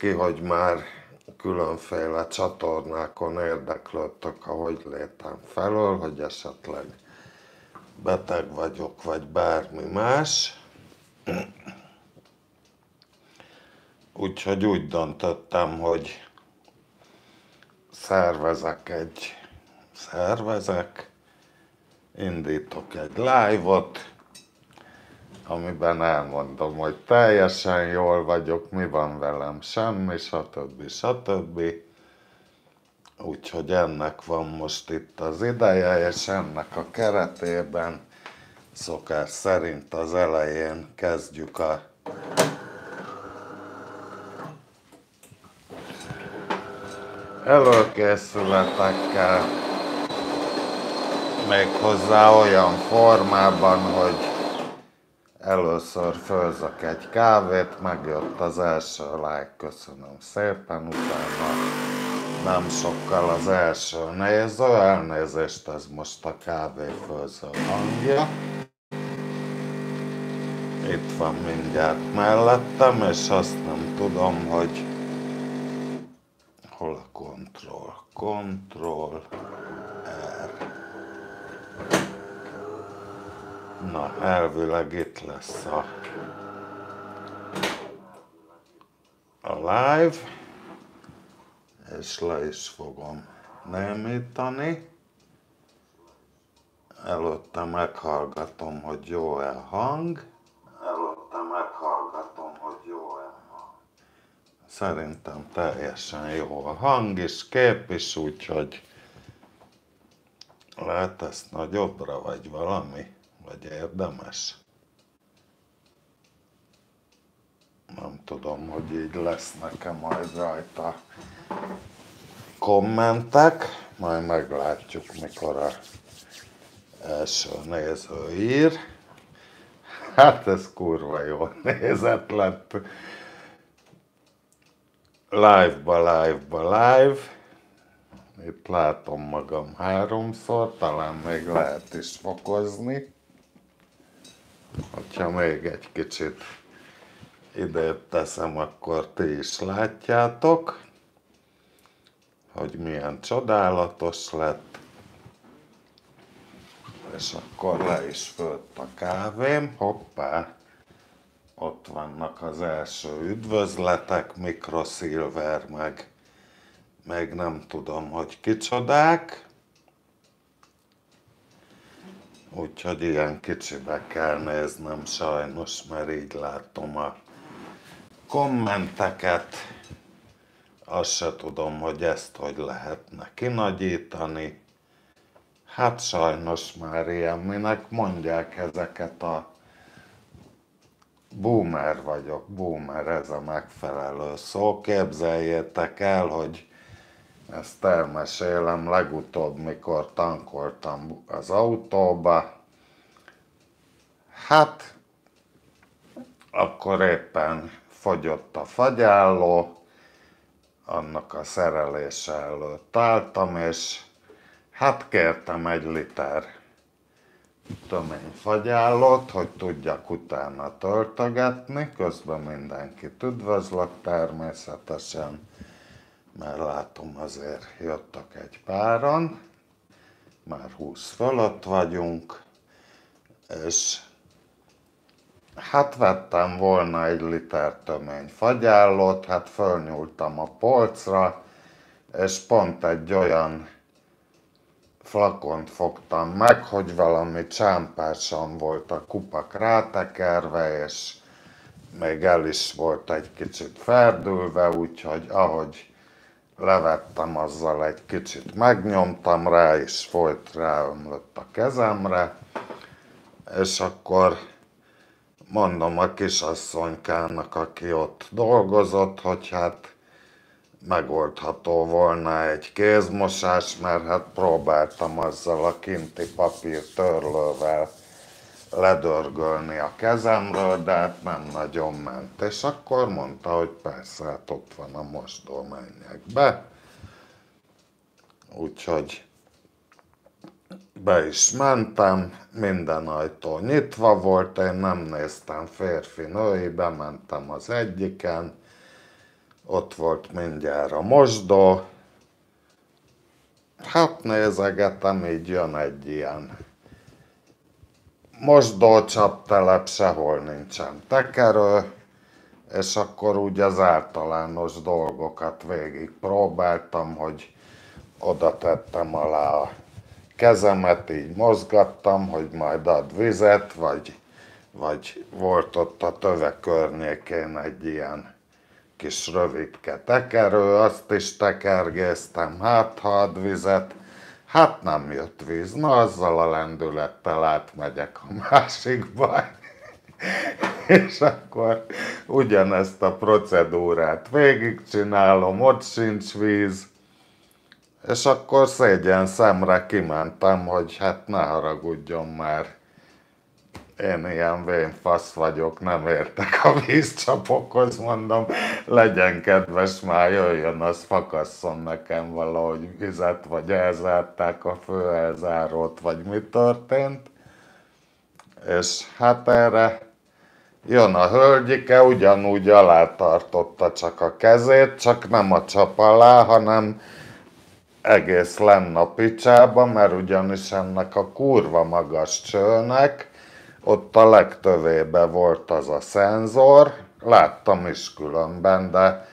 néz ki, hogy már különféle csatornákon érdeklődtök a hogylétem felől, hogy esetleg beteg vagyok, vagy bármi más. Úgyhogy úgy döntöttem, hogy indítok egy live-ot, amiben elmondom, hogy teljesen jól vagyok, mi van velem, semmi, stb. Úgyhogy ennek van most itt az ideje, és ennek a keretében szokás szerint az elején kezdjük a előkészületekkel, méghozzá olyan formában, hogy először főzök egy kávét, megjött az első like, köszönöm szépen, utána nem sokkal az első néző, elnézést, ez most a kávéfőző hangja. Itt van mindjárt mellettem, és azt nem tudom, hogy hol a Ctrl R. Na, elvileg itt lesz a live, és le is fogom némítani. Előtte meghallgatom, hogy jó-e a hang. Szerintem teljesen jó a hang is, kép is, úgyhogy lehet ezt nagyobbra, vagy valami, vagy érdemes. Nem tudom, hogy így lesznek-e majd rajta kommentek, majd meglátjuk, mikor a első néző ír. Hát ez kurva jó nézet lett. Live. Itt látom magam 3-szor, talán még lehet is fokozni. Hogyha még egy kicsit idébb teszem, akkor ti is látjátok, hogy milyen csodálatos lett. És akkor le is főtt a kávém, hoppá! Ott vannak az első üdvözletek, Mikroszilver, meg nem tudom, hogy kicsodák. Úgyhogy ilyen kicsibe kell néznem sajnos, mert így látom a kommenteket. Azt se tudom, hogy ezt hogy lehetne kinagyítani. Hát sajnos már ilyen, minek mondják ezeket a boomer vagyok, boomer, ez a megfelelő szó. Képzeljétek el, hogy ezt elmesélem legutóbb, mikor tankoltam az autóba. Hát, akkor éppen fogyott a fagyálló, annak a szerelése előtt álltam, és hát kértem 1 liter töményfagyállót, hogy tudjak utána töltögetni, közben mindenkit üdvözlök természetesen, mert látom azért jöttek egy páran, már 20 fölött vagyunk, és hát vettem volna 1 liter töményfagyállót, hát fölnyúltam a polcra, és pont egy olyan flakont fogtam meg, hogy valami csámpásan volt a kupak rátekerve, és még el is volt egy kicsit ferdülve, úgyhogy ahogy levettem, azzal egy kicsit megnyomtam rá, és folyt, ráömlött a kezemre, és akkor mondom a kisasszonykának, aki ott dolgozott, hogy hát megoldható volna egy kézmosás, mert hát próbáltam azzal a kinti papírtörlővel ledörgölni a kezemről, de hát nem nagyon ment. És akkor mondta, hogy persze, hát ott van a mosdó, menjek be. Úgyhogy be is mentem, minden ajtó nyitva volt, én nem néztem férfi-női, bementem az egyiken, ott volt mindjárt a mosdó. Hát nézegetem, így jön egy ilyen mosdócsaptelep, sehol nincsen tekerő, és akkor úgy az általános dolgokat végig próbáltam, hogy oda tettem alá a kezemet, így mozgattam, hogy majd ad vizet, vagy volt ott a töve környékén egy ilyen kis rövidke tekerő, azt is tekergéztem, hát ha ad vizet, hát nem jött víz, na azzal a lendülettel átmegyek a másikba, és akkor ugyanezt a procedúrát végigcsinálom, ott sincs víz, és akkor szégyen szemre kimentem, hogy hát ne haragudjon már, én ilyen vénfasz vagyok, nem értek a vízcsapokhoz, mondom, legyen kedves, már jöjjön, az fakasszon nekem valahogy vizet, vagy elzárták a főelzárót, vagy mi történt. És hát erre jön a hölgyike, ugyanúgy alá tartotta csak a kezét, csak nem a csap alá, hanem egész lenn a picsába, mert ugyanis ennek a kurva magas csőnek ott a legtövébe volt az a szenzor, láttam is különben, de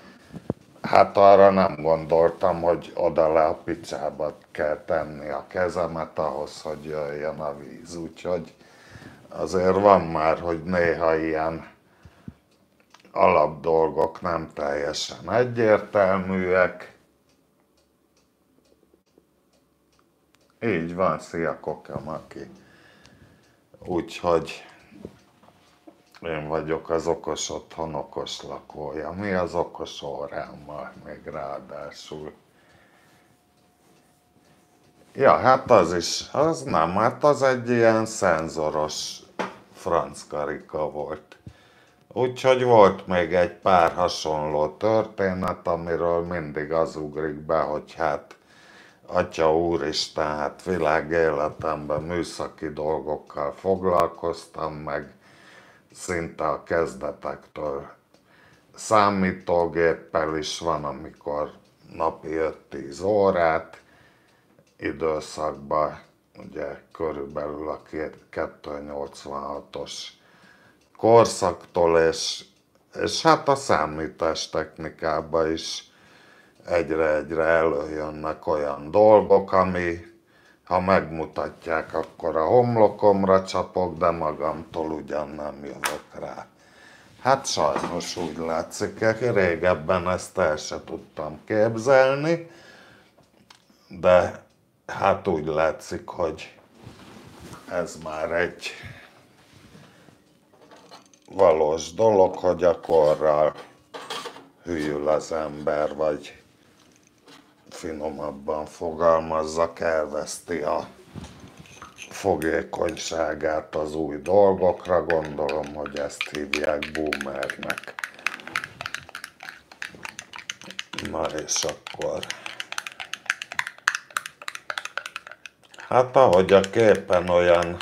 hát arra nem gondoltam, hogy oda le a picsába kell tenni a kezemet ahhoz, hogy jöjjön a víz, úgyhogy azért van már, hogy néha ilyen alapdolgok nem teljesen egyértelműek. Így van, szia Kokemaki. Úgyhogy én vagyok az okos otthon okos lakója. Mi az okos órámmal még ráadásul. Ja, hát az is, az nem, hát az egy ilyen szenzoros franckarika volt. Úgyhogy volt még egy pár hasonló történet, amiről mindig az ugrik be, hogy hát Atya úristen, hát világéletemben műszaki dolgokkal foglalkoztam, meg szinte a kezdetektől számítógéppel is van, amikor napi 5-10 órát időszakban, ugye körülbelül a 286-os korszaktól, és hát a számítástechnikában is egyre-egyre előjönnek olyan dolgok, ami ha megmutatják, akkor a homlokomra csapok, de magamtól ugyan nem jövök rá. Hát sajnos úgy látszik, régebben ezt el se tudtam képzelni, de hát úgy látszik, hogy ez már egy valós dolog, hogy a korral hűl az ember, vagy finomabban fogalmazzak, elveszti a fogékonyságát az új dolgokra, gondolom, hogy ezt hívják boomernek. Na és akkor... Hát ahogy a képen olyan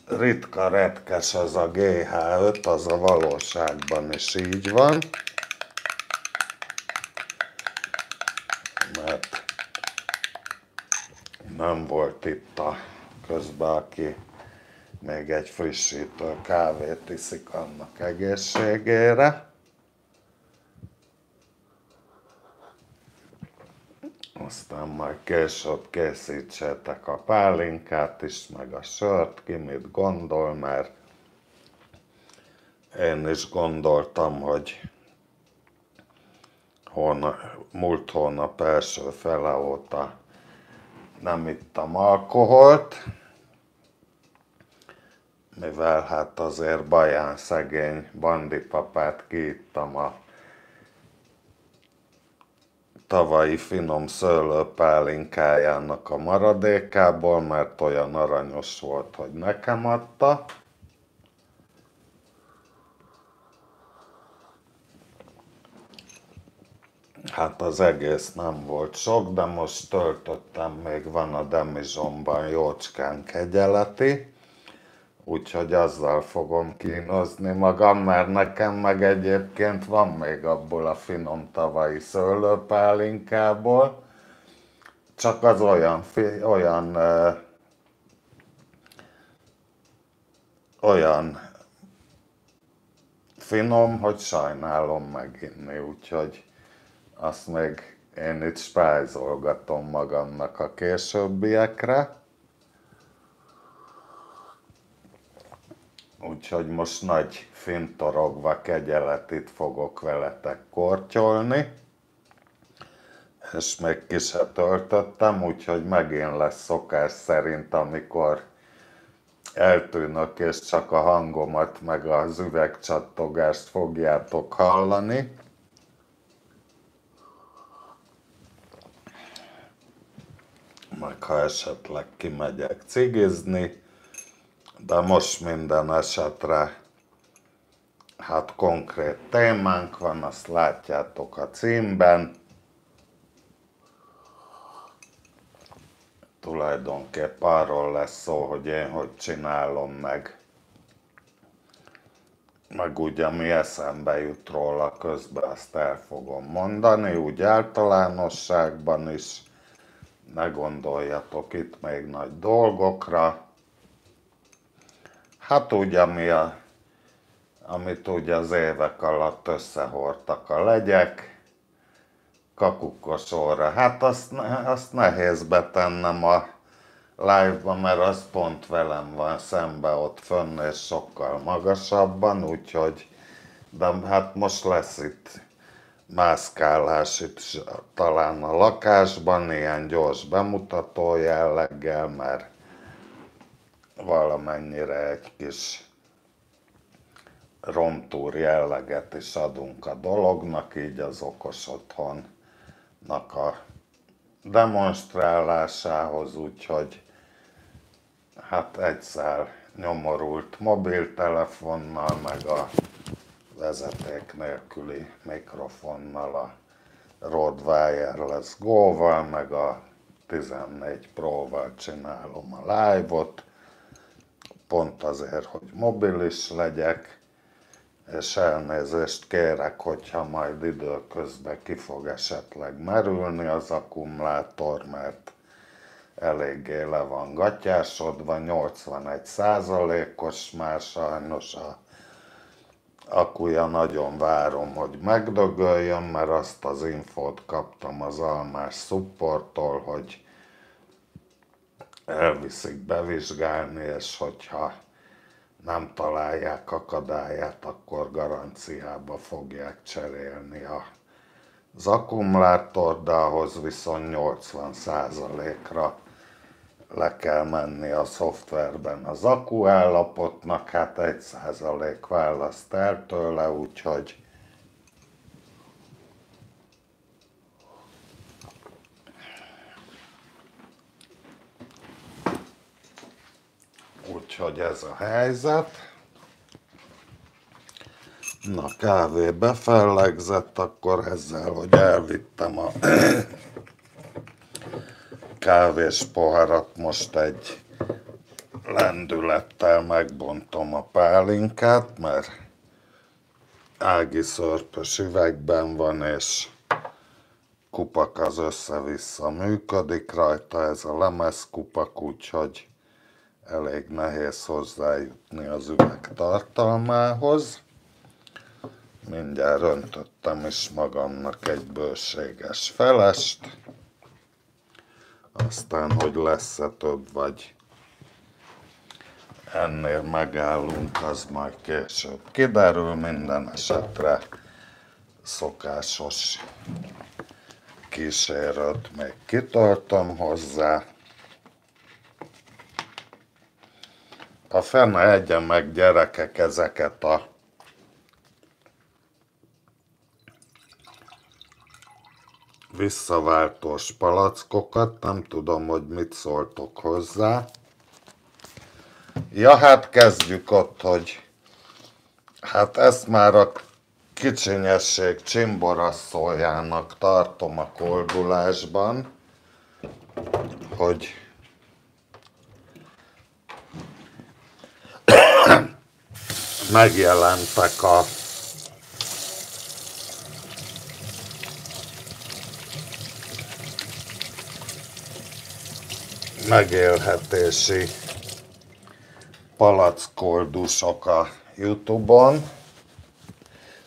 ritka retkes az a GH5, az a valóságban is így van. Mert nem volt itt a közben, aki még egy frissítő kávét iszik annak egészségére. Aztán majd később készítsétek a pálinkát is, meg a sört, ki mit gondol, mert én is gondoltam, hogy múlt hónap első fele óta nem ittam alkoholt, mivel hát azért Baján szegény bandipapát kiittam a tavalyi finom szőlőpálinkájának a maradékából, mert olyan aranyos volt, hogy nekem adta. Hát az egész nem volt sok, de most töltöttem, még van a demizsomban jócskán kegyeleti, Úgyhogy azzal fogom kínozni magam, mert nekem meg egyébként van még abból a finom tavalyi szőlőpálinkából, csak az olyan finom, hogy sajnálom meginni, úgyhogy azt még én itt spájzolgatom magamnak a későbbiekre. Úgyhogy most nagy fintorogva kegyeletit fogok veletek kortyolni. És még ki se töltöttem, úgyhogy megint lesz szokás szerint, amikor eltűnök és csak a hangomat meg az üvegcsattogást fogjátok hallani. Meg ha esetleg kimegyek cigizni, de most minden esetre hát konkrét témánk van, azt látjátok a címben. Tulajdonképp arról lesz szó, hogy én hogy csinálom meg ugye mi eszembe jut róla, közben azt el fogom mondani, úgy általánosságban is. Ne gondoljatok itt még nagy dolgokra. Hát úgy, amit ugye az évek alatt összehordtak a legyek, kakukkosóra. Hát azt nehéz betennem a live-ba, mert az pont velem van szembe ott fönn, és sokkal magasabban, úgyhogy, de hát most lesz itt mászkálás itt talán a lakásban, ilyen gyors bemutató jelleggel, mert valamennyire egy kis romtúr jelleget is adunk a dolognak, így az okos otthonnak a demonstrálásához, úgyhogy hát egyszer nyomorult mobiltelefonnal, meg a vezeték nélküli mikrofonnal, a Rode Wireless Go-val, meg a 14 Pro-val csinálom a live-ot, pont azért, hogy mobilis legyek, és elnézést kérek, hogyha majd időközben ki fog esetleg merülni az akkumulátor, mert eléggé le van gatyásodva, 81%-os már sajnos a akkuja, nagyon várom, hogy megdögöljön, mert azt az infót kaptam az Almás Supporttól, hogy elviszik bevizsgálni, és hogyha nem találják akadályát, akkor garanciába fogják cserélni az akkumulátor, de ahhoz viszont 80%-ra le kell menni a szoftverben az akku állapotnak, hát 1% választ el tőle, úgyhogy ez a helyzet. Na, kávé befellegzett, akkor ezzel, hogy elvittem a kávés poharat, most egy lendülettel megbontom a pálinkát, mert ági szörpös üvegben van, és kupak az össze-vissza működik rajta, ez a lemezkupak, úgyhogy elég nehéz hozzájutni az üveg tartalmához. Mindjárt öntöttem is magamnak egy bőséges felest. Aztán, hogy lesz-e több, vagy ennél megállunk, az majd később kiderül. Minden esetre szokásos kísérőt még kitöltöm hozzá. A fene egyen meg, gyerekek, ezeket a visszaváltós palackokat, nem tudom, hogy mit szóltok hozzá. Ja, hát kezdjük ott, hogy hát ezt már a kicsinyesség csimborasszójának tartom a koldulásban, hogy megjelentek a megélhetési palackoldusok a YouTube-on,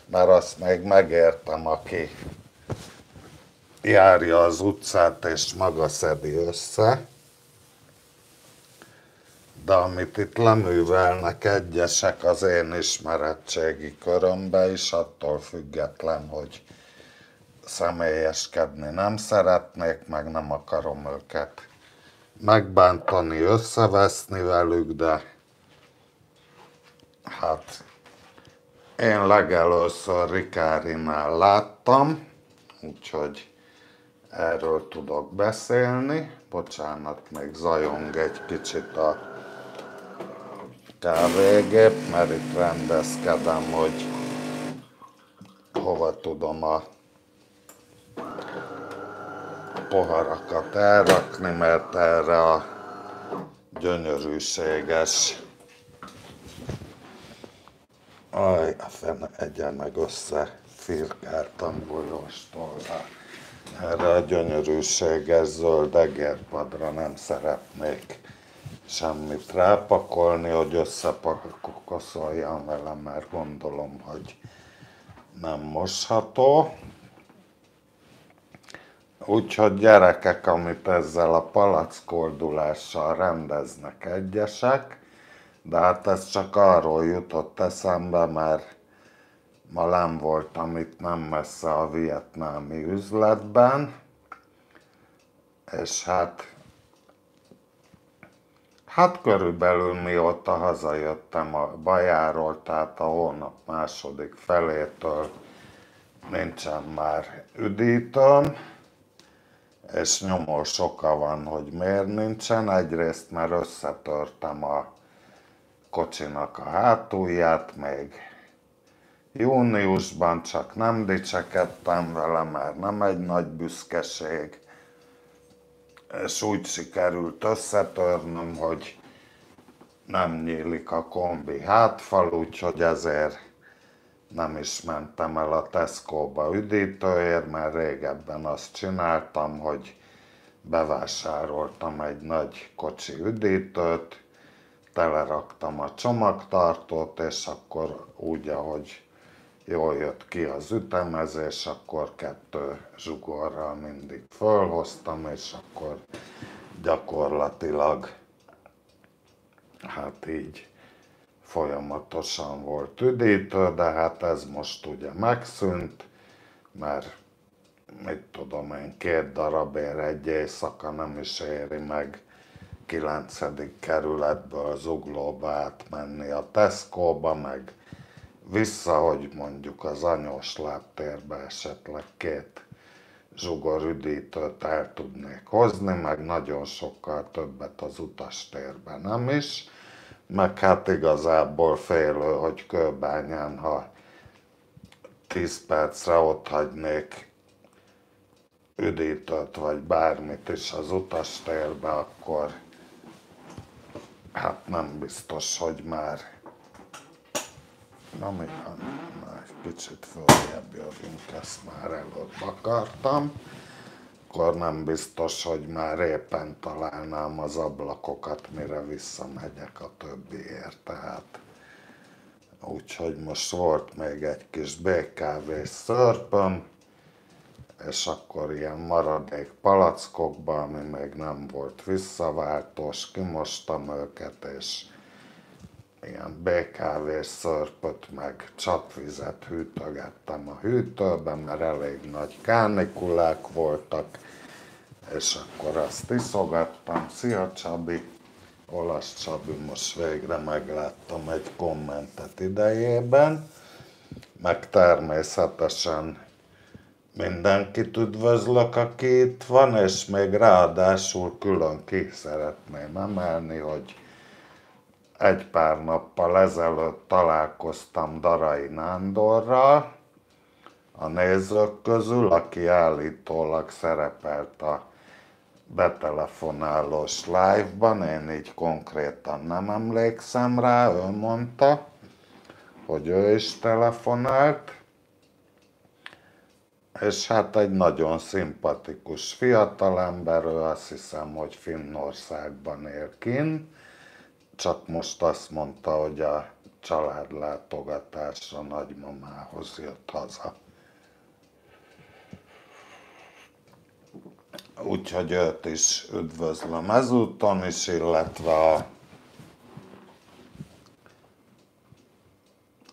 mert azt még megértem, aki járja az utcát és maga szedi össze. De amit itt leművelnek egyesek az én ismeretségi körömbe is, attól független, hogy személyeskedni nem szeretnék, meg nem akarom őket megbántani, összeveszni velük, de hát én legelőször Rikárinál láttam, úgyhogy erről tudok beszélni. Bocsánat, még zajong egy kicsit a kávégép, mert itt rendezkedem, hogy hova tudom a poharakat elrakni, mert erre a gyönyörűséges... Aj, a fene, egyen meg össze, firkáltam bolyóstollal. Erre a gyönyörűséges zöld egérpadra nem szeretnék semmit rápakolni, hogy összepakokosoljam vele, mert gondolom, hogy nem mosható. Úgyhogy gyerekek, amit ezzel a palackoldulással rendeznek egyesek, de hát ez csak arról jutott eszembe, mert ma nem voltam itt nem messze a vietnámi üzletben, és hát körülbelül mióta hazajöttem a Bajáról, tehát a hónap második felétől nincsen már üdítőm, és nyomós oka van, hogy miért nincsen. Egyrészt, mert összetörtem a kocsinak a hátulját még júniusban, csak nem dicsekedtem vele, mert nem egy nagy büszkeség, és úgy sikerült összetörnöm, hogy nem nyílik a kombi hátfal, úgyhogy ezért nem is mentem el a Tesco-ba üdítőért, mert régebben azt csináltam, hogy bevásároltam egy nagy kocsi üdítőt, teleraktam a csomagtartót, és akkor úgy, ahogy jól jött ki az ütemezés, akkor 2 zsugorral mindig fölhoztam, és akkor gyakorlatilag hát így folyamatosan volt üdítő, de hát ez most ugye megszűnt, mert mit tudom én, 2 darabért egy éjszaka nem is éri meg 9. kerületből Zuglóba átmenni a Tesco-ba, meg vissza, hogy mondjuk az Anyós láttérbe esetleg 2 zsugor üdítőt el tudnék hozni, meg nagyon sokkal többet az utastérben nem is, meg hát igazából félő, hogy Kőbányán, ha 10 percre ott hagynék üdítőt, vagy bármit is az utastérbe, akkor hát nem biztos, hogy már na mi van, egy kicsit följebb jövünk, ezt már előbb akartam, akkor nem biztos, hogy már éppen találnám az ablakokat, mire visszamegyek a többiért, tehát úgyhogy most volt még egy kis BKV szörpöm, és akkor ilyen maradék palackokba, ami még nem volt visszaváltós, kimostam őket, és ilyen BKV szörpöt meg csapvizet hűtögettem a hűtőben, mert elég nagy kánikulák voltak, és akkor azt iszogattam. Szia Csabi! Olasz Csabi, most végre megláttam egy kommentet idejében, meg természetesen mindenkit üdvözlök, aki itt van, és még ráadásul külön ki szeretném emelni, hogy egy pár nappal ezelőtt találkoztam Darai Nándorral a nézők közül, aki állítólag szerepelt a betelefonálós live-ban, én így konkrétan nem emlékszem rá, ő mondta, hogy ő is telefonált, és hát egy nagyon szimpatikus fiatalember, ő azt hiszem, hogy Finnországban él kinn, csak most azt mondta, hogy a családlátogatásra nagymamához jött haza. Úgyhogy őt is üdvözlöm ezúton is, illetve a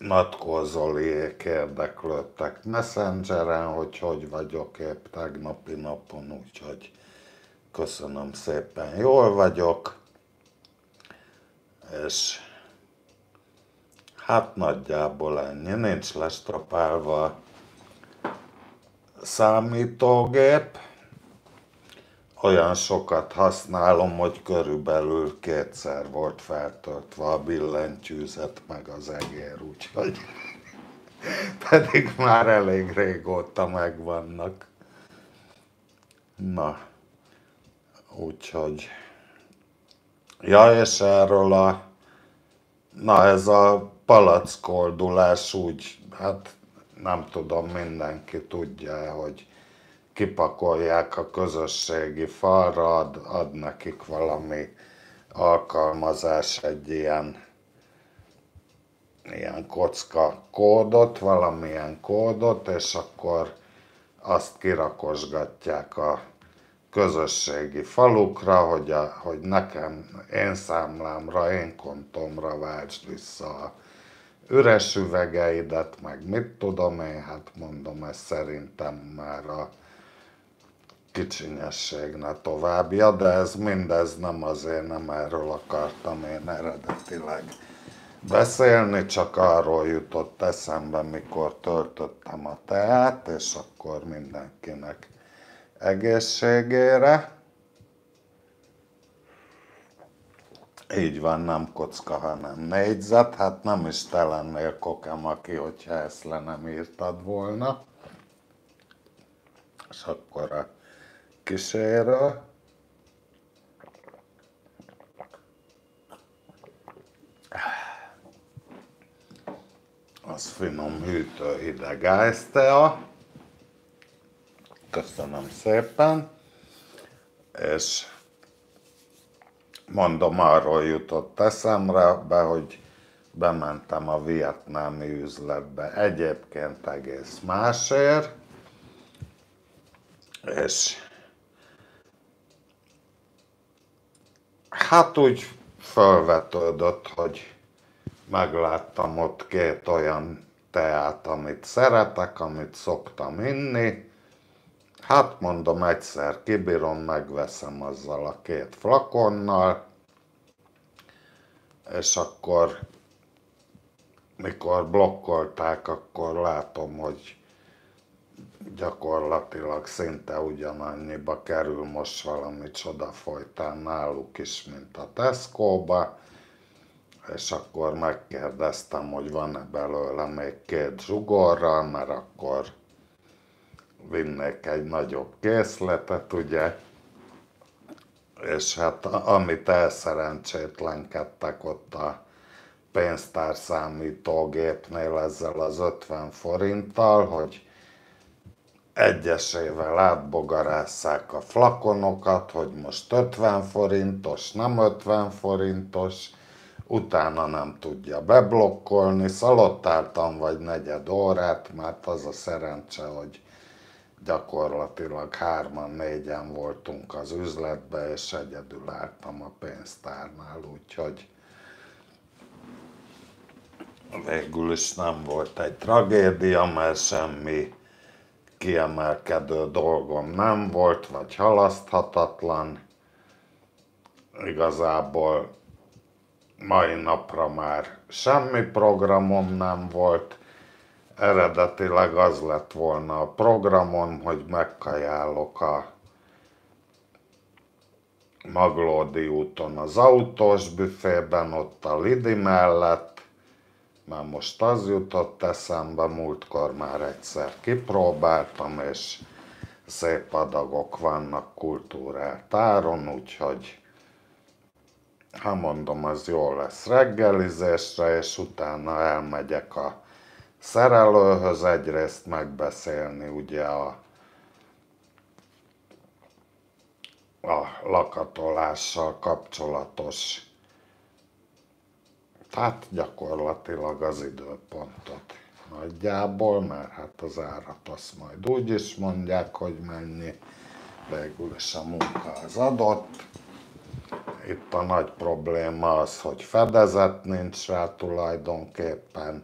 Matkó Zoliék érdeklődtek Messengeren, hogy vagyok épp tegnapi napon, úgyhogy köszönöm szépen, jól vagyok, és hát nagyjából ennyi, nincs lestrapálva a számítógép, olyan sokat használom, hogy körülbelül 2-szer volt feltöltve a billentyűzet meg az egér, úgyhogy pedig már elég régóta megvannak. Na, úgyhogy ja, és erről ez a palackoldulás úgy, hát nem tudom, mindenki tudja, hogy kipakolják a közösségi falra, ad nekik valami alkalmazás, egy ilyen kocka kódot, valamilyen kódot, és akkor azt kirakosgatják a közösségi falukra, hogy nekem, én számlámra, én kontomra váltsd vissza a üres üvegeidet, meg mit tudom én, hát mondom, ez szerintem már a kicsinyesség ne továbbja, de ez mindez nem azért, nem erről akartam én eredetileg beszélni, csak arról jutott eszembe, mikor töltöttem a teát, és akkor mindenkinek egészségére. Így van, nem kocka, hanem négyzet, hát nem is te lennél Kokemaki, hogyha ezt le nem írtad volna. És akkor a kísérő. Az finom hűtő hideg ájsztea. Köszönöm szépen. És mondom, arról jutott eszembe, hogy bementem a vietnámi üzletbe. Egyébként egész másért. És hát úgy felvetődött, hogy megláttam ott 2 olyan teát, amit szeretek, amit szoktam inni. Hát mondom, egyszer kibírom, megveszem azzal a 2 flakonnal, és akkor, mikor blokkolták, akkor látom, hogy gyakorlatilag szinte ugyanannyiba kerül most valami csoda folytán náluk is, mint a Tesco-ba, és akkor megkérdeztem, hogy van-e belőle még 2 zsugorral, mert akkor vinnék egy nagyobb készletet, ugye, és hát amit elszerencsétlenkedtek ott a pénztárszámítógépnél ezzel az 50 forinttal, hogy egyesével átbogarásszák a flakonokat, hogy most 50 forintos, nem 50 forintos, utána nem tudja beblokkolni, szalottáltam vagy 4 órát, mert az a szerencse, hogy gyakorlatilag 3-4-en voltunk az üzletbe, és egyedül álltam a pénztárnál, úgyhogy végül is nem volt egy tragédia, mert semmi kiemelkedő dolgom nem volt, vagy halaszthatatlan. Igazából mai napra már semmi programom nem volt. Eredetileg az lett volna a programom, hogy megkajálok a Maglódi úton az autós büfében, ott a Lidi mellett, már most az jutott eszembe, múltkor már egyszer kipróbáltam, és szép adagok vannak kultúrált áron, úgyhogy ha mondom, az jó lesz reggelizésre, és utána elmegyek a szerelőhöz egyrészt megbeszélni ugye a lakatolással kapcsolatos, tehát gyakorlatilag az időpontot nagyjából, mert hát az árat azt majd úgy is mondják, hogy mennyi, végül is a munka az adott. Itt a nagy probléma az, hogy fedezet nincs rá tulajdonképpen,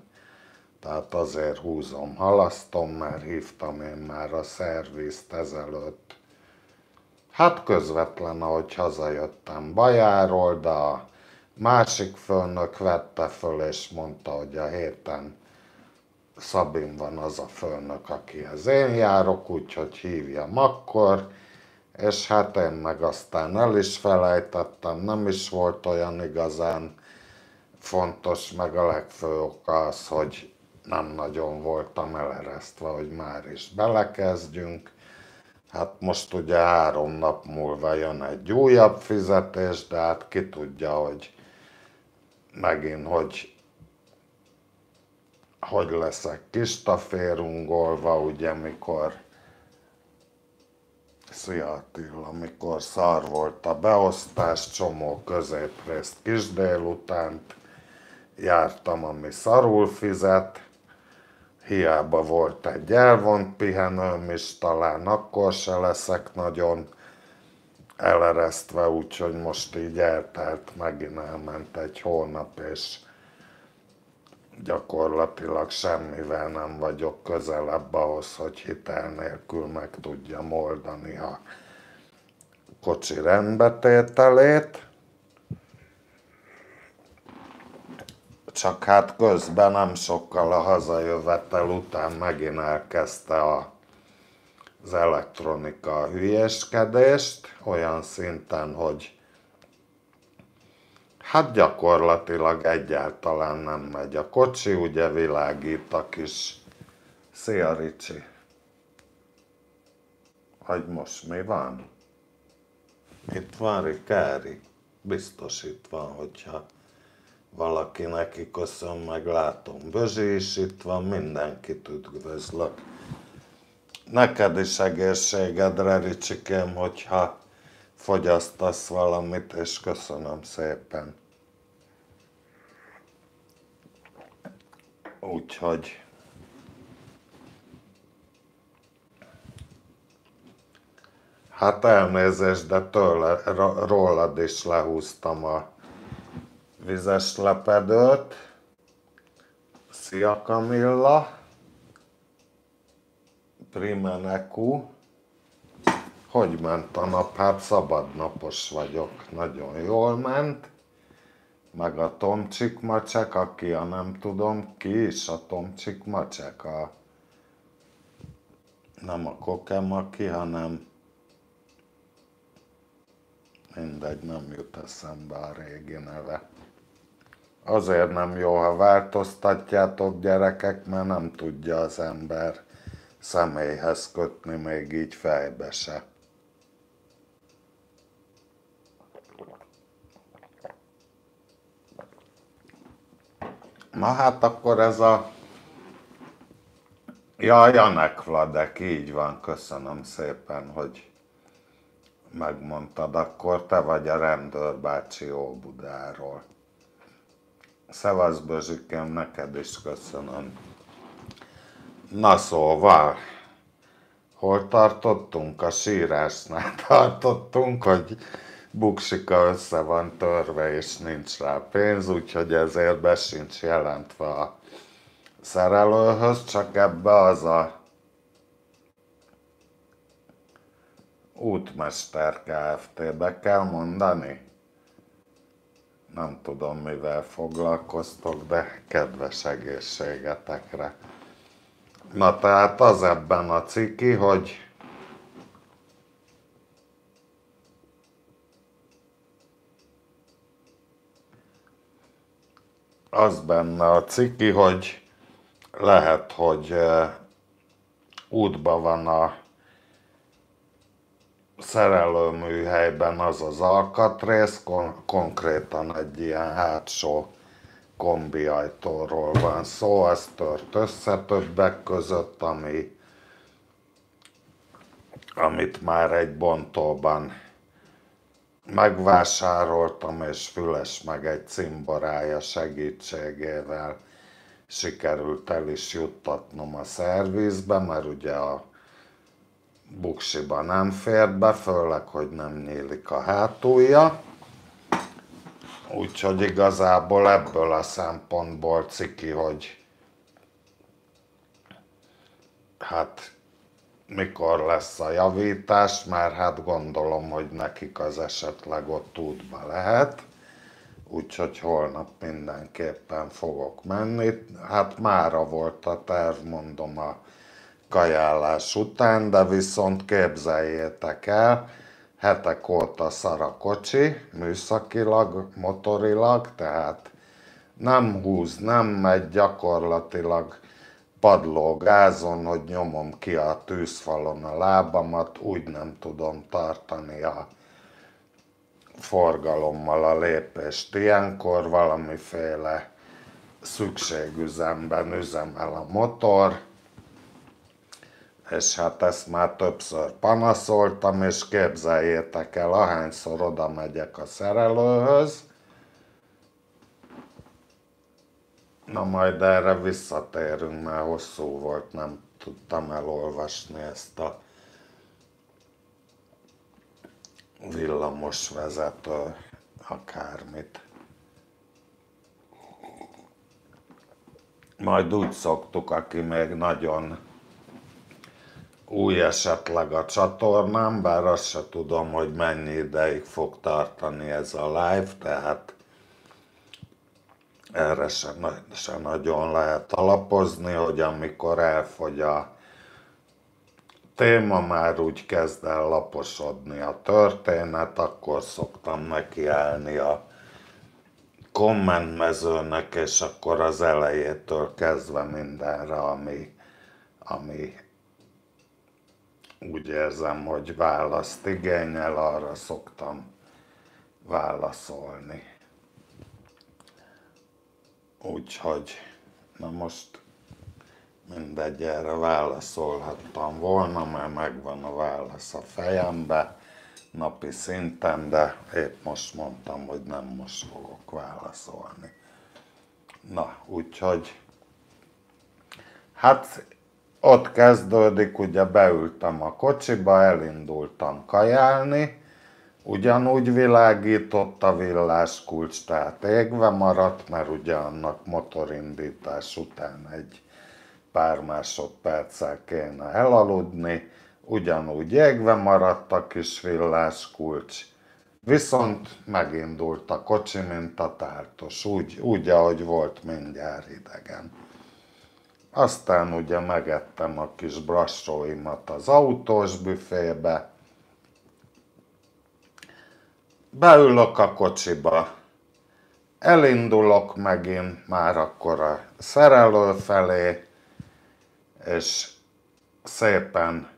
tehát azért húzom, halasztom, mert hívtam én már a szervizt ezelőtt. Hát közvetlen, ahogy hazajöttem Bajáról, de a másik főnök vette föl, és mondta, hogy a héten Szabin van az a főnök, akihez én járok, úgyhogy hívjam akkor, és hát én meg aztán el is felejtettem, nem is volt olyan igazán fontos, meg a legfő oka az, hogy nem nagyon voltam eleresztve, hogy már is belekezdjünk. Hát most ugye 3 nap múlva jön egy újabb fizetés, de hát ki tudja, hogy megint, hogy leszek kistaférungolva, ugye mikor, szia Attila, mikor szar volt a beosztás, csomó középrészt kis délutánt jártam, ami szarul fizet, hiába volt egy elvont pihenőm is, talán akkor se leszek nagyon eleresztve, úgyhogy most így eltelt, megint elment egy hónap, és gyakorlatilag semmivel nem vagyok közelebb ahhoz, hogy hitel nélkül meg tudjam oldani a kocsi rendbetételét. Csak hát közben nem sokkal a hazajövetel után megint elkezdte az elektronika a hülyéskedést, olyan szinten, hogy hát gyakorlatilag egyáltalán nem megy a kocsi, ugye világít a kis... Szia Ricsi! Hogy most mi van? Itt van Rikári? Biztos itt van, hogyha valaki neki köszön, meg látom. Bözsi is itt van, mindenkit üdvözlök. Neked is egészségedre, Ricsikém, hogyha fogyasztasz valamit, és köszönöm szépen. Úgyhogy... Hát elnézést, de rólad is lehúztam a vizes lepedőt. Szia Kamilla! Primeneku! Hogy ment a nap? Hát szabadnapos vagyok, nagyon jól ment. Meg a Tomcsik Macsek, aki a nem tudom ki is, a Tomcsik Macsek, nem a Kokemaki, hanem mindegy, nem jut eszembe a régi neve. Azért nem jó, ha változtatjátok, gyerekek, mert nem tudja az ember személyhez kötni, még így fejbe se. Na hát akkor ez a... Ja, Janek Vladek, így van, köszönöm szépen, hogy megmondtad, akkor te vagy a rendőrbácsi Óbudáról. Szevasz Bözsikém, neked is köszönöm. Na szóval, hol tartottunk? A sírásnál tartottunk, hogy Buksika össze van törve és nincs rá pénz, úgyhogy ezért be sincs jelentve a szerelőhöz, csak ebbe az a Útmester Kft-be kell mondani. Nem tudom, mivel foglalkoztok, de kedves egészségetekre. Na tehát az ebben a ciki, hogy az benne a ciki, hogy lehet, hogy útban van a szerelőműhelyben az az alkatrész, konkrétan egy ilyen hátsó kombiajtóról van szó, az tört össze többek között, amit már egy bontóban megvásároltam, és Füles meg egy cimborája segítségével sikerült el is juttatnom a szervizbe, mert ugye a buksiba nem fér be, főleg, hogy nem nyílik a hátulja. Úgyhogy igazából ebből a szempontból ciki, hogy hát mikor lesz a javítás, mert hát gondolom, hogy nekik az esetleg ott útba lehet. Úgyhogy holnap mindenképpen fogok menni. Hát mára volt a terv, mondom, a kajálás után, de viszont képzeljétek el, hetek óta szar a kocsi, műszakilag, motorilag, tehát nem húz, nem megy, gyakorlatilag padló gázon, hogy nyomom ki a tűzfalon a lábamat, úgy nem tudom tartani a forgalommal a lépést. Ilyenkor valamiféle szükségüzemben üzemel a motor, és hát ezt már többször panaszoltam, és képzeljétek el, ahányszor oda megyek a szerelőhöz, na majd erre visszatérünk, mert hosszú volt, nem tudtam elolvasni ezt a villamosvezető akármit. Majd úgy szoktuk, aki még nagyon új esetleg a csatornám, bár azt se tudom, hogy mennyi ideig fog tartani ez a live, tehát erre se nagyon lehet alapozni, hogy amikor elfogy a téma, már úgy kezd el laposodni a történet, akkor szoktam nekiállni a kommentmezőnek, és akkor az elejétől kezdve mindenre, ami úgy érzem, hogy választ igényel, arra szoktam válaszolni. Úgyhogy, na most mindegy, erre válaszolhattam volna, mert megvan a válasz a fejembe napi szinten, de épp most mondtam, hogy nem most fogok válaszolni. Na, úgyhogy hát ott kezdődik, ugye beültem a kocsiba, elindultam kajálni, ugyanúgy világított a villáskulcs, tehát égve maradt, mert ugye annak motorindítás után egy pár másodperccel kéne elaludni, ugyanúgy égve maradt a kis villáskulcs, viszont megindult a kocsi, mint a tártos, úgy ahogy volt, mindjárt idegen. Aztán ugye megettem a kis brassóimat az autós büfébe, beülök a kocsiba, elindulok megint már akkor a szerelő felé, és szépen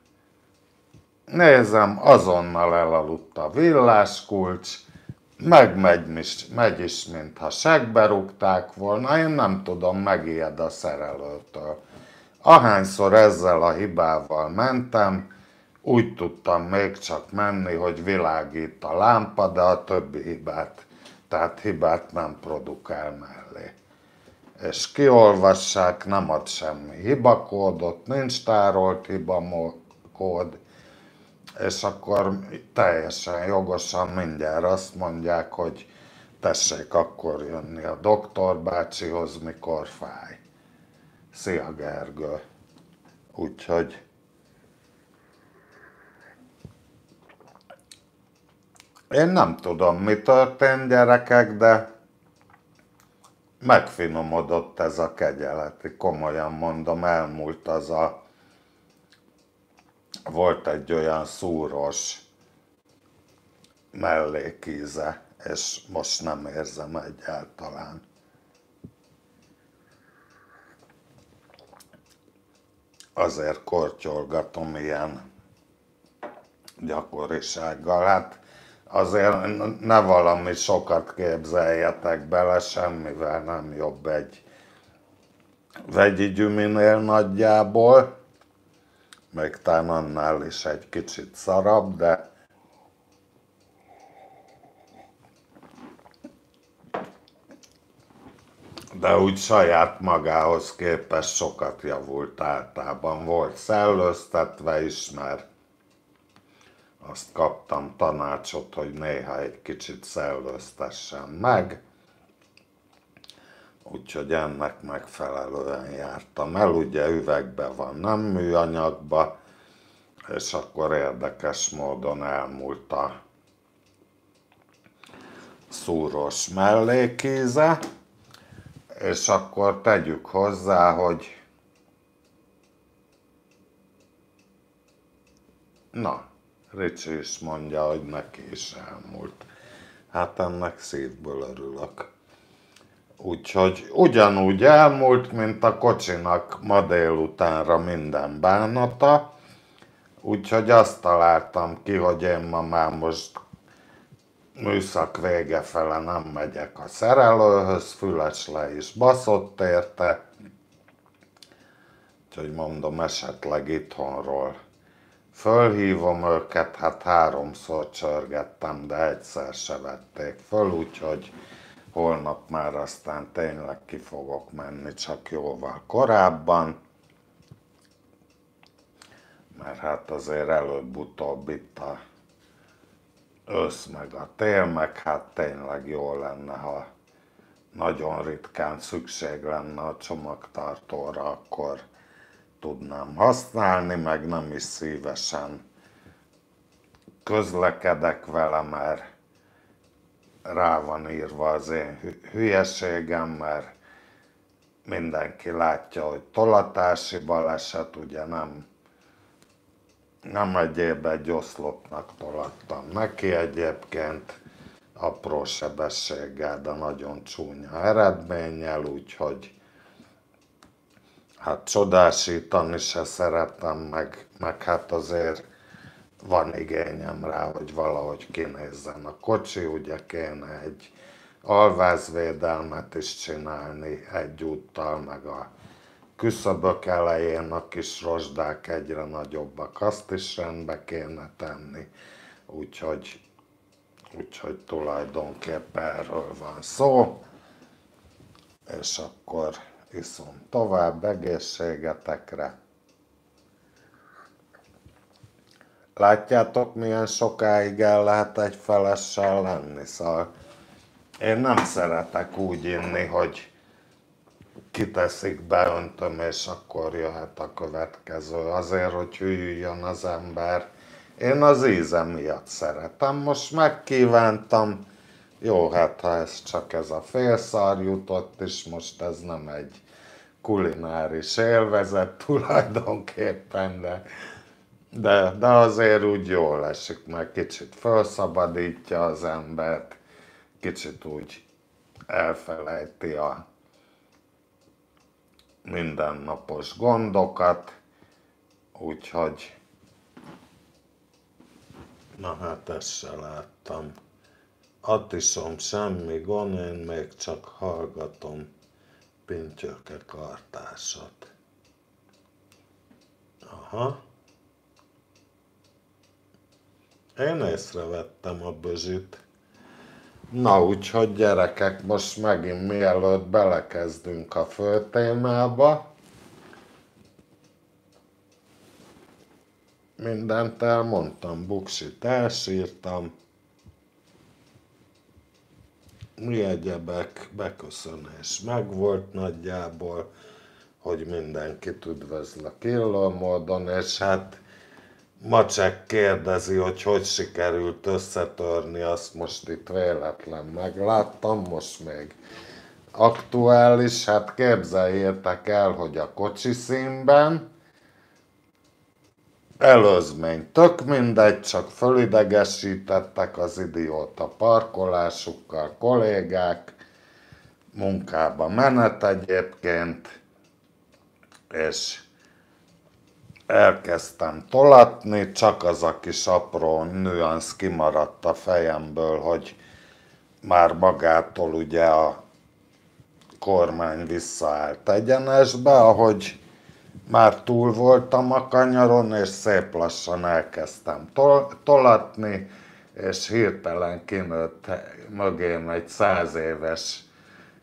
nézem, azonnal elaludt a villáskulcs, megy is, mintha segbe rúgták volna, én nem tudom, megijed a szerelőtől. Ahányszor ezzel a hibával mentem, úgy tudtam még csak menni, hogy világít a lámpa, de a többi hibát nem produkál mellé. És kiolvassák, nem ad semmi hibakódot, nincs tárolt hibakód, és akkor teljesen jogosan mindjárt azt mondják, hogy tessék akkor jönni a doktor bácsihoz, mikor fáj. Szia, Gergő! Úgyhogy én nem tudom, mi történt, gyerekek, de megfinomodott ez a kegyeleti, komolyan mondom, elmúlt az volt egy olyan szúrós mellékíze, és most nem érzem egyáltalán. Azért kortyolgatom ilyen gyakorisággal. Hát azért ne valami sokat képzeljetek bele, semmivel nem jobb egy vegyi gyüminél nagyjából, még talán annál is egy kicsit szarabb, de úgy saját magához képest sokat javult általában. Volt szellőztetve is, mert azt kaptam tanácsot, hogy néha egy kicsit szellőztessen meg, úgyhogy ennek megfelelően jártam el. Ugye üvegben van, nem műanyagba, és akkor érdekes módon elmúlt a szúrós mellékíze, és akkor tegyük hozzá, hogy na, Ricsi is mondja, hogy neki is elmúlt. Hát ennek szívből örülök. Úgyhogy ugyanúgy elmúlt, mint a kocsinak ma délutánra minden bánata. Úgyhogy azt találtam ki, hogy én ma már most műszak vége fele nem megyek a szerelőhöz, Füles le is baszott érte. Úgyhogy mondom, esetleg itthonról fölhívom őket, hát 3-szor csörgettem, de egyszer se vették föl, úgyhogy holnap már aztán tényleg ki fogok menni, csak jóval korábban. Mert hát azért előbb-utóbb itt a ősz meg a tél, meg hát tényleg jó lenne, ha nagyon ritkán szükség lenne a csomagtartóra, akkor tudnám használni, meg nem is szívesen közlekedek vele, mert rá van írva az én hülyeségem, mert mindenki látja, hogy tolatási baleset, ugye nem egy oszlopnak tolattam neki egyébként, apró sebességgel, de nagyon csúnya eredménnyel, úgyhogy hát csodásítani se szeretem, meg hát azért van igényem rá, hogy valahogy kinézzen a kocsi, ugye kéne egy alvázvédelmet is csinálni egyúttal, meg a küszöbök elején a kis rozsdák egyre nagyobbak, azt is rendbe kéne tenni, úgyhogy tulajdonképpen erről van szó, és akkor iszom tovább, egészségetekre. Látjátok, milyen sokáig el lehet egy felessel lenni, szóval én nem szeretek úgy inni, hogy kiteszik, beöntöm, és akkor jöhet a következő. Azért, hogy hűljön az ember. Én az íze miatt szeretem. Most megkívántam, jó, hát ha ez a félszar jutott, és most ez nem egy kulináris élvezet tulajdonképpen, de azért úgy jól esik, mert kicsit felszabadítja az embert, kicsit úgy elfelejti a mindennapos gondokat, úgyhogy na hát ezt se láttam. Attisom, semmi gond, én még csak hallgatom Pintyöke kartásot. Aha. Én észrevettem a bözsit. Na, úgyhogy gyerekek, most megint mielőtt belekezdünk a fő témába, mindent elmondtam, buksit elsírtam, mi egyebek, beköszönés megvolt nagyjából, hogy mindenkit üdvözlök illő módon, és hát Macsek kérdezi, hogy sikerült összetörni, azt most itt véletlen megláttam, most még aktuális, hát képzeljétek el, hogy a kocsi színben, előzmény tök mindegy, csak fölidegesítettek az idióta parkolásukkal, kollégák, munkába menet egyébként, és elkezdtem tolatni, csak az a kis apró nüansz kimaradt a fejemből, hogy már magától ugye a kormány visszaállt egyenesbe, ahogy már túl voltam a kanyaron, és szép lassan elkezdtem tolatni, és hirtelen kinőtt mögém egy 100 éves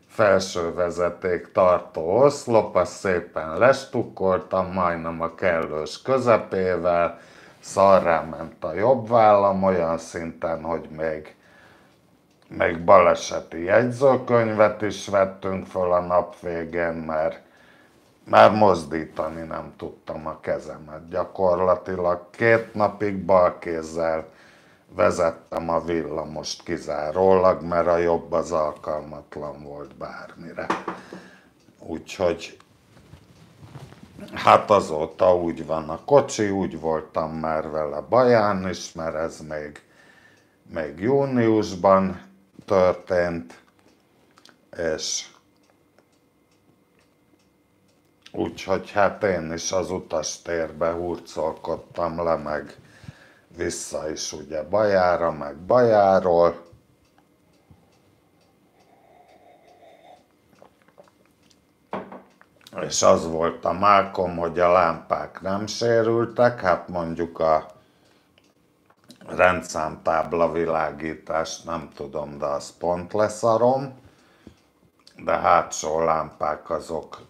felsővezeték tartó oszlop, azt szépen lestukkoltam, majdnem a kellős közepével, szarrá ment a jobb vállam olyan szinten, hogy még baleseti jegyzőkönyvet is vettünk föl a nap végén, mert már mozdítani nem tudtam a kezemet. Gyakorlatilag 2 napig balkézzel vezettem a villamost kizárólag, mert a jobb az alkalmatlan volt bármire. Úgyhogy hát azóta úgy van a kocsi, úgy voltam már vele baján is, mert ez még júniusban történt, és úgyhogy hát én is az utastérbe hurcolkodtam le, meg vissza is ugye Bajára, meg Bajáról. És az volt a mákom, hogy a lámpák nem sérültek, hát mondjuk a rendszámtábla világítást nem tudom, de az pont leszarom. De hátsó lámpák azok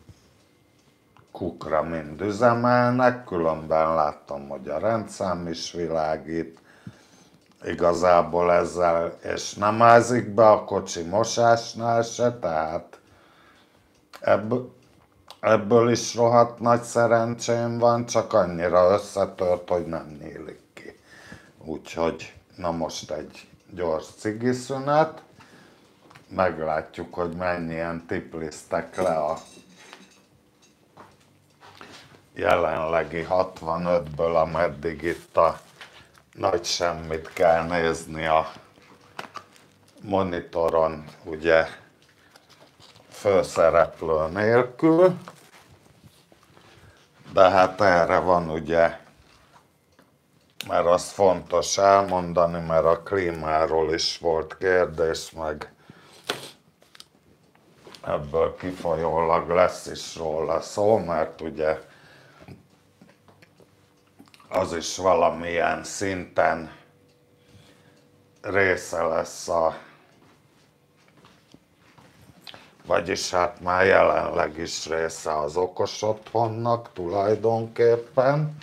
kukra mind üzemelnek, különben láttam, hogy a rendszám is világít. Igazából ezzel, és nem ázik be a kocsi mosásnál se, tehát ebből is rohadt nagy szerencsém van, csak annyira összetört, hogy nem nyílik ki. Úgyhogy na most egy gyors cigiszünet, meglátjuk, hogy mennyien tipliztek le a jelenlegi 65-ből, ameddig itt a nagy semmit kell nézni a monitoron, ugye főszereplő nélkül, de hát erre van ugye, mert az fontos elmondani, mert a klímáról is volt kérdés, meg ebből kifolyólag lesz is róla szó, mert ugye az is valamilyen szinten része lesz vagyis hát már jelenleg is része az okos otthonnak tulajdonképpen,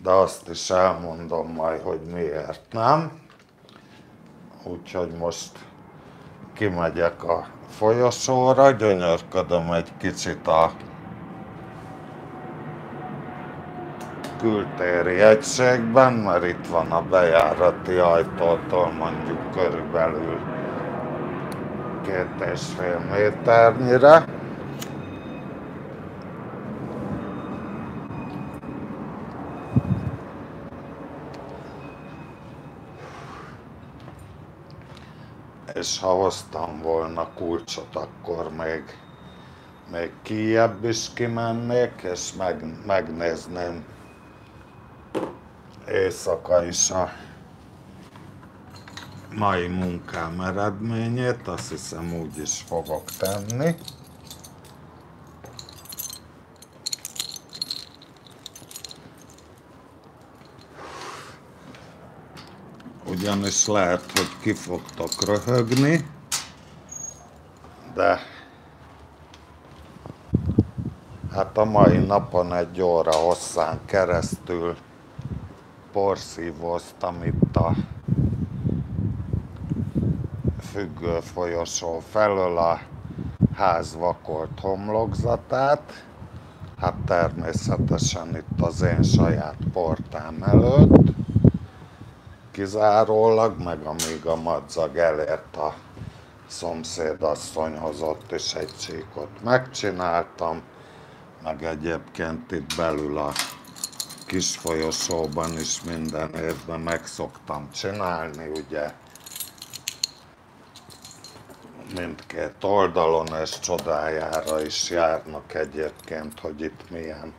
de azt is elmondom majd, hogy miért nem. Úgyhogy most kimegyek a folyosóra, gyönyörködöm egy kicsit a kültéri egységben, mert itt van a bejárati ajtótól mondjuk körülbelül 2,5 méternyire. És ha hoztam volna kulcsot, akkor még kijjebb is kimennék, és megnézném éjszaka is a mai munkám eredményét, azt hiszem úgy is fogok tenni. Ugyanis lehet, hogy ki fogtok röhögni, de hát a mai napon 1 óra hosszán keresztül porszívóztam itt a függő folyosó felől a ház vakolt homlokzatát. Hát természetesen itt az én saját portám előtt. Kizárólag, meg amíg a madzag elért a szomszédasszonyhoz, ott is egy csíkot megcsináltam, meg egyébként itt belül a kis folyosóban is minden évben meg szoktam csinálni, ugye mindkét oldalon, és csodájára is járnak egyébként, hogy itt milyen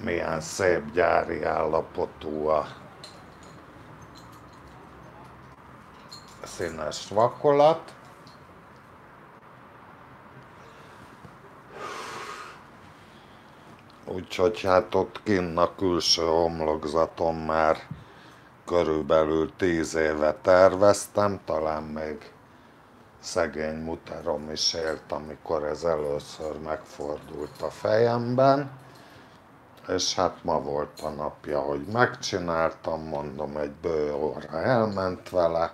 milyen szép gyári állapotú a színes vakolat. Úgyhogy hát ott kinn a külső homlokzaton már körülbelül 10 éve terveztem, talán még szegény muterom is élt, amikor ez először megfordult a fejemben. És hát ma volt a napja, hogy megcsináltam, mondom, egy bő óra elment vele.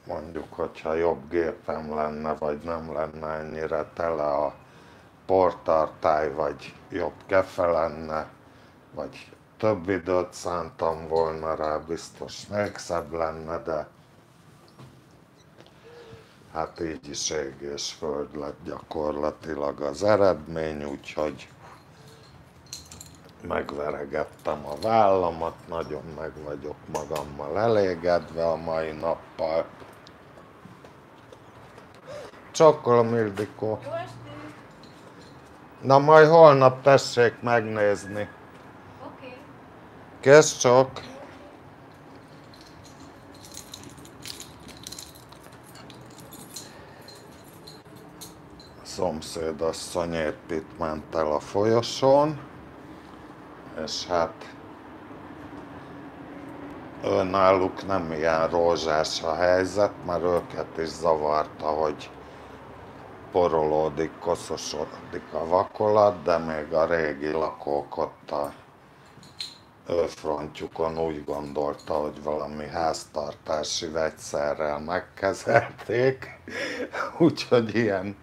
Mondjuk, hogyha jobb gépem lenne, vagy nem lenne ennyire tele a portartály, vagy jobb kefe lenne, vagy több időt szántam volna rá, biztos még szebb lenne, de hát így is ég és föld lett gyakorlatilag az eredmény, úgyhogy megveregettem a vállamat, nagyon meg vagyok magammal elégedve a mai nappal. Csokkolom, Ildikó! Na majd holnap tessék megnézni. Oké. Kész csok! A szomszédasszony épp itt ment el a folyosón, és hát náluk nem ilyen rózsás a helyzet, mert őket is zavarta, hogy porolódik, koszosodik a vakolat, de még a régi lakók ott a frontjukon úgy gondolta, hogy valami háztartási vegyszerrel megkezelték, úgyhogy ilyen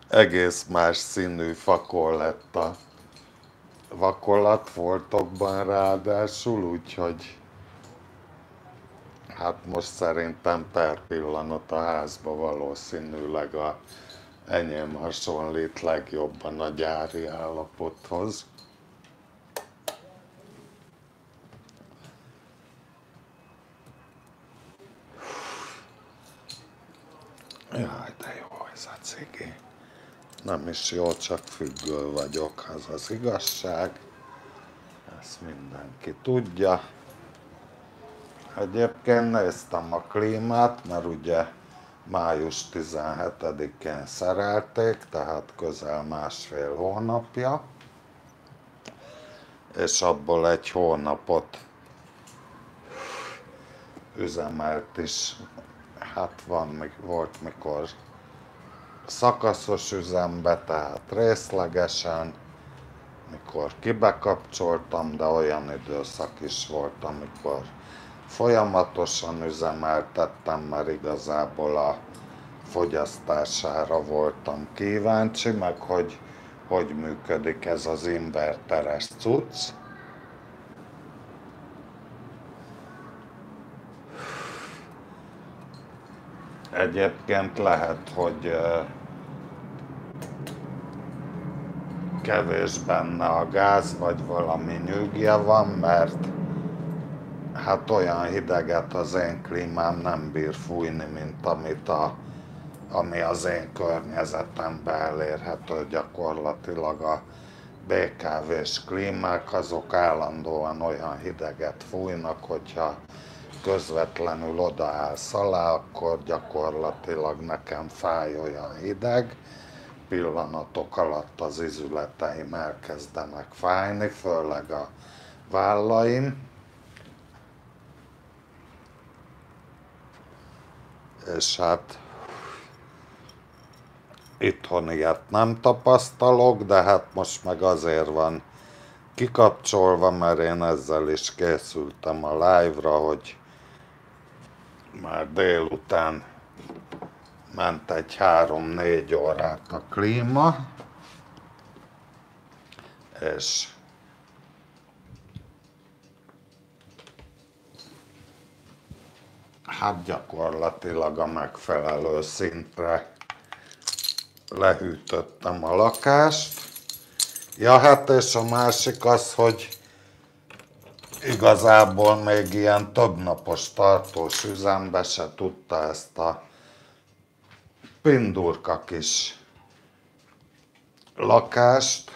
egész más színű fakol lett a vakolat foltokban ráadásul, úgyhogy hát most szerintem per pillanat a házba valószínűleg a enyém hasonlít legjobban a gyári állapothoz. Jaj, de jó ez a cigi. Nem is jó, csak függő vagyok, az az igazság. Ezt mindenki tudja. Egyébként néztem a klímát, mert ugye május 17-én szerelték, tehát közel másfél hónapja, és abból egy hónapot üzemelt is. Hát volt mikor szakaszos üzembe, tehát részlegesen, mikor kibekapcsoltam, de olyan időszak is volt, amikor folyamatosan üzemeltettem, mert igazából a fogyasztására voltam kíváncsi, meg hogy működik ez az inverteres cucc. Egyébként lehet, hogy kevés benne a gáz, vagy valami nyűgje van, mert hát olyan hideget az én klímám nem bír fújni, mint ami az én környezetemben elérhető. Gyakorlatilag a BKV-s klímák azok állandóan olyan hideget fújnak, hogyha közvetlenül odaállsz alá, akkor gyakorlatilag nekem fáj olyan hideg, pillanatok alatt az izületeim elkezdenek fájni, főleg a vállaim. És hát itthon ilyet nem tapasztalok, de hát most meg azért van kikapcsolva, mert én ezzel is készültem a live-ra, hogy már délután ment egy 3-4 órát a klíma, és hát gyakorlatilag a megfelelő szintre lehűtöttem a lakást. Ja, hát és a másik az, hogy igazából még ilyen többnapos tartós üzembe se tudta ezt a pindurka kis lakást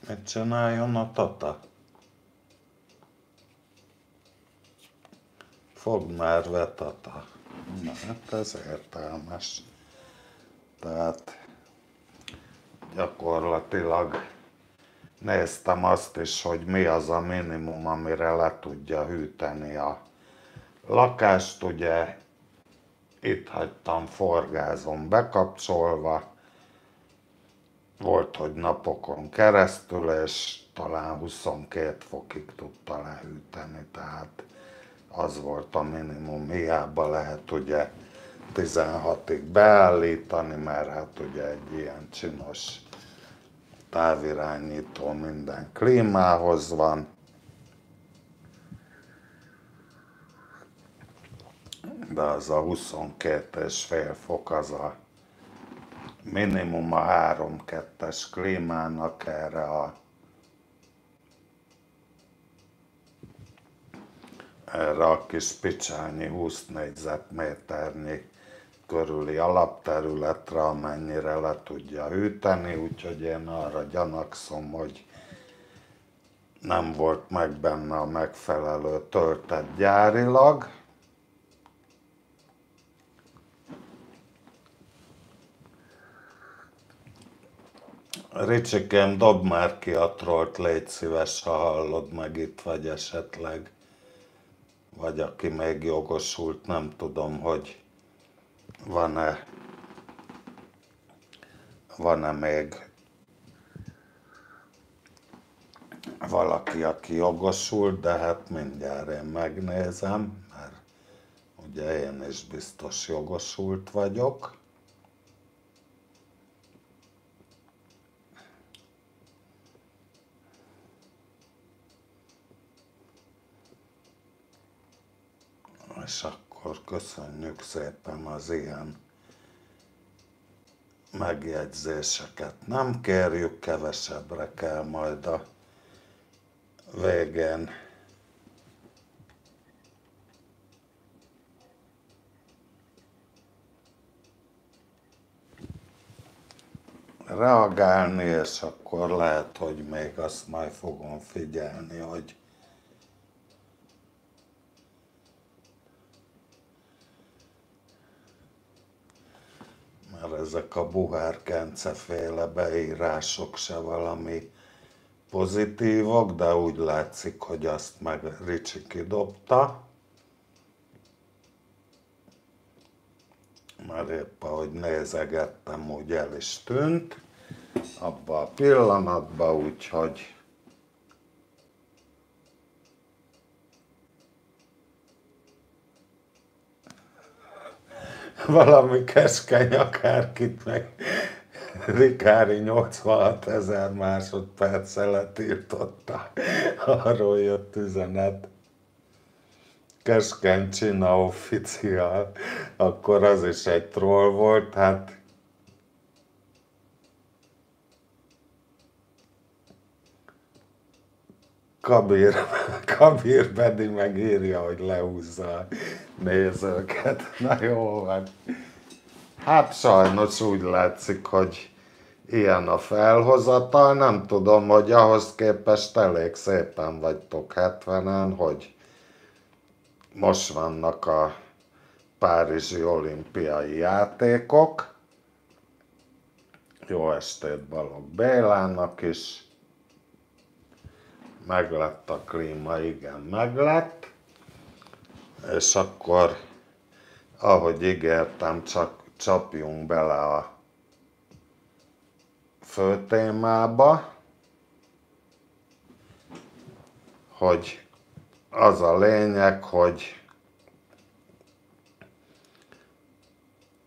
Mit csináljon a Tata? Fogd már ve, Tata. Na, hát ez értelmes. Tehát gyakorlatilag néztem azt is, hogy mi az a minimum, amire le tudja hűteni a lakást. Ugye itt hagytam forgázon bekapcsolva, volt, hogy napokon keresztül, és talán 22 fokig tudta lehűteni, tehát az volt a minimum. Hiába lehet ugye 16-ig beállítani, mert hát ugye egy ilyen csinos távirányító minden klímához van. De az a 22,5 fok az a minimum a 3.2-es klímának erre a kis picsányi 20 négyzetméternyi körüli alapterületre, amennyire le tudja hűteni, úgyhogy én arra gyanakszom, hogy nem volt meg benne a megfelelő töltet gyárilag. Ricsikém, dob már ki a trollt, légy szíves, ha hallod meg itt, vagy esetleg, vagy aki még jogosult, nem tudom, hogy van-e még valaki, aki jogosult, de hát mindjárt én megnézem, mert ugye én is biztos jogosult vagyok. És akkor köszönjük szépen az ilyen megjegyzéseket. Nem kérjük, kevesebbre kell majd a végén reagálni, és akkor lehet, hogy még azt majd fogom figyelni, hogy mert ezek a Buhár-Kence-féle beírások se valami pozitívok, de úgy látszik, hogy azt meg Ricsi kidobta. Mert épp ahogy nézegettem, úgy el is tűnt abba a pillanatban, úgyhogy valami keskeny akárkit meg Rikári 86 000 másodperccel letiltotta. Arról jött üzenet. Keskeny Csina officiál. Akkor az is egy troll volt, hát Kabir Bedi megírja, hogy lehúzza a nézőket. Na jó van. Hát sajnos úgy látszik, hogy ilyen a felhozatal. Nem tudom, hogy ahhoz képest elég szépen vagytok 70-en, hogy most vannak a Párizsi olimpiai játékok. Jó estét Balogh Bélának is. Meglett a klíma, igen, meglett. És akkor, ahogy ígértem, csak csapjunk bele a fő témába, hogy az a lényeg, hogy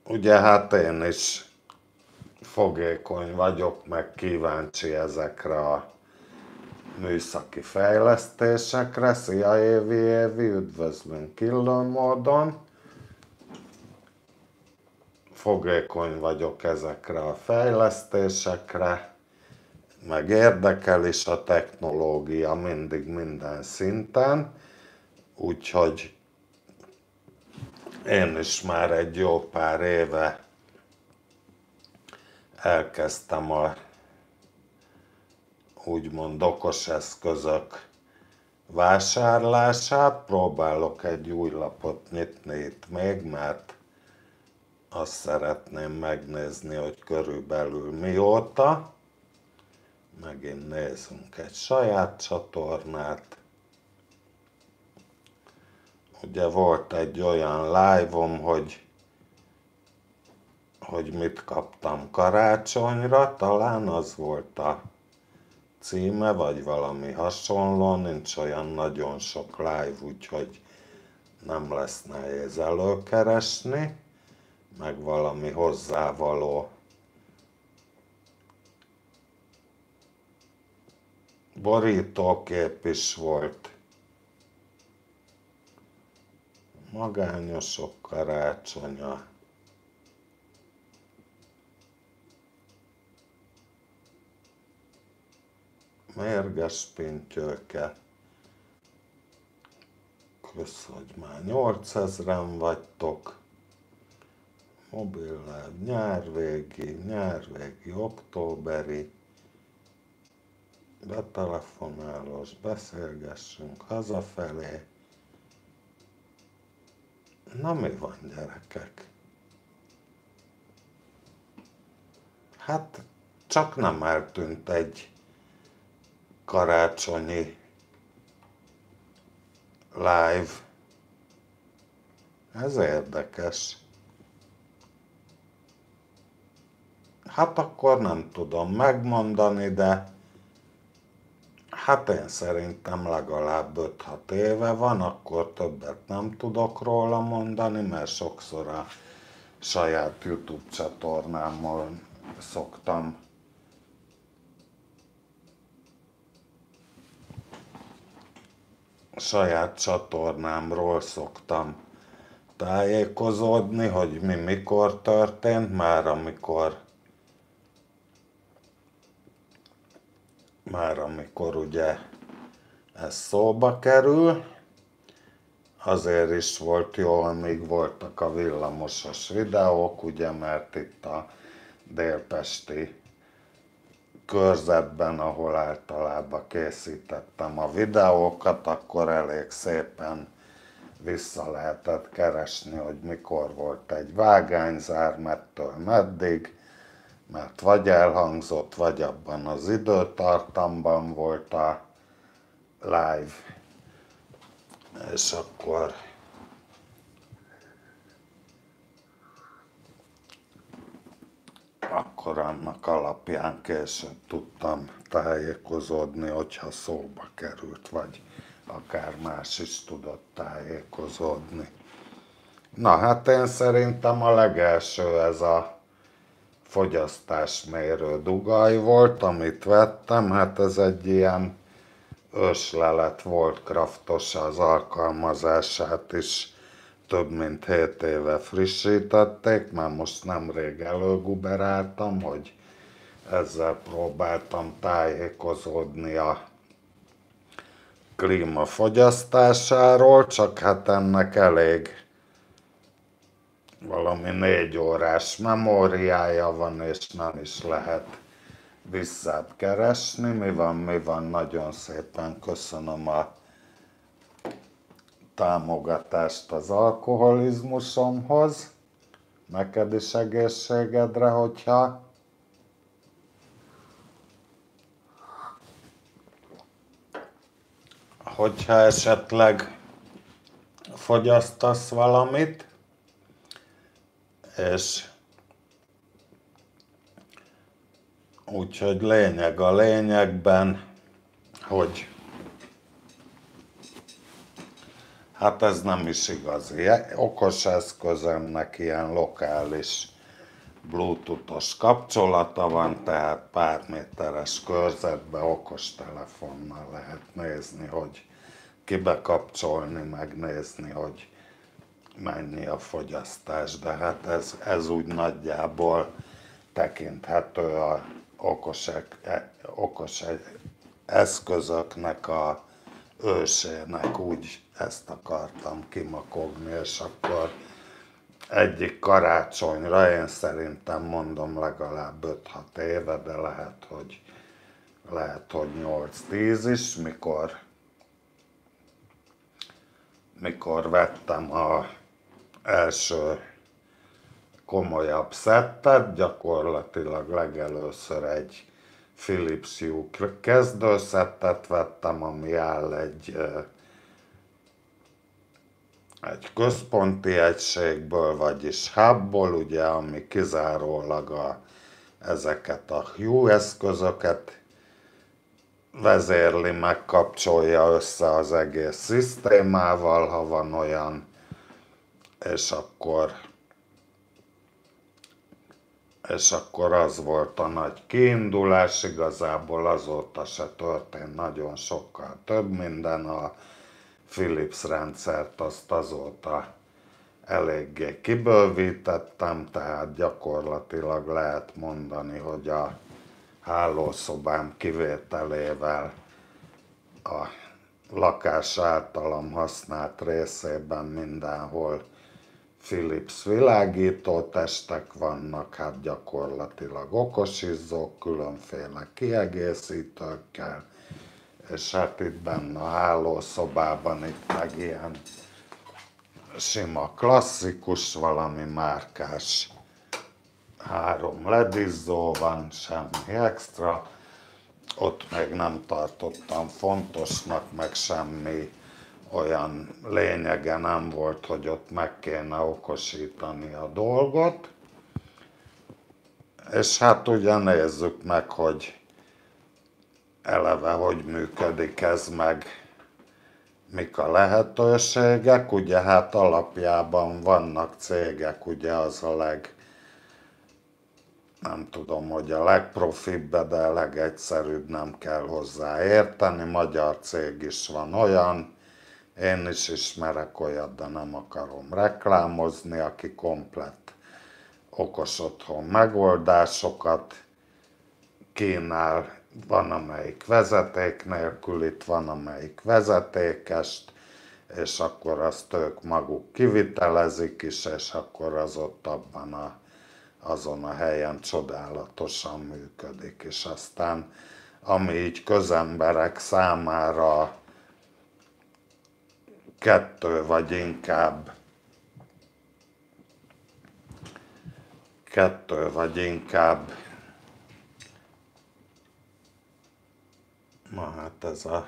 ugye hát én is fogékony vagyok, meg kíváncsi ezekre a műszaki fejlesztésekre. Szia Évi, üdvözlünk Killő módon. Fogékony vagyok ezekre a fejlesztésekre, meg érdekel is a technológia mindig minden szinten, úgyhogy én is már egy jó pár éve elkezdtem úgymond okos eszközök vásárlását. Próbálok egy új lapot nyitni itt még, mert azt szeretném megnézni, hogy körülbelül mióta. Megint nézzünk egy saját csatornát. Ugye volt egy olyan live-om, hogy mit kaptam karácsonyra, talán az volt a címe, vagy valami hasonló, nincs olyan nagyon sok live, úgyhogy nem lesz nehéz előkeresni, meg valami hozzávaló borítókép is volt. Magányosok karácsonya. Mérges pintyőke. Kösz, hogy már 8000-en vagytok. Mobilláb, nyárvégi, októberi. Betelefonálós, beszélgessünk hazafelé. Na mi van, gyerekek? Hát csak nem eltűnt egy karácsonyi live. Ez érdekes. Hát akkor nem tudom megmondani, de hát én szerintem legalább 5-6 éve van, akkor többet nem tudok róla mondani, mert sokszor a saját YouTube csatornámon szoktam tájékozódni, hogy mi mikor történt, már amikor ugye ez szóba kerül. Azért is volt jó, amíg voltak a villamosos videók, ugye, mert itt a délpesti körzetben, ahol általában készítettem a videókat, akkor elég szépen vissza lehetett keresni, hogy mikor volt egy vágányzár, mettől meddig, mert vagy elhangzott, vagy abban az időtartamban volt a live, és akkor annak alapján később tudtam tájékozódni, hogyha szóba került, vagy akár más is tudott tájékozódni. Na hát én szerintem a legelső ez a fogyasztásmérő dugaj volt, amit vettem. Hát ez egy ilyen őslelet volt, kraftos, az alkalmazását is több mint 7 éve frissítették, már most nemrég előguberáltam, hogy ezzel próbáltam tájékozódni a klímafogyasztásáról, csak hát ennek elég valami 4 órás memóriája van, és nem is lehet visszább keresni. Mi van, nagyon szépen köszönöm a támogatást az alkoholizmusomhoz. Neked is egészségedre, hogyha esetleg fogyasztasz valamit, és úgyhogy lényeg a lényegben, hogy hát ez nem is igazi. Okos eszközömnek ilyen lokális bluetoothos kapcsolata van, tehát pár méteres körzetben okostelefonnal lehet nézni, hogy kibekapcsolni, megnézni, hogy mennyi a fogyasztás, de hát ez úgy nagyjából tekinthető a okos eszközöknek a ősének, úgy ezt akartam kimakogni, és akkor egyik karácsonyra, én szerintem mondom legalább 5-6 éve, de lehet, hogy lehet, hogy 8-10 is, mikor vettem az első komolyabb szettet, gyakorlatilag legelőször egy Philips Hue kezdőszettet vettem, ami áll egy központi egységből, vagyis hubból, ugye, ami kizárólag ezeket a Hue eszközöket vezérli, megkapcsolja össze az egész szisztémával, ha van olyan, és akkor az volt a nagy kiindulás, igazából azóta se történt nagyon sokkal több minden, a Philips rendszert azt azóta eléggé kibővítettem, tehát gyakorlatilag lehet mondani, hogy a hálószobám kivételével a lakás általam használt részében mindenhol Philips világítótestek vannak, hát gyakorlatilag okosizzók, különféle kiegészítőkkel, és hát itt benne a hálószobában itt meg ilyen sima klasszikus, valami márkás 3 ledizzó van, semmi extra. Ott még nem tartottam fontosnak, meg semmi olyan lényege nem volt, hogy ott meg kéne okosítani a dolgot. És hát ugye nézzük meg, hogy eleve hogy működik ez, meg mik a lehetőségek. Ugye hát alapjában vannak cégek, ugye az a nem tudom, hogy a legprofibb, de a legegyszerűbb, nem kell hozzá érteni. Magyar cég is van olyan, én is ismerek olyat, de nem akarom reklámozni, aki komplett okos otthon megoldásokat kínál. Van amelyik vezeték nélkülit, van amelyik vezetékest, és akkor azt ők maguk kivitelezik is, és akkor az ott azon a helyen csodálatosan működik. És aztán, ami így közemberek számára kettő vagy inkább na hát ez a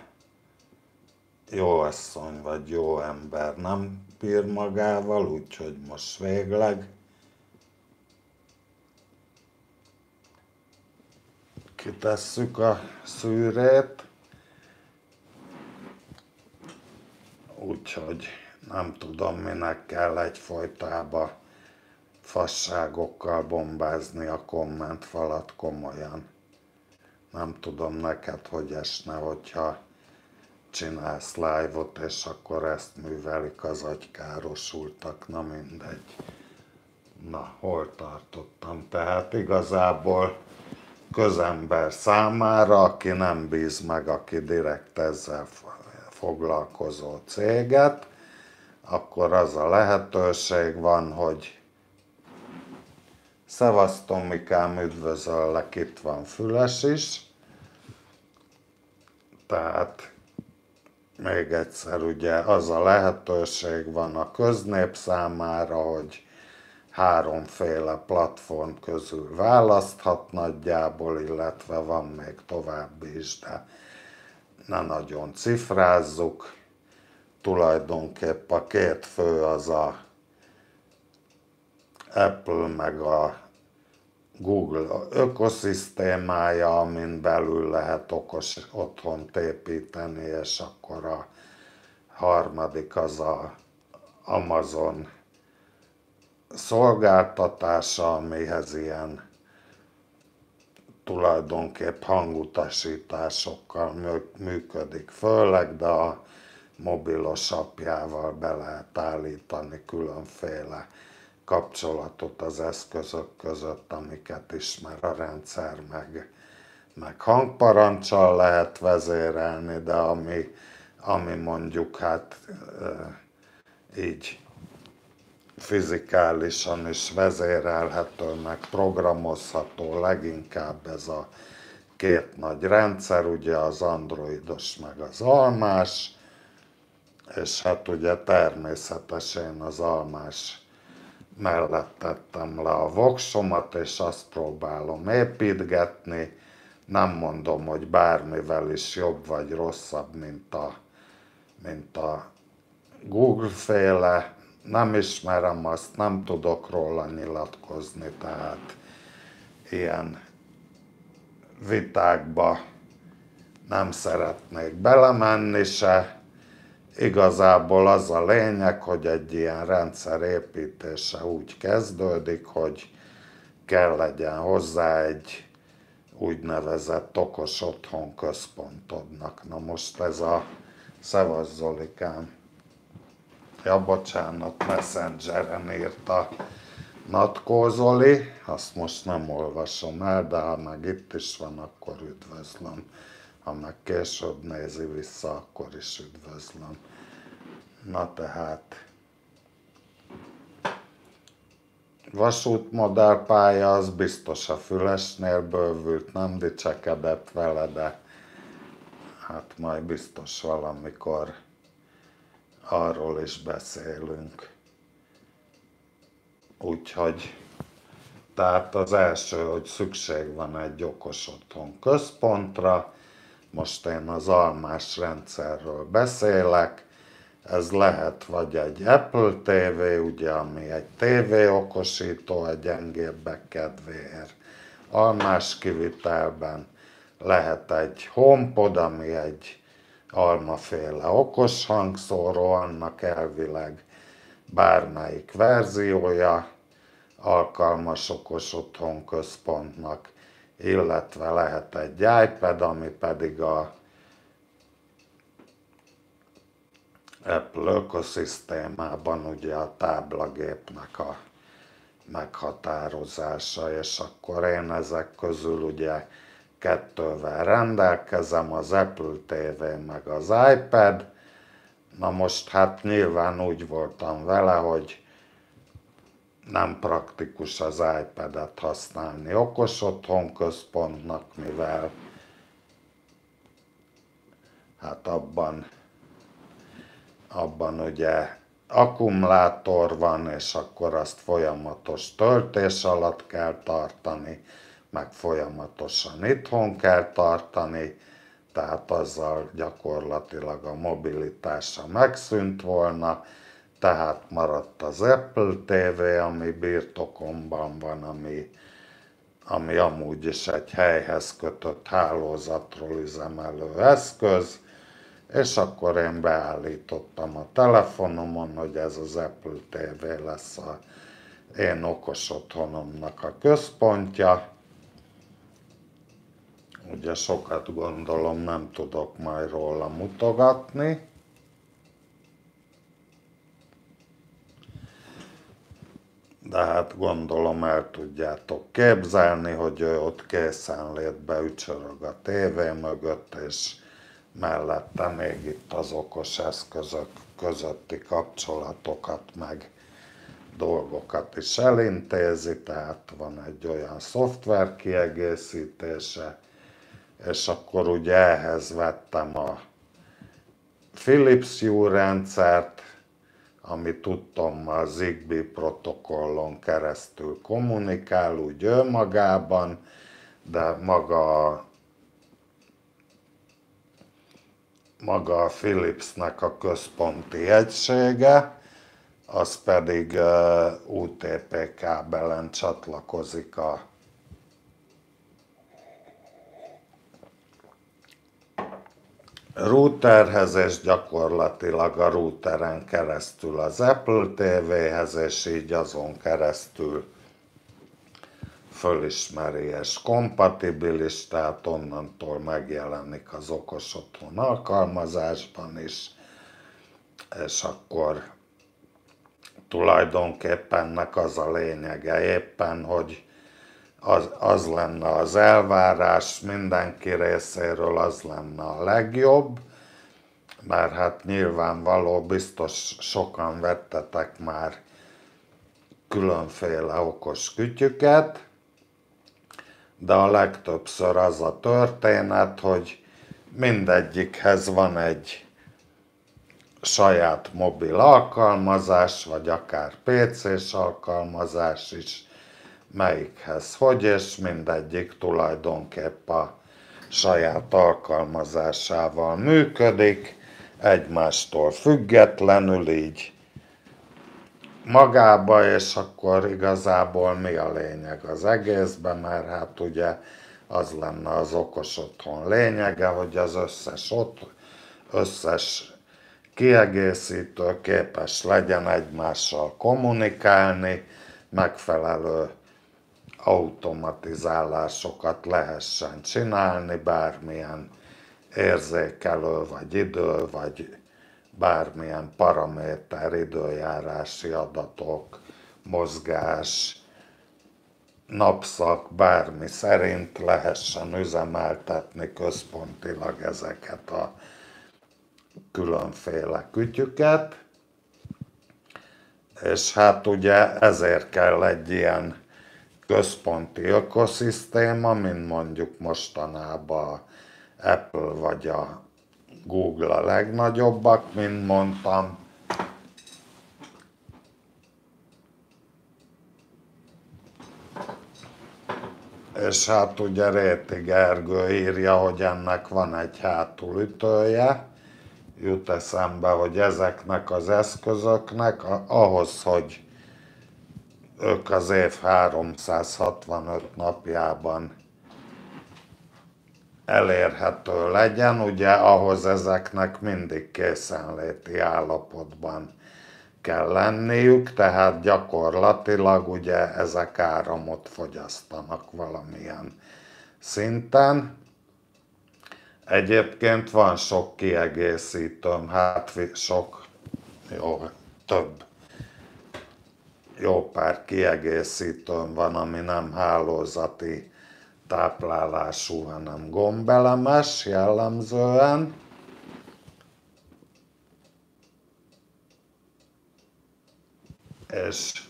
jó asszony vagy jó ember nem bír magával, úgyhogy most végleg kitesszük a szűrét, úgyhogy nem tudom, minek kell egyfolytában fasságokkal bombázni a kommentfalat, komolyan. Nem tudom neked, hogy esne, hogyha csinálsz live-ot, és akkor ezt művelik az agykárosultak, na mindegy. Na, hol tartottam? Tehát igazából közember számára, aki nem bíz meg, aki direkt ezzel foglalkozó céget, akkor az a lehetőség van, hogy szevasz Tomikám, üdvözöllek, itt van Füles is. Tehát még egyszer ugye az a lehetőség van a köznép számára, hogy 3 platform közül választhat nagyjából, illetve van még további is, de ne nagyon cifrázzuk. Tulajdonképp a 2 fő az a Apple meg a Google ökoszisztémája, amin belül lehet okos otthont építeni, és akkor a harmadik az a Amazon szolgáltatása, amihez ilyen tulajdonképp hangutasításokkal működik főleg, de a mobilos appjával be lehet állítani különféle kapcsolatot az eszközök között, amiket ismer a rendszer, meg hangparancsal lehet vezérelni, de ami mondjuk hát így fizikálisan is vezérelhető, meg programozható, leginkább ez a két nagy rendszer, ugye az androidos meg az almás, és hát ugye természetesen az almás mellett tettem le a voksomat, és azt próbálom építgetni. Nem mondom, hogy bármivel is jobb vagy rosszabb, mint a Google-féle. Nem ismerem azt, nem tudok róla nyilatkozni, tehát ilyen vitákba nem szeretnék belemenni se. Igazából az a lényeg, hogy egy ilyen rendszer építése úgy kezdődik, hogy kell legyen hozzá egy úgynevezett okos otthon központodnak. Na most ez a Szevasz Zolikám. Ja, bocsánat, Messengeren írta Natkó Zoli, azt most nem olvasom el, de ha meg itt is van, akkor üdvözlöm. Ha meg később nézi vissza, akkor is üdvözlöm. Na tehát, vasútmodellpálya, az biztos a Fülesnél bővült, nem dicsekedett vele, de hát majd biztos valamikor arról is beszélünk. Úgyhogy, tehát az első, hogy szükség van egy okos otthon központra. Most én az almás rendszerről beszélek. Ez lehet vagy egy Apple TV, ugye, ami egy TV okosító, egy gyengébbek kedvéért. Almás kivitelben lehet egy HomePod, ami egy almaféle okos hangszóró, annak elvileg bármelyik verziója alkalmas okos otthon központnak, illetve lehet egy iPad, ami pedig a Apple ökoszisztémában ugye a táblagépnek a meghatározása, és akkor én ezek közül ugye kettővel rendelkezem, az Apple TV meg az iPad. Na most hát nyilván úgy voltam vele, hogy nem praktikus az iPad-et használni okos otthon központnak, mivel hát abban ugye akkumulátor van, és akkor azt folyamatos töltés alatt kell tartani, meg folyamatosan itthon kell tartani, tehát azzal gyakorlatilag a mobilitása megszűnt volna, tehát maradt az Apple TV, ami birtokomban van, ami amúgy is egy helyhez kötött hálózatról üzemelő eszköz, és akkor én beállítottam a telefonomon, hogy ez az Apple TV lesz az én okos otthonomnak a központja. Ugye sokat gondolom nem tudok majd róla mutogatni. De hát gondolom el tudjátok képzelni, hogy ő ott készenlétbe ücsörög a tévé mögött, és mellette még itt az okos eszközök közötti kapcsolatokat, meg dolgokat is elintézi, tehát van egy olyan szoftver kiegészítése, és akkor ugye ehhez vettem a Philips Hue rendszert, ami tudtommal Zigbee protokollon keresztül kommunikál úgy önmagában, de maga a Philipsnek a központi egysége, az pedig UTP kábelen csatlakozik a routerhez, és gyakorlatilag a routeren keresztül az Apple TV-hez, és így azon keresztül fölismeri és kompatibilis, tehát onnantól megjelenik az okos otthon alkalmazásban is, és akkor tulajdonképpen ennek az a lényege éppen, hogy az lenne az elvárás mindenki részéről, az lenne a legjobb, mert hát nyilvánvaló, biztos sokan vettetek már különféle okos kütyüket, de a legtöbbször az a történet, hogy mindegyikhez van egy saját mobil alkalmazás, vagy akár PC-s alkalmazás is, melyikhez hogy, és mindegyik tulajdonképp a saját alkalmazásával működik, egymástól függetlenül így magába, és akkor igazából mi a lényeg az egészben, mert hát ugye az lenne az okos otthon lényege, hogy az összes kiegészítő képes legyen egymással kommunikálni, megfelelő automatizálásokat lehessen csinálni, bármilyen érzékelő, vagy idő, vagy bármilyen paraméter, időjárási adatok, mozgás, napszak, bármi szerint lehessen üzemeltetni központilag ezeket a különféle kütyüket. És hát ugye ezért kell egy ilyen központi ökoszisztéma, mint mondjuk mostanában a Apple vagy a Google a legnagyobbak, mint mondtam. És hát ugye Réti Gergő írja, hogy ennek van egy hátulütője. Jut eszembe, hogy ezeknek az eszközöknek ahhoz, hogy ők az év 365 napjában elérhető legyen, ugye ahhoz ezeknek mindig készenléti állapotban kell lenniük, tehát gyakorlatilag ugye ezek áramot fogyasztanak valamilyen szinten. Egyébként van sok kiegészítőm, hát sok, több, jó pár kiegészítőm van, ami nem hálózati táplálású, hanem gombelemes jellemzően. És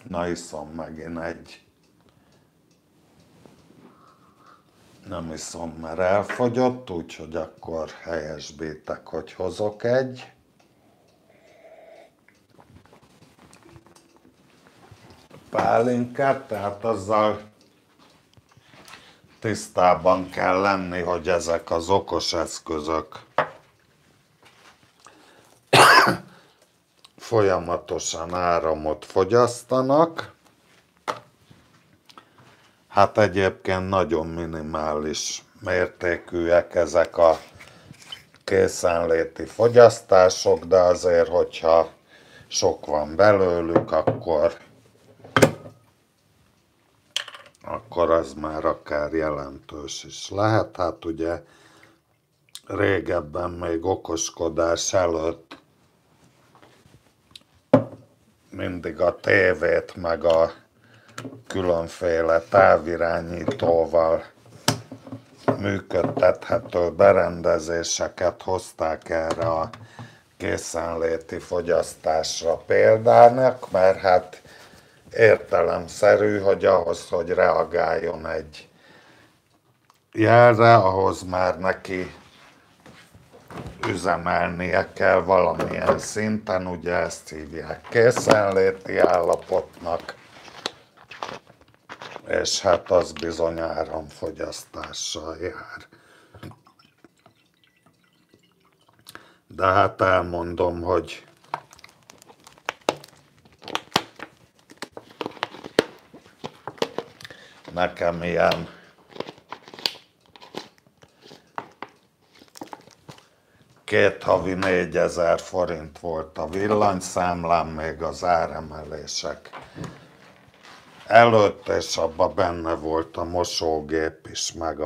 na, iszom megint egy. Nem iszom, mert elfogyott, úgyhogy akkor helyesbítek, hogy hozok egy. Pálinkát, tehát azzal tisztában kell lenni, hogy ezek az okos eszközök folyamatosan áramot fogyasztanak. Hát egyébként nagyon minimális mértékűek ezek a készenléti fogyasztások, de azért, hogyha sok van belőlük, akkor az már akár jelentős is lehet. Hát ugye régebben, még okoskodás előtt mindig a tévét meg a különféle távirányítóval működtethető berendezéseket hozták erre a készenléti fogyasztásra példának, mert hát értelemszerű, hogy ahhoz, hogy reagáljon egy jelre, ahhoz már neki üzemelnie kell valamilyen szinten, ugye ezt hívják készenléti állapotnak, és hát az bizony áramfogyasztással jár. De hát elmondom, hogy nekem ilyen 2 havi 4000 forint volt a villanyszámlám még az áremelések előtt, és abban benne volt a mosógép is, meg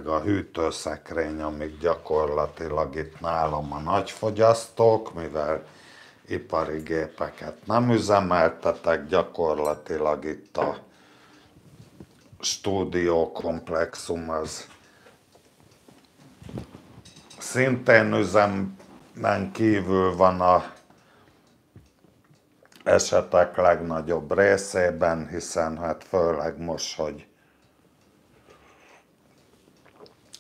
a hűtőszekrény, amik gyakorlatilag itt nálam a nagyfogyasztók, mivel ipari gépeket nem üzemeltetek, gyakorlatilag itt a stúdiókomplexum az szintén üzemen kívül van a esetek legnagyobb részében, hiszen hát főleg most, hogy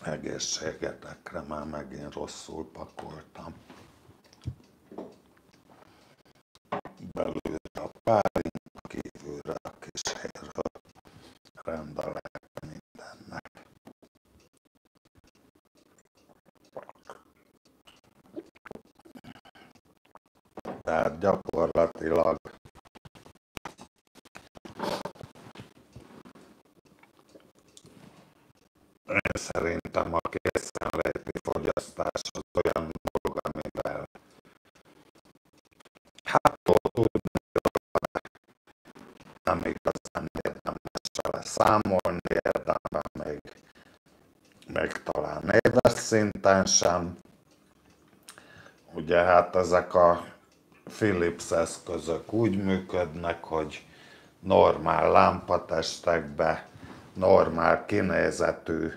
egészségetekre már megint rosszul pakoltam. Belülre a pálinka, kívülre a kísérő rendelek mindennek. Tehát gyakorlatilag én szerintem a készenléti fogyasztás az olyan dolog, amivel hát tudni, nem igazán érdemes vele számolni, érdemes még talán éves szinten sem. Ugye hát ezek a Philips eszközök úgy működnek, hogy normál lámpatestekbe, normál kinézetű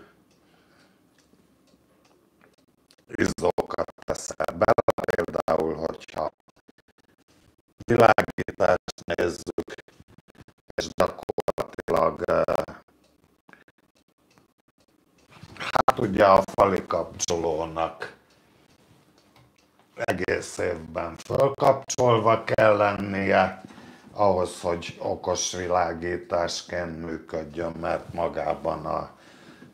izzókat teszel bele, például, hogyha világítást nézzük, és gyakorlatilag hát ugye a fali kapcsolónak egész évben fölkapcsolva kell lennie, ahhoz, hogy okos világításként működjön, mert magában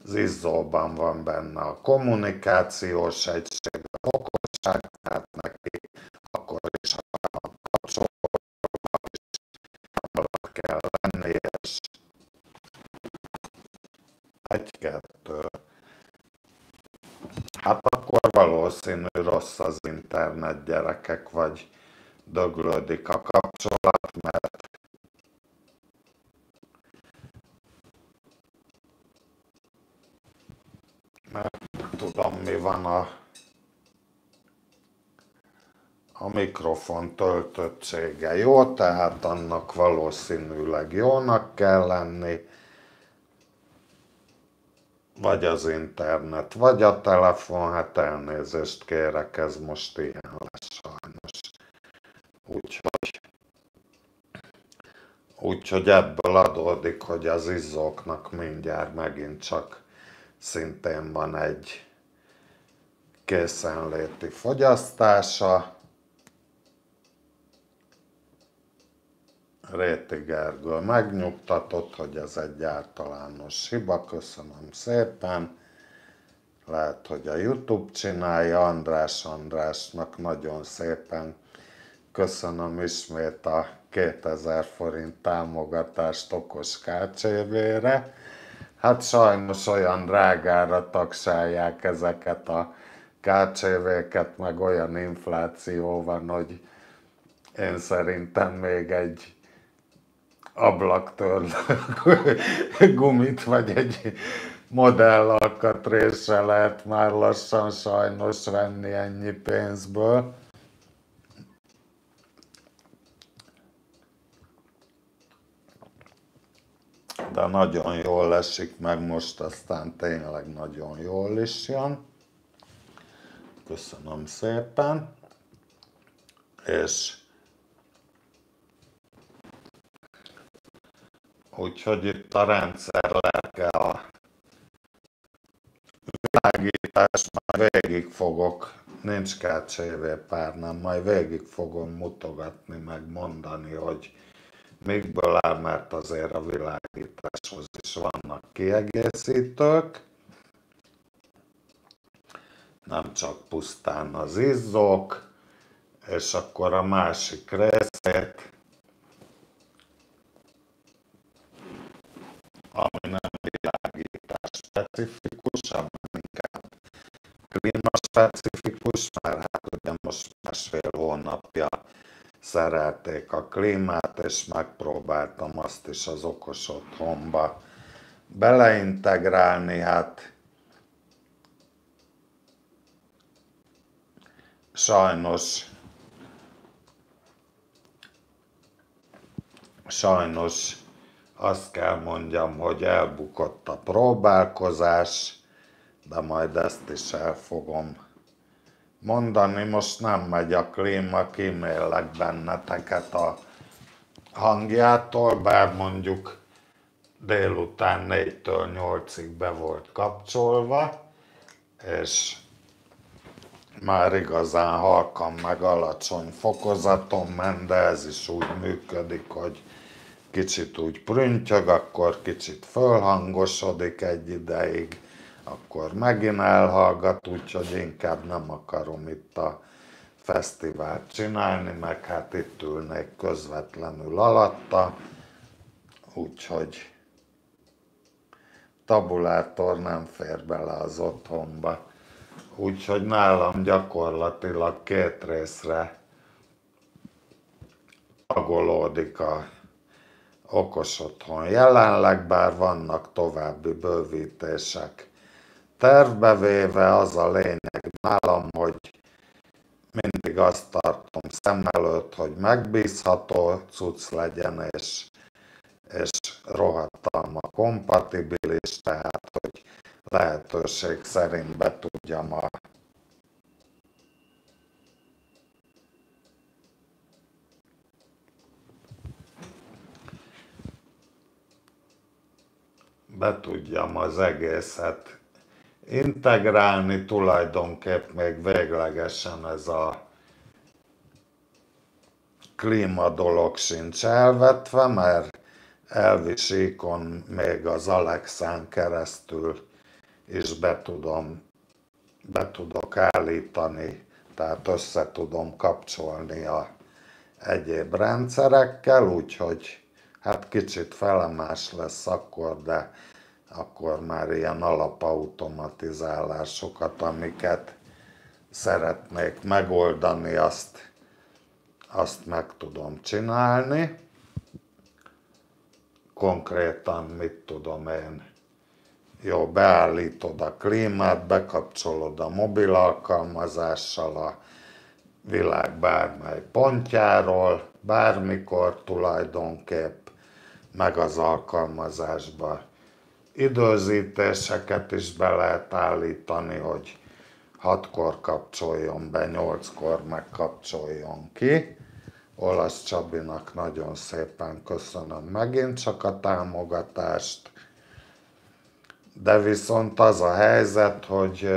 az izzóban van benne a kommunikációs egység, az okosság, tehát neki akkor is a kapcsolóban is alatt kell lennie, és egy-kettő. Hát akkor valószínű rossz az internet, gyerekek, vagy döglődik a kapcsolat, mert nem tudom, mi van a mikrofon töltöttsége. Jó, tehát annak valószínűleg jónak kell lenni, vagy az internet, vagy a telefon, hát elnézést kérek, ez most ilyen lesz sajnos. Úgyhogy ebből adódik, hogy az izzóknak mindjárt megint csak szintén van egy készenléti fogyasztása. Réti Gergő megnyugtatott, hogy ez egy általános hiba, köszönöm szépen. Lehet, hogy a YouTube csinálja, Andrásnak nagyon szépen köszönöm ismét a 2000 forint támogatást okos KCV-re. Hát sajnos olyan drágára taksálják ezeket a KCV-ket, meg olyan infláció van, hogy én szerintem még egy ablaktörlő gumit, vagy egy modellalkatrészre lehet már lassan sajnos venni ennyi pénzből. De nagyon jól esik, meg most aztán tényleg nagyon jól is jön. Köszönöm szépen. És úgyhogy itt a rendszer lelke, a világítás, majd végig fogok, nincs KCV párnám, majd végig fogom mutogatni, meg mondani, hogy mikből áll, mert azért a világításhoz is vannak kiegészítők. Nem csak pusztán az izzók, és akkor a másik részét, ami nem világítás specifikus, hanem inkább klímaspecifikus, mert hát ugye most másfél hónapja szerelték a klímát, és megpróbáltam azt is az okos otthonba beleintegrálni, hát sajnos azt kell mondjam, hogy elbukott a próbálkozás, de majd ezt is el fogom mondani. Most nem megy a klíma, kímélek benneteket a hangjától, bár mondjuk délután 4-től 8-ig be volt kapcsolva, és már igazán halkan meg alacsony fokozaton ment, de ez is úgy működik, hogy kicsit úgy prüntjög, akkor kicsit fölhangosodik egy ideig, akkor megint elhallgat, úgyhogy inkább nem akarom itt a fesztivált csinálni, meg hát itt ülnék közvetlenül alatta, úgyhogy tabulátor nem fér bele az otthonba. Úgyhogy nálam gyakorlatilag 2 részre tagolódik a okos otthon jelenleg, bár vannak további bővítések tervbe véve. Az a lényeg nálam, hogy mindig azt tartom szem előtt, hogy megbízható cucc legyen, és rohadtalma kompatibilis, tehát hogy lehetőség szerint be tudjam az egészet integrálni. Tulajdonképp még véglegesen ez a klíma dolog sincs elvetve, mert elvi síkon még az Alexán keresztül is be tudok állítani, tehát össze tudom kapcsolni a egyéb rendszerekkel, úgyhogy hát kicsit felemás lesz akkor, de akkor már ilyen alapautomatizálásokat, amiket szeretnék megoldani, azt meg tudom csinálni. Konkrétan mit tudom én? Jó, beállítod a klímát, bekapcsolod a mobil alkalmazással a világ bármely pontjáról, bármikor tulajdonképp, meg az alkalmazásba időzítéseket is be lehet állítani, hogy 6-kor kapcsoljon be, 8-kor megkapcsoljon ki. Olasz Csabinak nagyon szépen köszönöm megint csak a támogatást. De viszont az a helyzet, hogy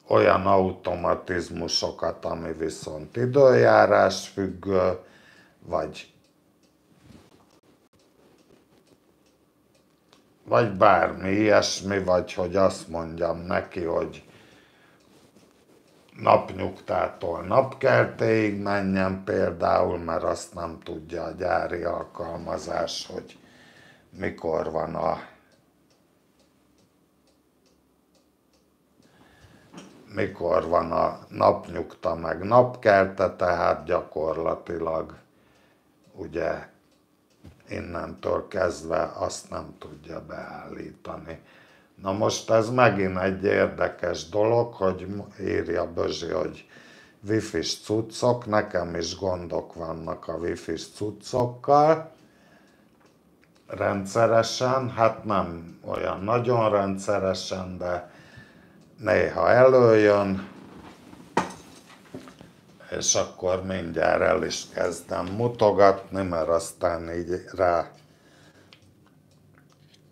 olyan automatizmusokat, ami viszont időjárás függő, vagy bármi ilyesmi, vagy hogy azt mondjam neki, hogy napnyugtától napkeltéig menjen például, mert azt nem tudja a gyári alkalmazás, hogy mikor van a napnyugta meg napkelte, tehát gyakorlatilag ugye innentől kezdve azt nem tudja beállítani. Na most ez megint egy érdekes dolog, hogy írja Bözsi, hogy wifi-s cuccok, nekem is gondok vannak a wifi-s cuccokkal, rendszeresen, hát nem olyan nagyon rendszeresen, de néha előjön, és akkor mindjárt el is kezdem mutogatni, mert aztán így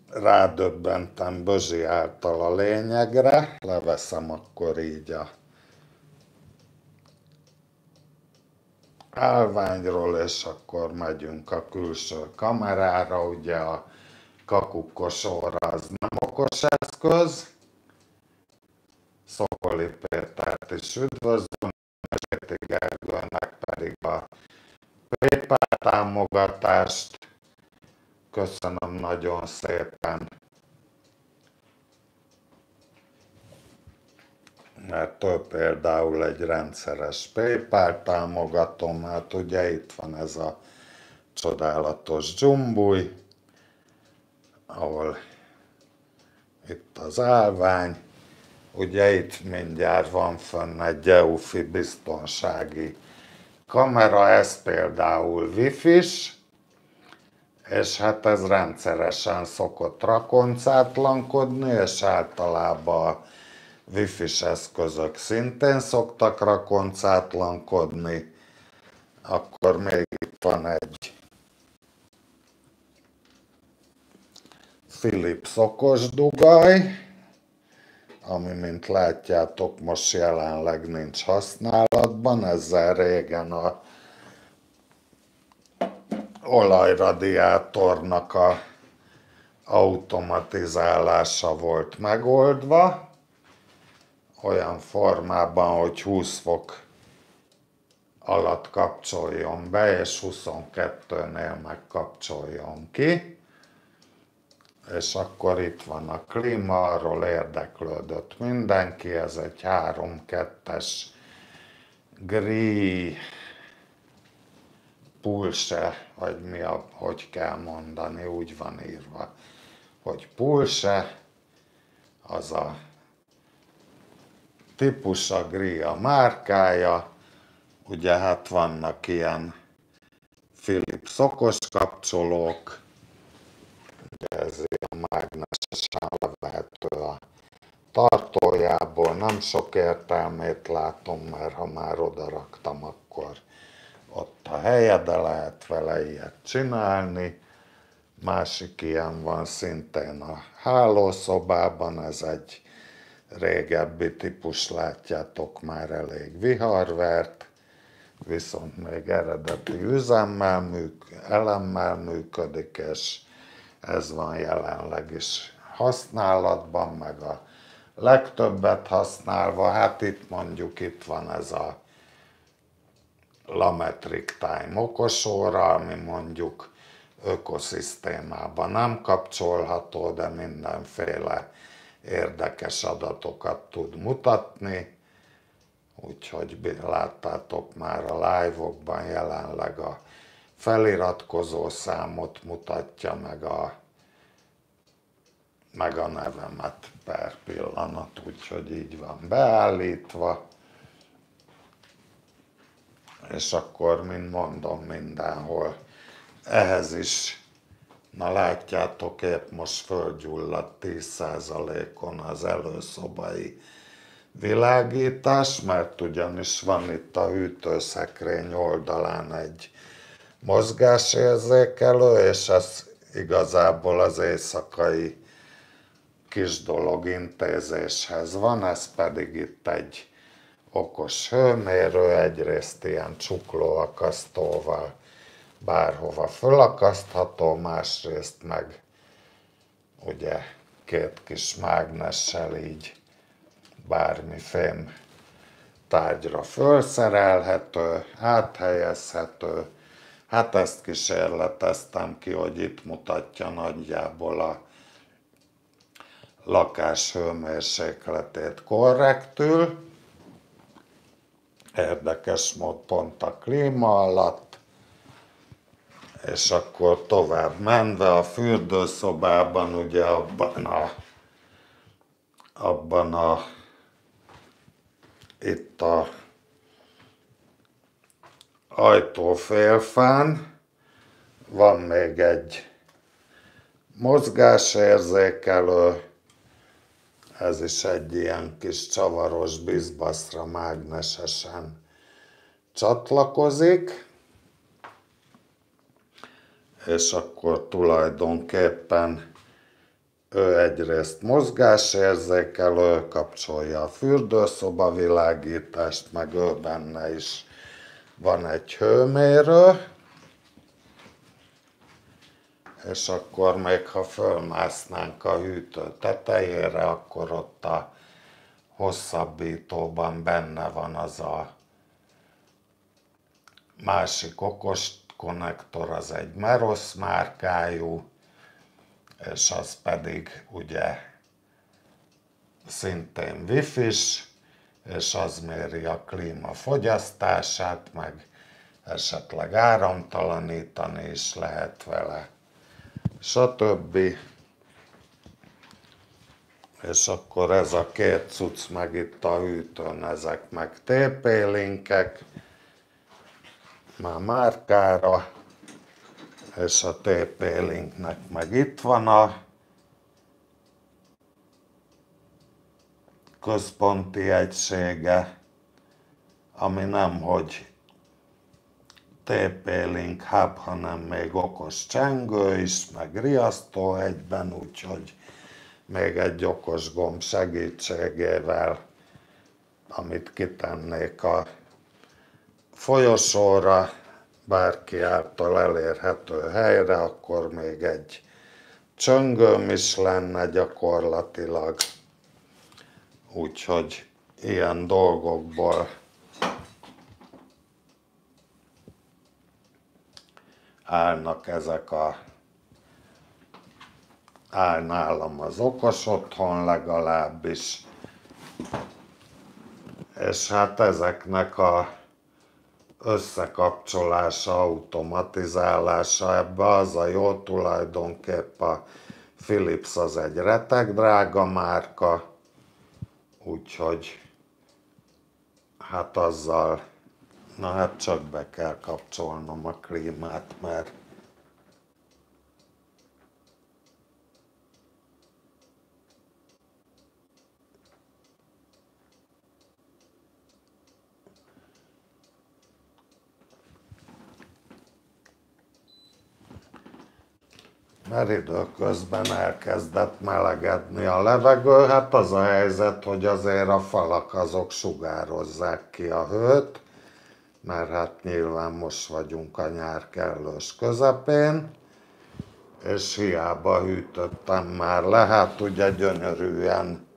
rádöbbentem Bözsi által a lényegre. Leveszem akkor így a állványról, és akkor megyünk a külső kamerára. Ugye a Kakukos óra az nem okos eszköz. Szokoli Pétert is üdvözlöm, Zséti Gergőnek pedig a PayPal támogatást. Köszönöm nagyon szépen, mert ő például egy rendszeres PayPal támogatom, hát ugye itt van ez a csodálatos dzsumbuj, ahol itt az állvány, ugye itt mindjárt van fönn egy Eufy biztonsági kamera, ez például wifi-s, és hát ez rendszeresen szokott rakoncátlankodni, és általában a wifi-s eszközök szintén szoktak rakoncátlankodni. Akkor még itt van egy Philips okosdugaj, ami, mint látjátok, most jelenleg nincs használatban, ezzel régen a olajradiátornak a automatizálása volt megoldva, olyan formában, hogy 20 fok alatt kapcsoljon be, és 22-nél megkapcsoljon ki. És akkor itt van a klíma, arról érdeklődött mindenki, ez egy 3.2-es Gree Pulse, vagy mi hogy kell mondani, úgy van írva, hogy Pulse, az a típusa, Gree a márkája, ugye hát vannak ilyen Philips okos kapcsolók, ugye ez ilyen mágnesesen levehető a tartójából, nem sok értelmét látom, mert ha már oda raktam, akkor ott a helye, de lehet vele ilyet csinálni. Másik ilyen van szintén a hálószobában, ez egy régebbi típus, látjátok, már elég viharvert, viszont még eredeti elemmel működik, és ez van jelenleg is használatban, meg a legtöbbet használva. Hát itt van ez a Lametric Time okosóra, ami mondjuk ökoszisztémában nem kapcsolható, de mindenféle érdekes adatokat tud mutatni. Úgyhogy láttátok már a live-okban, jelenleg a feliratkozó számot mutatja, meg a nevemet per pillanat, úgyhogy így van beállítva. És akkor, mint mondom, mindenhol ehhez is, na látjátok, épp most fölgyulladt 10%-on az előszobai világítás, mert ugyanis van itt a hűtőszekrény oldalán egy mozgásérzékelő, és ez igazából az éjszakai kis dolog intézéshez van, ez pedig itt egy okos hőmérő, egyrészt ilyen csuklóakasztóval bárhova fölakasztható, másrészt meg ugye két kis mágnessel így bármi fém tárgyra fölszerelhető, áthelyezhető. Hát ezt kísérleteztem ki, hogy itt mutatja nagyjából a lakás hőmérsékletét korrektül. Érdekes mód pont a klíma alatt. És akkor tovább menve a fürdőszobában, ugye itt a ajtófélfán van még egy mozgásérzékelő, ez is egy ilyen kis csavaros bizbaszra mágnesesen csatlakozik, és akkor tulajdonképpen ő egyrészt mozgásérzékelő, kapcsolja a fürdőszoba világítást, meg ő benne is van egy hőmérő, és akkor még ha fölmásznánk a hűtő tetejére, akkor ott a hosszabbítóban benne van az a másik okos konnektor, az egy Merosz márkájú, és az pedig ugye szintén Wi-Fi-s, és az méri a klíma fogyasztását, meg esetleg áramtalanítani is lehet vele, stb. És akkor ez a két cucc meg itt a hűtőn, ezek meg TP-linkek, már márkára, és a TP-linknek meg itt van a központi egysége, ami nemhogy TP-Link Hub, hanem még okos csengő is, meg riasztó egyben, úgyhogy még egy okos gomb segítségével, amit kitennék a folyosóra, bárki által elérhető helyre, akkor még egy csöngőm is lenne gyakorlatilag. Úgyhogy ilyen dolgokból állnak áll nálam az okos otthon legalábbis. És hát ezeknek a összekapcsolása, automatizálása, ebbe az a jó, tulajdonképp a Philips az egy reteg drága márka, úgyhogy hát azzal, na hát csak be kell kapcsolnom a klímát, mert időközben elkezdett melegedni a levegő. Hát az a helyzet, hogy azért a falak azok sugározzák ki a hőt, mert hát nyilván most vagyunk a nyár kellős közepén, és hiába hűtöttem már le, hát ugye gyönyörűen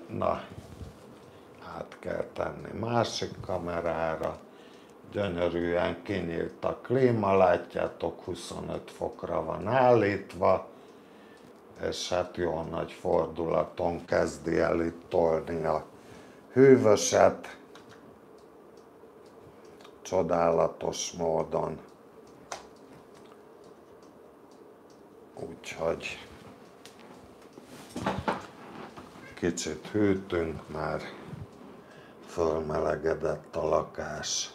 na, át kell tenni másik kamerára, gyönyörűen kinyílt a klíma, látjátok 25 fokra van állítva, és hát jó nagy fordulaton kezdi el itt tolni a hűvöset, csodálatos módon, úgyhogy kicsit hűtünk, már fölmelegedett a lakás.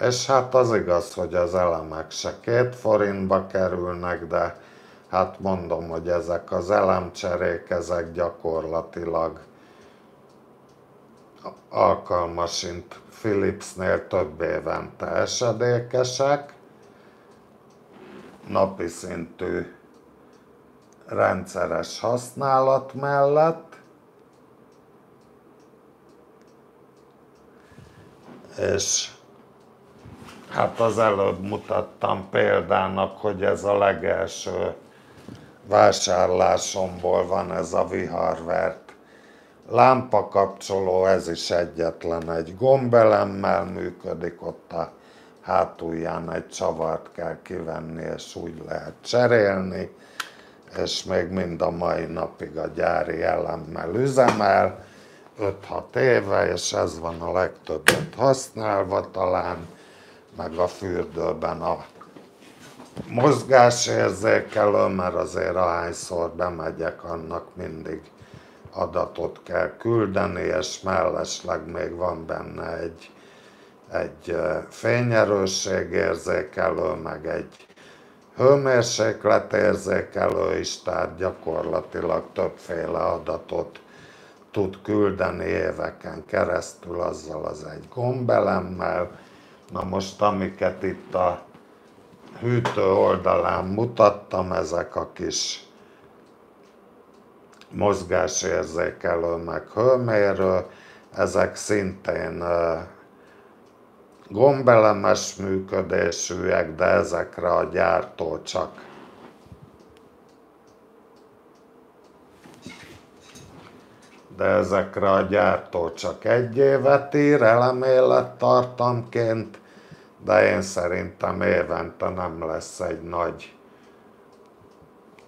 És hát az igaz, hogy az elemek se 2 forintba kerülnek, de hát mondom, hogy ezek az elemcserék, ezek gyakorlatilag alkalmasint Philipsnél több évente esedékesek, napi szintű rendszeres használat mellett, és hát az előbb mutattam példának, hogy ez a legelső vásárlásomból van ez a viharvert lámpakapcsoló, ez is egyetlen egy gombelemmel működik, ott a hátulján egy csavart kell kivenni, és úgy lehet cserélni, és még mind a mai napig a gyári elemmel üzemel, 5-6 éve, és ez van a legtöbbet használva talán, meg a fürdőben a mozgásérzékelő, mert azért ahányszor bemegyek, annak mindig adatot kell küldeni, és mellesleg még van benne egy fényerősségérzékelő, meg egy hőmérsékletérzékelő is, tehát gyakorlatilag többféle adatot tud küldeni éveken keresztül azzal az egy gombelemmel. Na most, amiket itt a hűtő oldalán mutattam, ezek a kis mozgásérzékelő meg hőmérő, ezek szintén gombelemes működésűek, de ezekre a gyártó csak 1 évet ír elemélettartamként, de én szerintem évente nem lesz egy nagy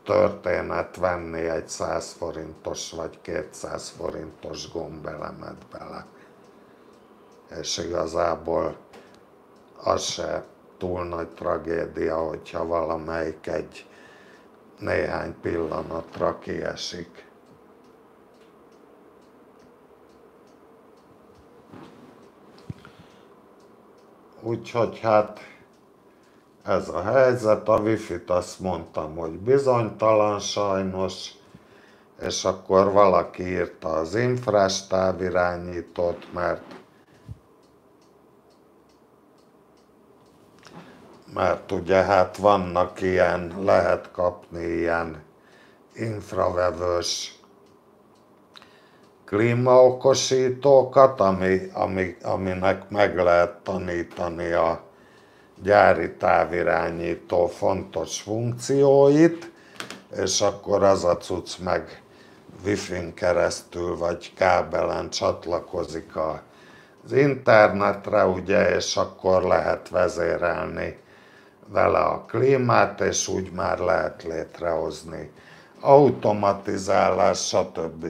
történet venni egy 100 forintos vagy 200 forintos gombelemet bele. És igazából az se túl nagy tragédia, hogyha valamelyik egy néhány pillanatra kiesik. Úgyhogy hát ez a helyzet, a Wi-Fi-t azt mondtam, hogy bizonytalan sajnos, és akkor valaki írta az infrás távirányítót, mert ugye hát vannak ilyen, lehet kapni ilyen infravevős klímaokosítókat, aminek meg lehet tanítani a gyári távirányító fontos funkcióit, és akkor az a cucc meg Wi-Fi-n keresztül vagy kábelen csatlakozik az internetre, ugye, és akkor lehet vezérelni vele a klímát, és úgy már lehet létrehozni automatizálás,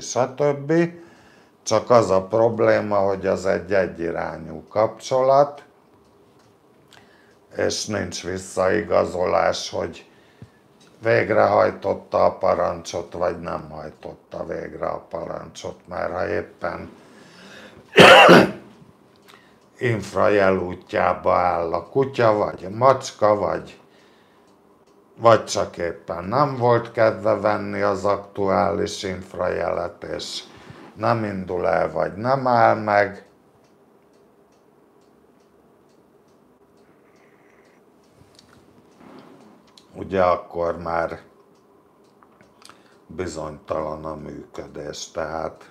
stb. Csak az a probléma, hogy az egy egyirányú kapcsolat, és nincs visszaigazolás, hogy végrehajtotta a parancsot, vagy nem hajtotta végre a parancsot, mert ha éppen infrajel útjába áll a kutya, vagy a macska, vagy csak éppen nem volt kedve venni az aktuális infrajelet, és nem indul el, vagy nem áll meg. Ugye akkor már bizonytalan a működés, tehát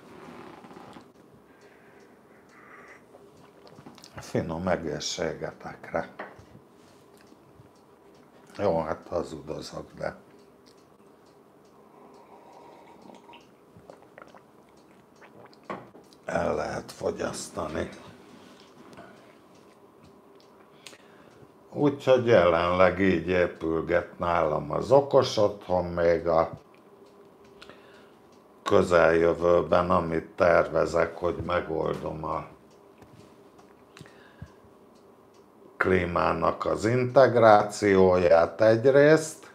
finom egészségetekre. Jó, hát hazudozok, de el lehet fogyasztani. Úgyhogy jelenleg így épülget nálam az okos otthon, még a közeljövőben, amit tervezek, hogy megoldom a klímának az integrációját egyrészt,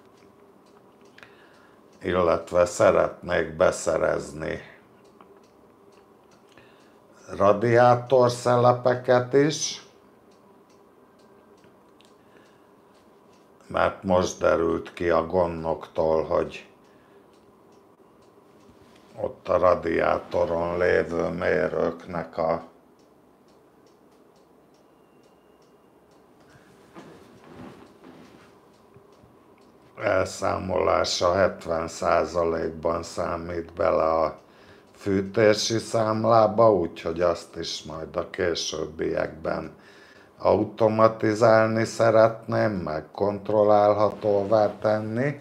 illetve szeretnék beszerezni radiátorszelepeket is, mert most derült ki a gondnoktól, hogy ott a radiátoron lévő mérőknek a elszámolása 70%-ban számít bele a fűtési számlába, úgyhogy azt is majd a későbbiekben automatizálni szeretném, meg kontrollálhatóvá tenni.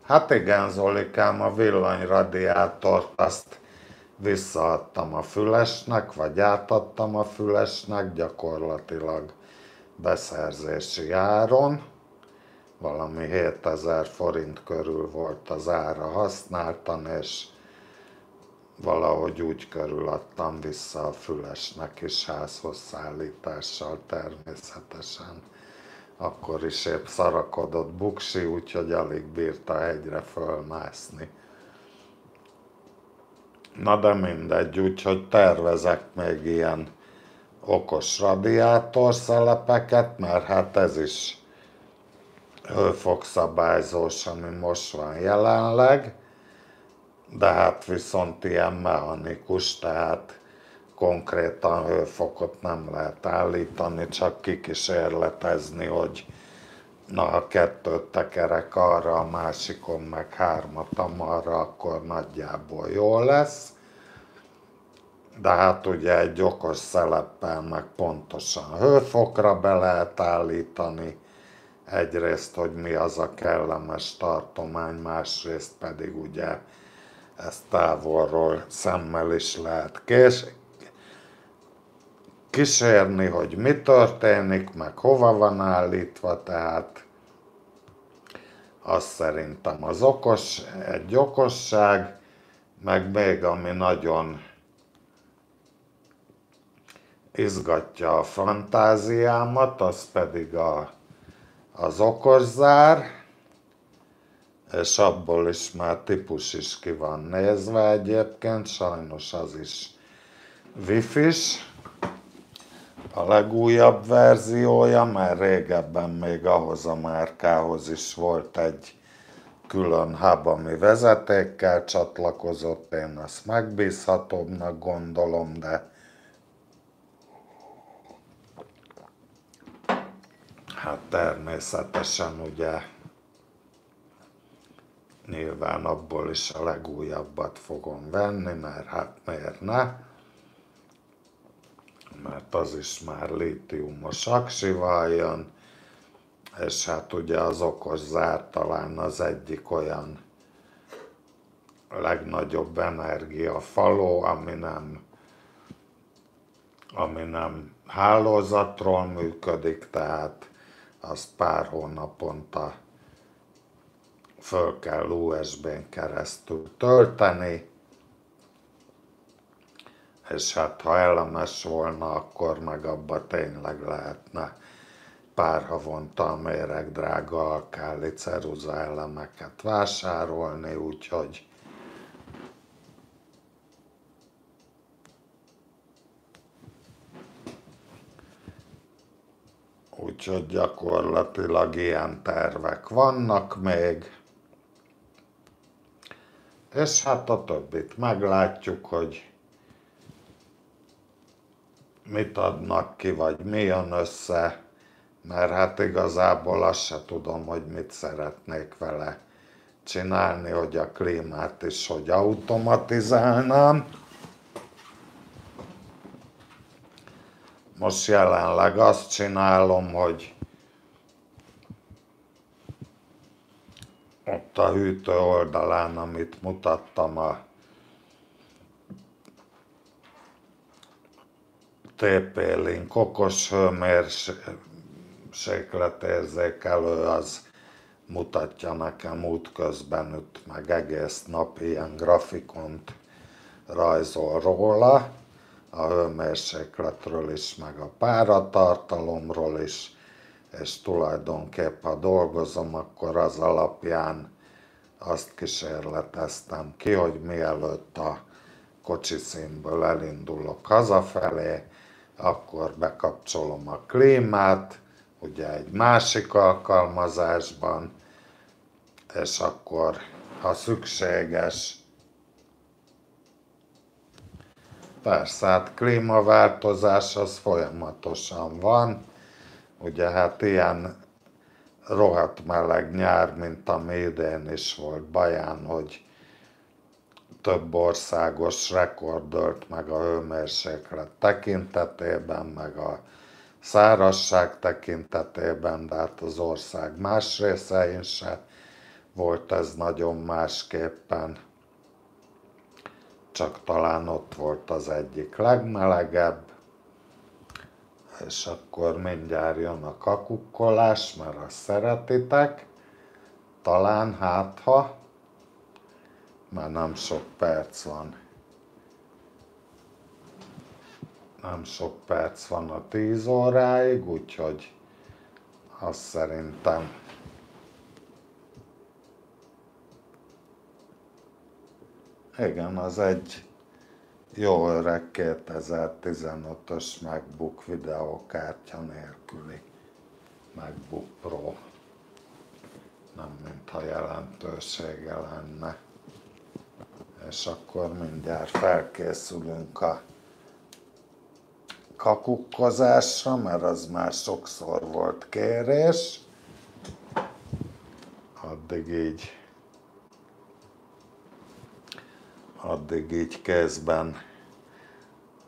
Hát igen, Zolikám, a villanyradiátort azt visszaadtam a Fülesnek, vagy átadtam a Fülesnek, gyakorlatilag beszerzési áron. Valami 7000 forint körül volt az ára használtan, és valahogy úgy körüladtam vissza a Fülesnek is házhoz szállítással természetesen. Akkor is épp szarakodott buksi, úgyhogy alig bírta hegyre fölmászni. Na de mindegy, úgyhogy tervezek még ilyen okos radiátorszelepeket, mert hát ez is hőfokszabályzós, ami most van jelenleg, de hát viszont ilyen mechanikus, tehát konkrétan hőfokot nem lehet állítani, csak kikísérletezni, hogy na, ha kettőt tekerek arra, a másikon meg hármat amarra, akkor nagyjából jó lesz. De hát ugye egy okos szeleppel meg pontosan hőfokra be lehet állítani, egyrészt, hogy mi az a kellemes tartomány, másrészt pedig ugye ezt távolról szemmel is lehet kísérni, hogy mi történik, meg hova van állítva, tehát az szerintem az egy okosság, meg még ami nagyon izgatja a fantáziámat, az pedig az okoszár, és abból is már típus is ki van nézve egyébként, sajnos az is Wi-Fi-s. a legújabb verziója, mert régebben még ahhoz a márkához is volt egy külön hub, ami vezetékkel csatlakozott, én azt megbízhatóbbnak gondolom, de hát természetesen ugye nyilván abból is a legújabbat fogom venni, mert hát miért ne? Mert az is már lítiumos aksival jön, és hát ugye az okos zár talán az egyik olyan legnagyobb energiafaló, ami nem hálózatról működik, tehát azt pár hónaponta föl kell USB-n keresztül tölteni, és hát ha elemes volna, akkor meg abba tényleg lehetne pár havonta a méregdrága alkáli ceruza elemeket vásárolni, úgyhogy gyakorlatilag ilyen tervek vannak még. És hát a többit meglátjuk, hogy mit adnak ki, vagy mi jön össze, mert hát igazából azt se tudom, hogy mit szeretnék vele csinálni, hogy a klímát is hogy automatizálnám. Most jelenleg azt csinálom, hogy ott a hűtő oldalán, amit mutattam, a TP-Link okos hőmérsékletérzékelő, az mutatja nekem útközben itt, meg egész nap ilyen grafikont rajzol róla, a hőmérsékletről is, meg a páratartalomról is, és tulajdonképp ha dolgozom, akkor az alapján azt kísérleteztem ki, hogy mielőtt a kocsiszínből elindulok hazafelé, akkor bekapcsolom a klímát, ugye egy másik alkalmazásban, és akkor, ha szükséges, persze, hát klímaváltozás az folyamatosan van, ugye hát ilyen rohadt meleg nyár, mint ami idén is volt Baján, hogy több országos rekordölt meg a hőmérséklet tekintetében, meg a szárazság tekintetében, de hát az ország más részein se volt ez nagyon másképpen. Csak talán ott volt az egyik legmelegebb, és akkor mindjárt jön a kakukkolás, mert azt szeretitek, talán hátha, mert nem sok perc van. Nem sok perc van a 10 óráig, úgyhogy azt szerintem igen, az egy jó öreg 2015-ös MacBook videókártya nélküli MacBook Pro. Nem mintha jelentősége lenne. És akkor mindjárt felkészülünk a kakukkozásra, mert az már sokszor volt kérés. Addig így kézben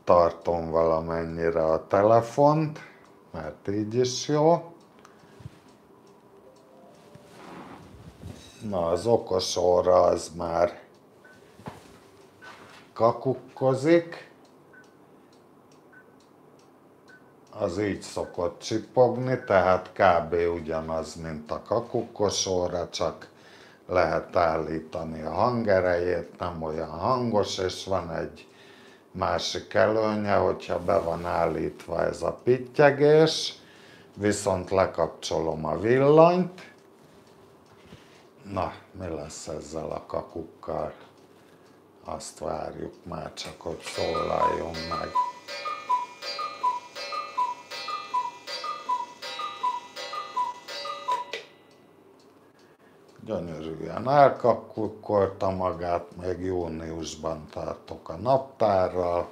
tartom valamennyire a telefont, mert így is jó. Na, az okos óra az már kakukkozik. Az így szokott csipogni, tehát kb. Ugyanaz, mint a kakukkos óra, csak lehet állítani a hangerejét, nem olyan hangos, és van egy másik előnye, hogyha be van állítva ez a pittyegés, viszont lekapcsolom a villanyt. Na, mi lesz ezzel a kakukkal? Azt várjuk már csak, hogy szólaljon meg. gyönyörűen elkakkulkolta magát, még júniusban tartok a naptárral.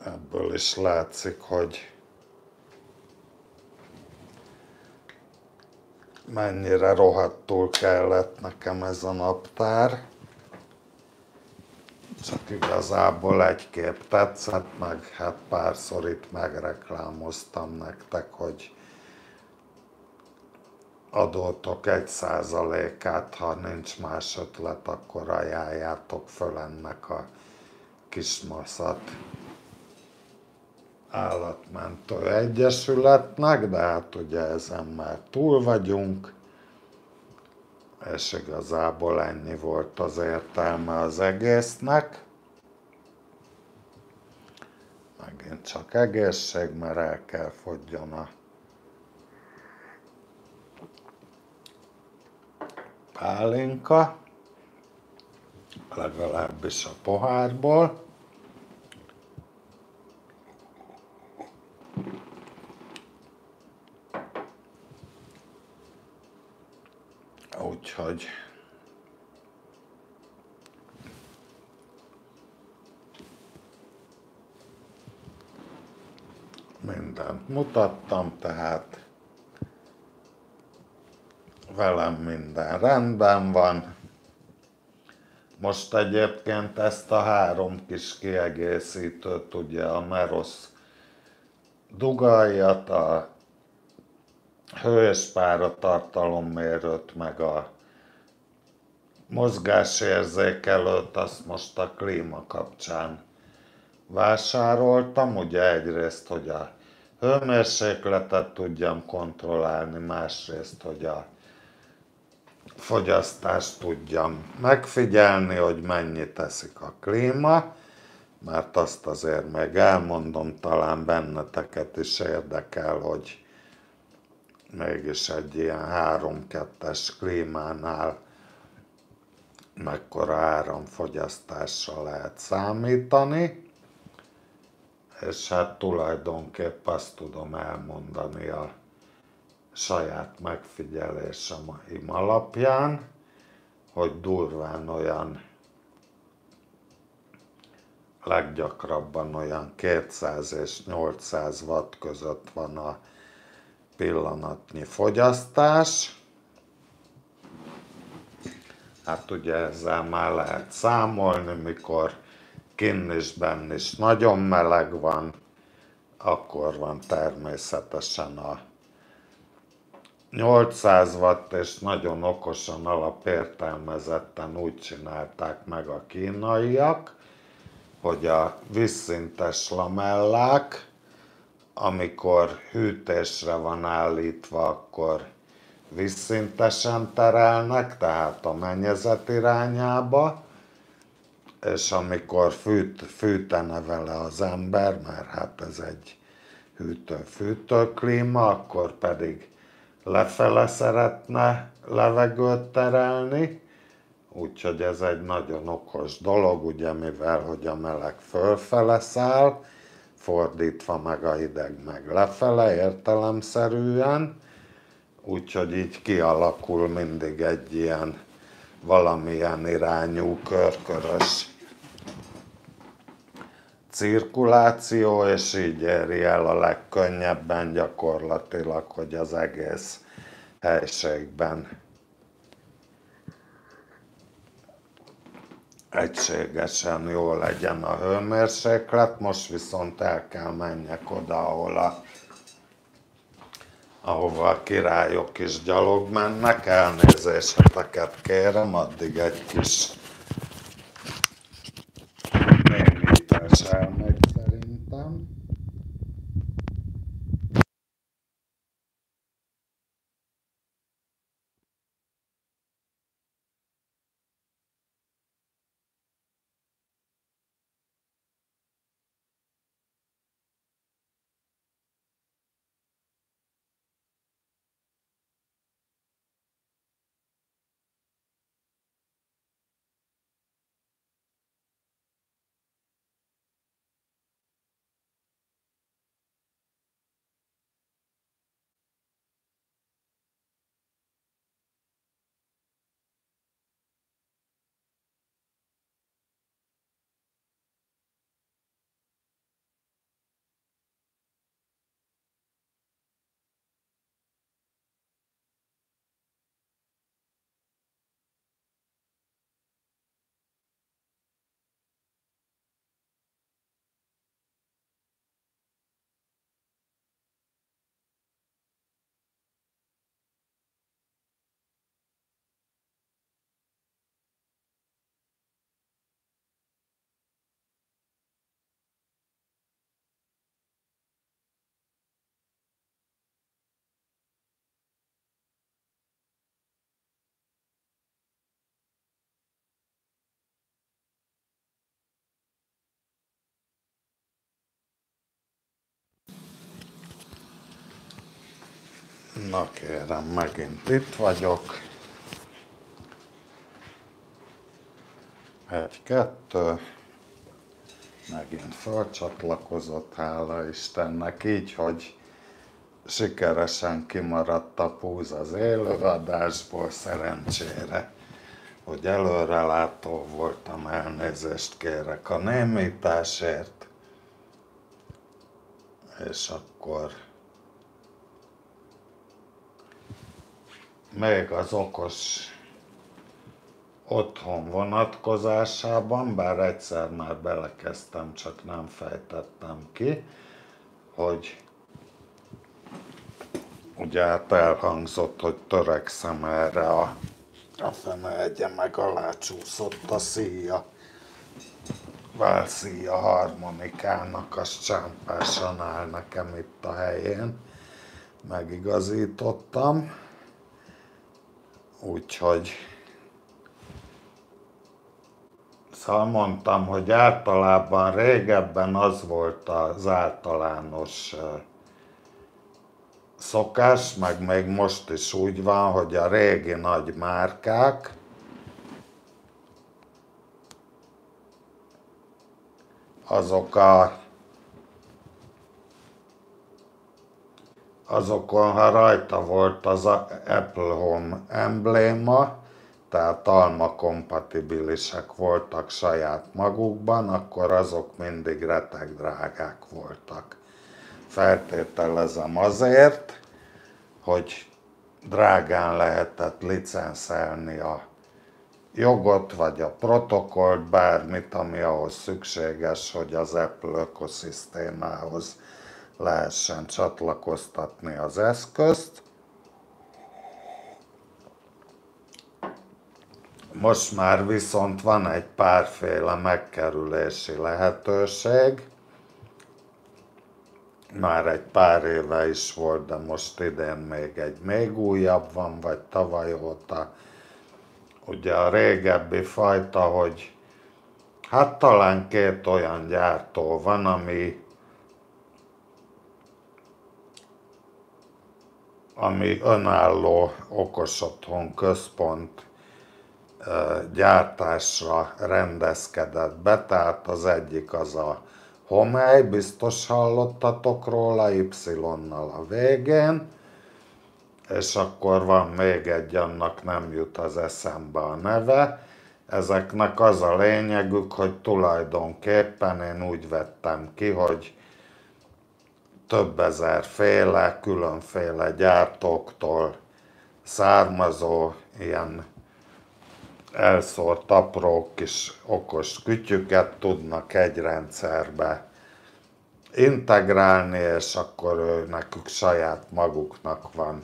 Ebből is látszik, hogy mennyire rohadtul kellett nekem ez a naptár. Csak igazából egy kép tetszett, meg hát párszor itt megreklámoztam nektek, hogy adótok 1%-át, ha nincs más ötlet, akkor ajánljátok föl ennek a Kismaszat Állatmentő Egyesületnek, de hát ugye ezen már túl vagyunk, és igazából ennyi volt az értelme az egésznek. Megint csak egészség, mert el kell fogyjon a pálinka, legalábbis a pohárból. Úgyhogy mindent mutattam, tehát velem minden rendben van. Most egyébként ezt a 3 kis kiegészítőt, ugye a Merosz dugaljat, a hő- és páratartalommérőt, meg a mozgásérzékelőt, azt most a klíma kapcsán vásároltam. Ugye egyrészt, hogy a hőmérsékletet tudjam kontrollálni, másrészt, hogy a fogyasztást tudjam megfigyelni, hogy mennyit teszik a klíma, mert azt azért még elmondom, talán benneteket is érdekel, hogy mégis egy ilyen 3-2-es klímánál mekkora áramfogyasztásra lehet számítani, és hát tulajdonképp azt tudom elmondani a saját megfigyeléseim alapján, hogy durván olyan, leggyakrabban olyan 200 és 800 watt között van a pillanatnyi fogyasztás. Hát ugye ezzel már lehet számolni, mikor kinn is benn is nagyon meleg van, akkor van természetesen a 800 watt, és nagyon okosan, alapértelmezetten úgy csinálták meg a kínaiak, hogy a vízszintes lamellák, amikor hűtésre van állítva, akkor vízszintesen terelnek, tehát a mennyezet irányába, és amikor fűtene vele az ember, mert hát ez egy hűtő-fűtő klíma, akkor pedig lefele szeretne levegőt terelni, úgyhogy ez egy nagyon okos dolog, ugye mivel hogy a meleg fölfele száll, fordítva meg a hideg meg lefele értelemszerűen, úgyhogy így kialakul mindig egy ilyen valamilyen irányú körkörös cirkuláció, és így éri el a legkönnyebben gyakorlatilag, hogy az egész helységben egységesen jó legyen a hőmérséklet. Most viszont el kell menjek oda, ahova a királyok is gyalog mennek. Elnézéseteket kérem, addig egy kis némítás elmegy szerintem. Na kérem, megint itt vagyok. 1, 2. Megint felcsatlakozott, hála Istennek, így, hogy sikeresen kimaradt a púz az élőadásból, szerencsére, hogy előrelátó voltam, elnézést kérek a némításért, és akkor még az okos otthon vonatkozásában, bár egyszer már belekezdtem, csak nem fejtettem ki, hogy ugye hát elhangzott, hogy törekszem erre a fene egye meg alácsúszott a szíja, válszíja harmonikának, az csámpásan áll nekem itt a helyén, megigazítottam, úgyhogy szóval mondtam, hogy általában régebben az volt az általános szokás, meg még most is úgy van, hogy a régi nagy márkák azokon, ha rajta volt az Apple Home embléma, tehát alma kompatibilisek voltak saját magukban, akkor azok mindig reteg drágák voltak. Feltételezem azért, hogy drágán lehetett licenszelni a jogot, vagy a protokollt, bármit, ami ahhoz szükséges, hogy az Apple ökoszisztémához lehessen csatlakoztatni az eszközt. Most már viszont van egy párféle megkerülési lehetőség. Már egy pár éve is volt, de most idén még újabb van, vagy tavaly óta. Ugye a régebbi fajta, hogy hát talán 2 olyan gyártó van, ami önálló okosotthon központ gyártásra rendezkedett be, tehát az egyik az a Homey, biztos hallottatok róla, Y-nal a végén, és akkor van még egy, annak nem jut az eszembe a neve. Ezeknek az a lényegük, hogy tulajdonképpen én úgy vettem ki, hogy több ezerféle, különféle gyártóktól származó ilyen elszórt apró kis okos kütyüket tudnak egy rendszerbe integrálni, és akkor nekük saját maguknak van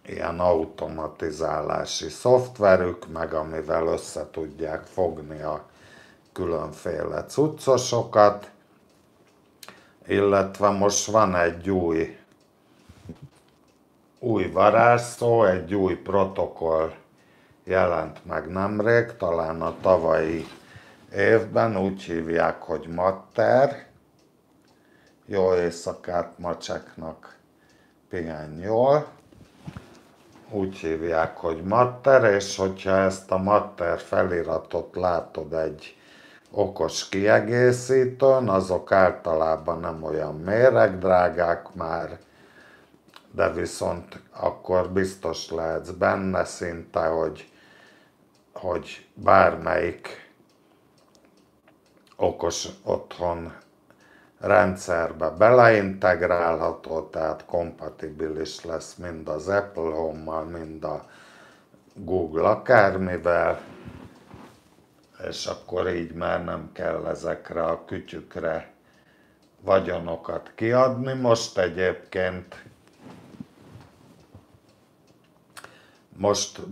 ilyen automatizálási szoftverük, meg amivel össze tudják fogni a különféle cuccosokat, illetve most van egy új varázsszó, egy új protokoll jelent meg nemrég, talán a tavalyi évben, úgy hívják, hogy Matter. Jó éjszakát macseknak, pihenj jól. Úgy hívják, hogy Matter, és hogyha ezt a Matter feliratot látod egy okos kiegészítőn, azok általában nem olyan méregdrágák már, de viszont akkor biztos lehetsz benne szinte, hogy bármelyik okos otthon rendszerbe beleintegrálható, tehát kompatibilis lesz mind az Apple Home-mal, mind a Google akármivel, és akkor így már nem kell ezekre a kütyükre vagyonokat kiadni. Most egyébként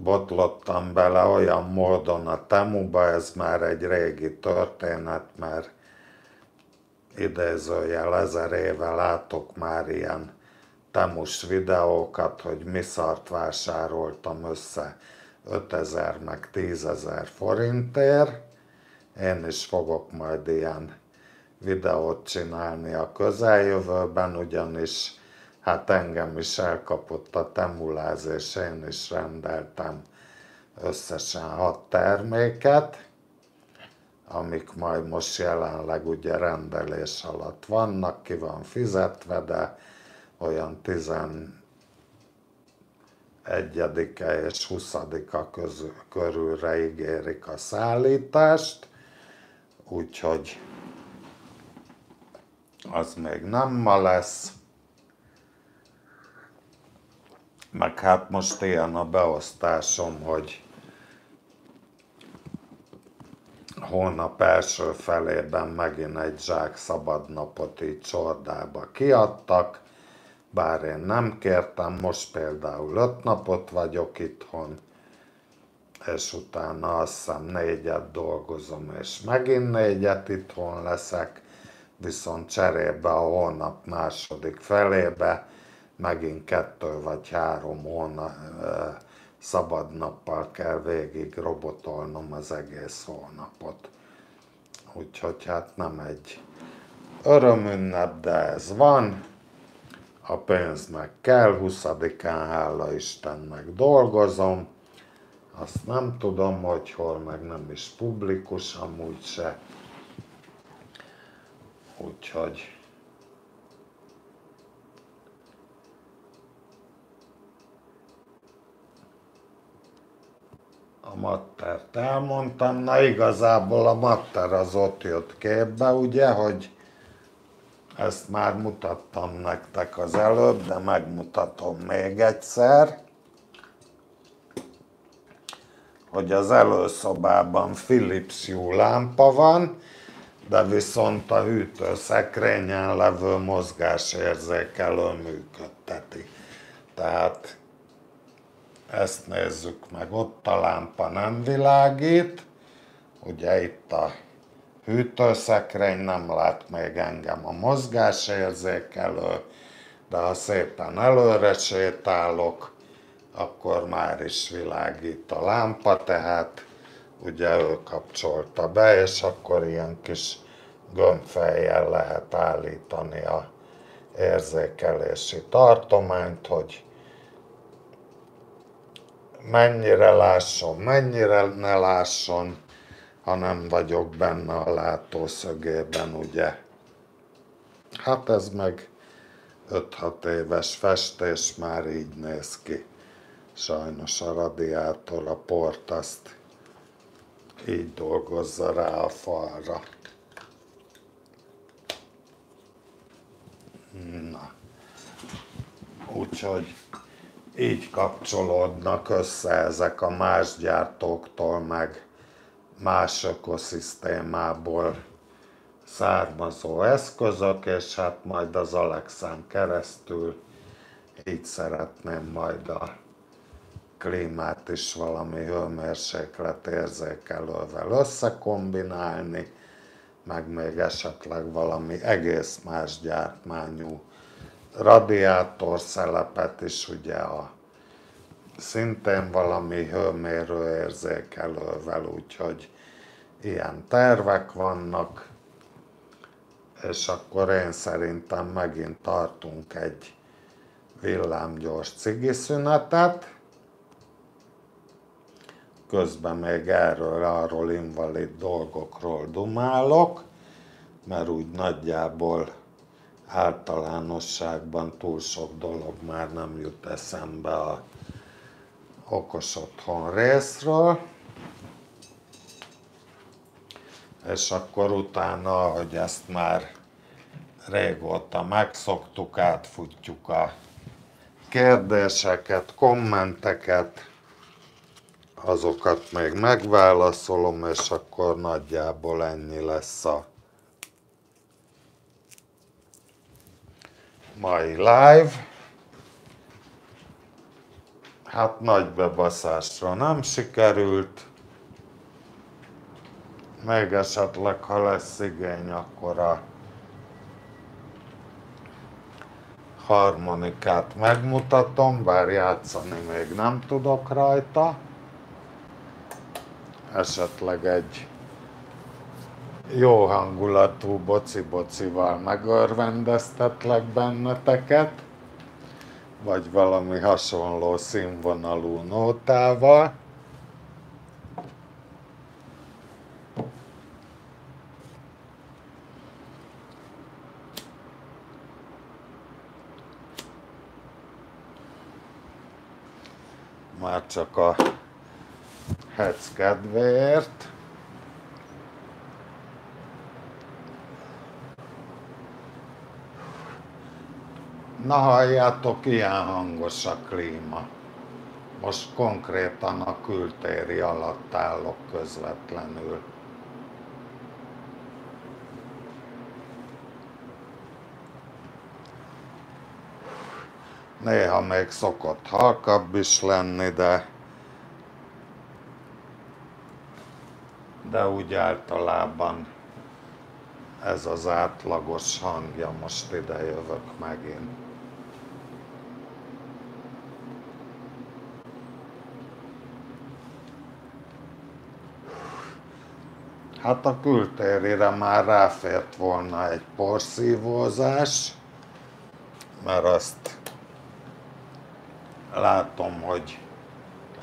botlottam bele olyan módon a Temuba, ez már egy régi történet, mert idézőjel 1000 éve látok már ilyen Temus videókat, hogy mi szart vásároltam össze 5000 meg 10 000 forintért. Én is fogok majd ilyen videót csinálni a közeljövőben, ugyanis hát engem is elkapott a temuláz, és én is rendeltem összesen 6 terméket, amik majd most jelenleg ugye rendelés alatt vannak, ki van fizetve, de olyan 11-e és 20-a körülre ígérik a szállítást, úgyhogy az még nem ma lesz. Meg hát most ilyen a beosztásom, hogy hónap első felében megint egy zsák szabadnapot így csordába kiadtak, bár én nem kértem, most például 5 napot vagyok itthon, és utána azt hiszem 4-et dolgozom, és megint 4-et itthon leszek, viszont cserébe a hónap második felébe megint 2 vagy 3 hónap szabad nappal kell végig robotolnom az egész hónapot. Úgyhogy hát nem egy örömünnep, de ez van. A pénz meg kell, 20-án hála Istennek dolgozom. Azt nem tudom, hogy hol, meg nem is publikus amúgy se. Úgyhogy a Mattert elmondtam, na igazából a Matter az ott jött képbe, ugye, hogy ezt már mutattam nektek az előbb, de megmutatom még egyszer, hogy az előszobában Philips Hue lámpa van, de viszont a hűtőszekrényen levő mozgásérzékelő működteti. Tehát ezt nézzük meg, ott a lámpa nem világít, ugye itt a hűtőszekrény nem lát még engem a mozgásérzékelő, de ha szépen előre sétálok, akkor már is világít a lámpa, tehát ugye ő kapcsolta be, és akkor ilyen kis gömbfejjel lehet állítani a érzékelési tartományt, hogy mennyire lásson, mennyire ne lásson, ha nem vagyok benne a látószögében, ugye. Hát ez meg 5-6 éves festés, már így néz ki. Sajnos a radiátor, a port azt így dolgozza rá a falra. Na. Úgyhogy így kapcsolódnak össze ezek a más gyártóktól, meg más ökoszisztémából származó eszközök, és hát majd az Alexán keresztül így szeretném majd a klímát is valami hőmérséklet érzékelővel összekombinálni, meg még esetleg valami egész más gyártmányú radiátorszelepet is, ugye szintén valami hőmérő érzékelővel, úgyhogy ilyen tervek vannak, és akkor én szerintem megint tartunk egy villámgyors cigiszünetet. Közben még arról invalid dolgokról dumálok, mert úgy nagyjából általánosságban túl sok dolog már nem jut eszembe a okos otthon részről. És akkor utána, hogy ezt már régóta megszoktuk, átfutjuk a kérdéseket, kommenteket, azokat még megválaszolom, és akkor nagyjából ennyi lesz a mai live. Hát nagy bebaszásra nem sikerült. Még esetleg, ha lesz igény, akkor a harmonikát megmutatom, bár játszani még nem tudok rajta. Esetleg egy jó hangulatú boci-bocival megörvendeztetlek benneteket. vagy valami hasonló színvonalú nótával. Már csak a hec kedvéért. Na halljátok, ilyen hangos a klíma. Most konkrétan a kültéri alatt állok közvetlenül. Néha még szokott halkabb is lenni, de úgy általában ez az átlagos hangja. Most ide jövök megint. Hát a kültérire már ráfért volna egy porszívózás, mert azt látom, hogy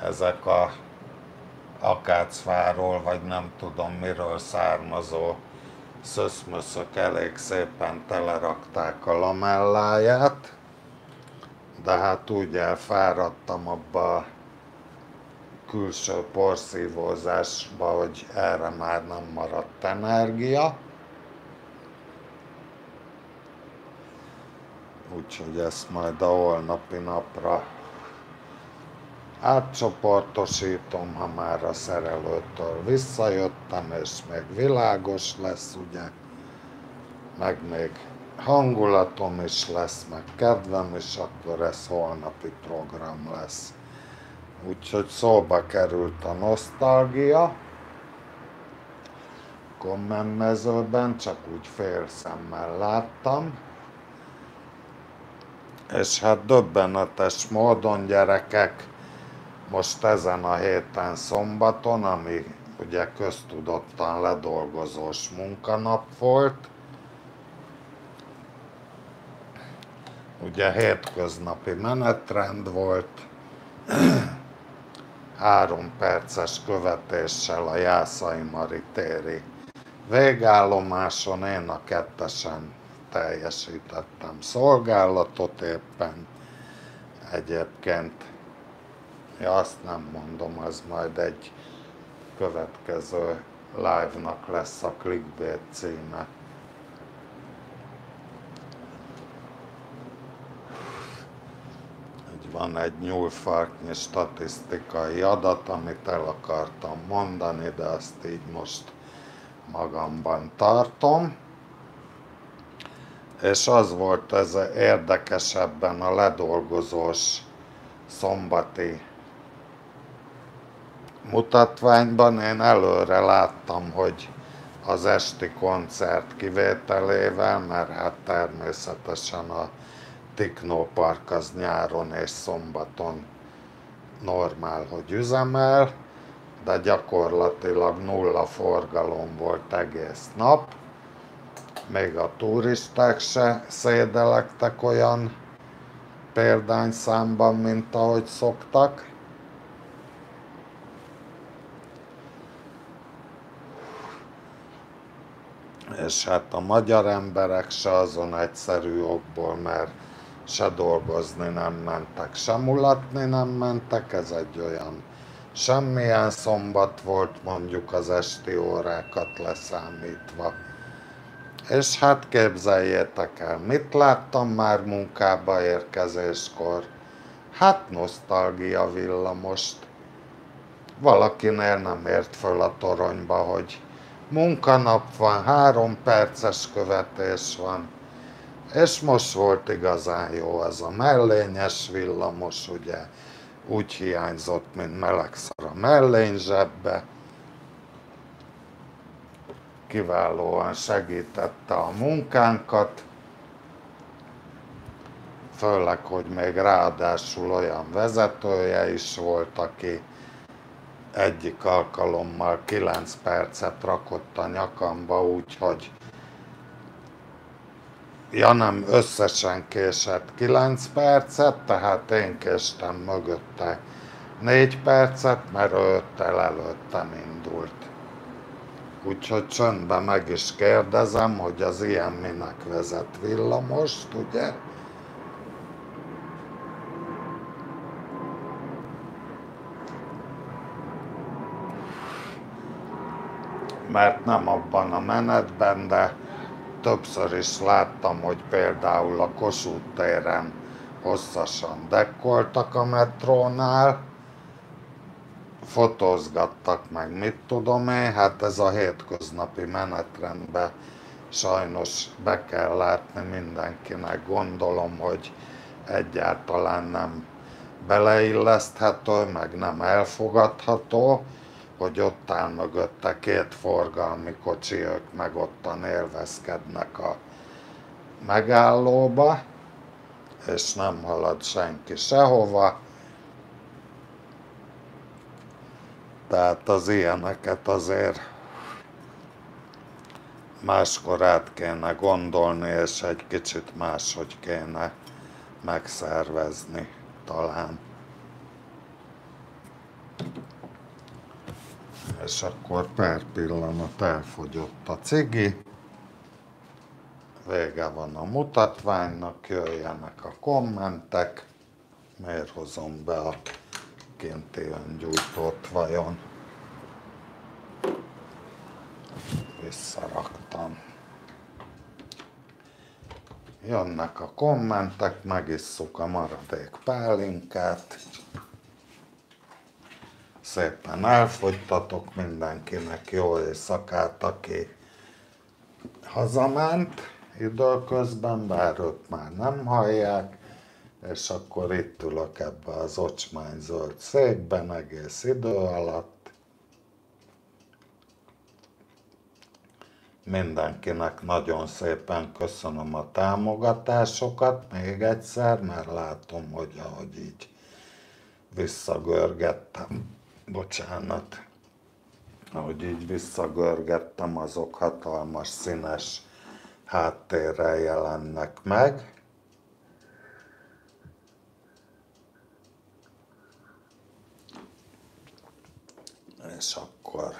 ezek a akácfáról, vagy nem tudom miről származó szöszmöszök elég szépen telerakták a lamelláját, de hát úgy elfáradtam abba a külső porszívózásba, hogy erre már nem maradt energia. Úgyhogy ezt majd a holnapi napra átcsoportosítom, ha már a szerelőtől visszajöttem, és még világos lesz, ugye, meg még hangulatom is lesz, meg kedvem is, akkor ez holnapi program lesz. Úgyhogy szóba került a nosztalgia kommentmezőben, csak úgy félszemmel láttam. És hát döbbenetes módon, gyerekek, most ezen a héten szombaton, ami ugye köztudottan ledolgozós munkanap volt, ugye hétköznapi menetrend volt, 3 perces követéssel a Jászai Mari téri végállomáson. Én a 2-esen teljesítettem szolgálatot éppen. Egyébként, ja, azt nem mondom, az majd egy következő live-nak lesz a clickbait címe. Van egy nyúlfarknyi statisztikai adat, amit el akartam mondani, de azt így most magamban tartom. És az volt ez érdekesebben a ledolgozós szombati mutatványban. Én előre láttam, hogy az esti koncert kivételével, mert hát természetesen a Tiknópark az nyáron és szombaton normál, hogy üzemel, de gyakorlatilag nulla forgalom volt egész nap. Még a turisták se szédelektek olyan példányszámban, mint ahogy szoktak. És hát a magyar emberek se azon egyszerű okból, mert se dolgozni nem mentek, se mulatni nem mentek, ez egy olyan semmilyen szombat volt, mondjuk az esti órákat leszámítva. És hát képzeljétek el, mit láttam már munkába érkezéskor? Hát nosztalgia villamost. Valakinél nem ért föl a toronyba, hogy munkanap van, 3 perces követés van. És most volt igazán jó az a mellényes villamos, ugye úgy hiányzott, mint melegszar a mellényzsebbe. Kiválóan segítette a munkánkat, főleg, hogy még ráadásul olyan vezetője is volt, aki egyik alkalommal 9 percet rakott a nyakamba, úgyhogy Ja nem, összesen késett 9 percet, tehát én késtem mögötte 4 percet, mert ő 5-tel előttem indult. Úgyhogy csöndben meg is kérdezem, hogy az ilyen minek vezet villamost, ugye? Mert nem abban a menetben, de többször is láttam, hogy például a Kossuth téren hosszasan dekkoltak a metrónál, fotózgattak meg, mit tudom én, hát ez a hétköznapi menetrendbe sajnos be kell látni mindenkinek, gondolom, hogy egyáltalán nem beleilleszthető, meg nem elfogadható, hogy ott áll mögötte két forgalmi kocsi, ők meg ottan élvezkednek a megállóba, és nem halad senki sehova. Tehát az ilyeneket azért máskor át kéne gondolni, és egy kicsit máshogy kéne megszervezni talán. És akkor per pillanat elfogyott a cigi, vége van a mutatványnak, jöjjenek a kommentek, miért hozom be a kinti öngyújtót vajon? Visszaraktam. Jönnek a kommentek, megisszuk a maradék pálinkát. Szépen elfogytatok, mindenkinek jó éjszakát, aki hazament időközben, bár ők már nem hallják, és akkor itt ülök ebbe az ocsmányzöld székben egész idő alatt. Mindenkinek nagyon szépen köszönöm a támogatásokat még egyszer, mert látom, hogy ahogy így visszagörgettem, bocsánat, ahogy így visszagörgettem, azok hatalmas színes háttérrel jelennek meg. És akkor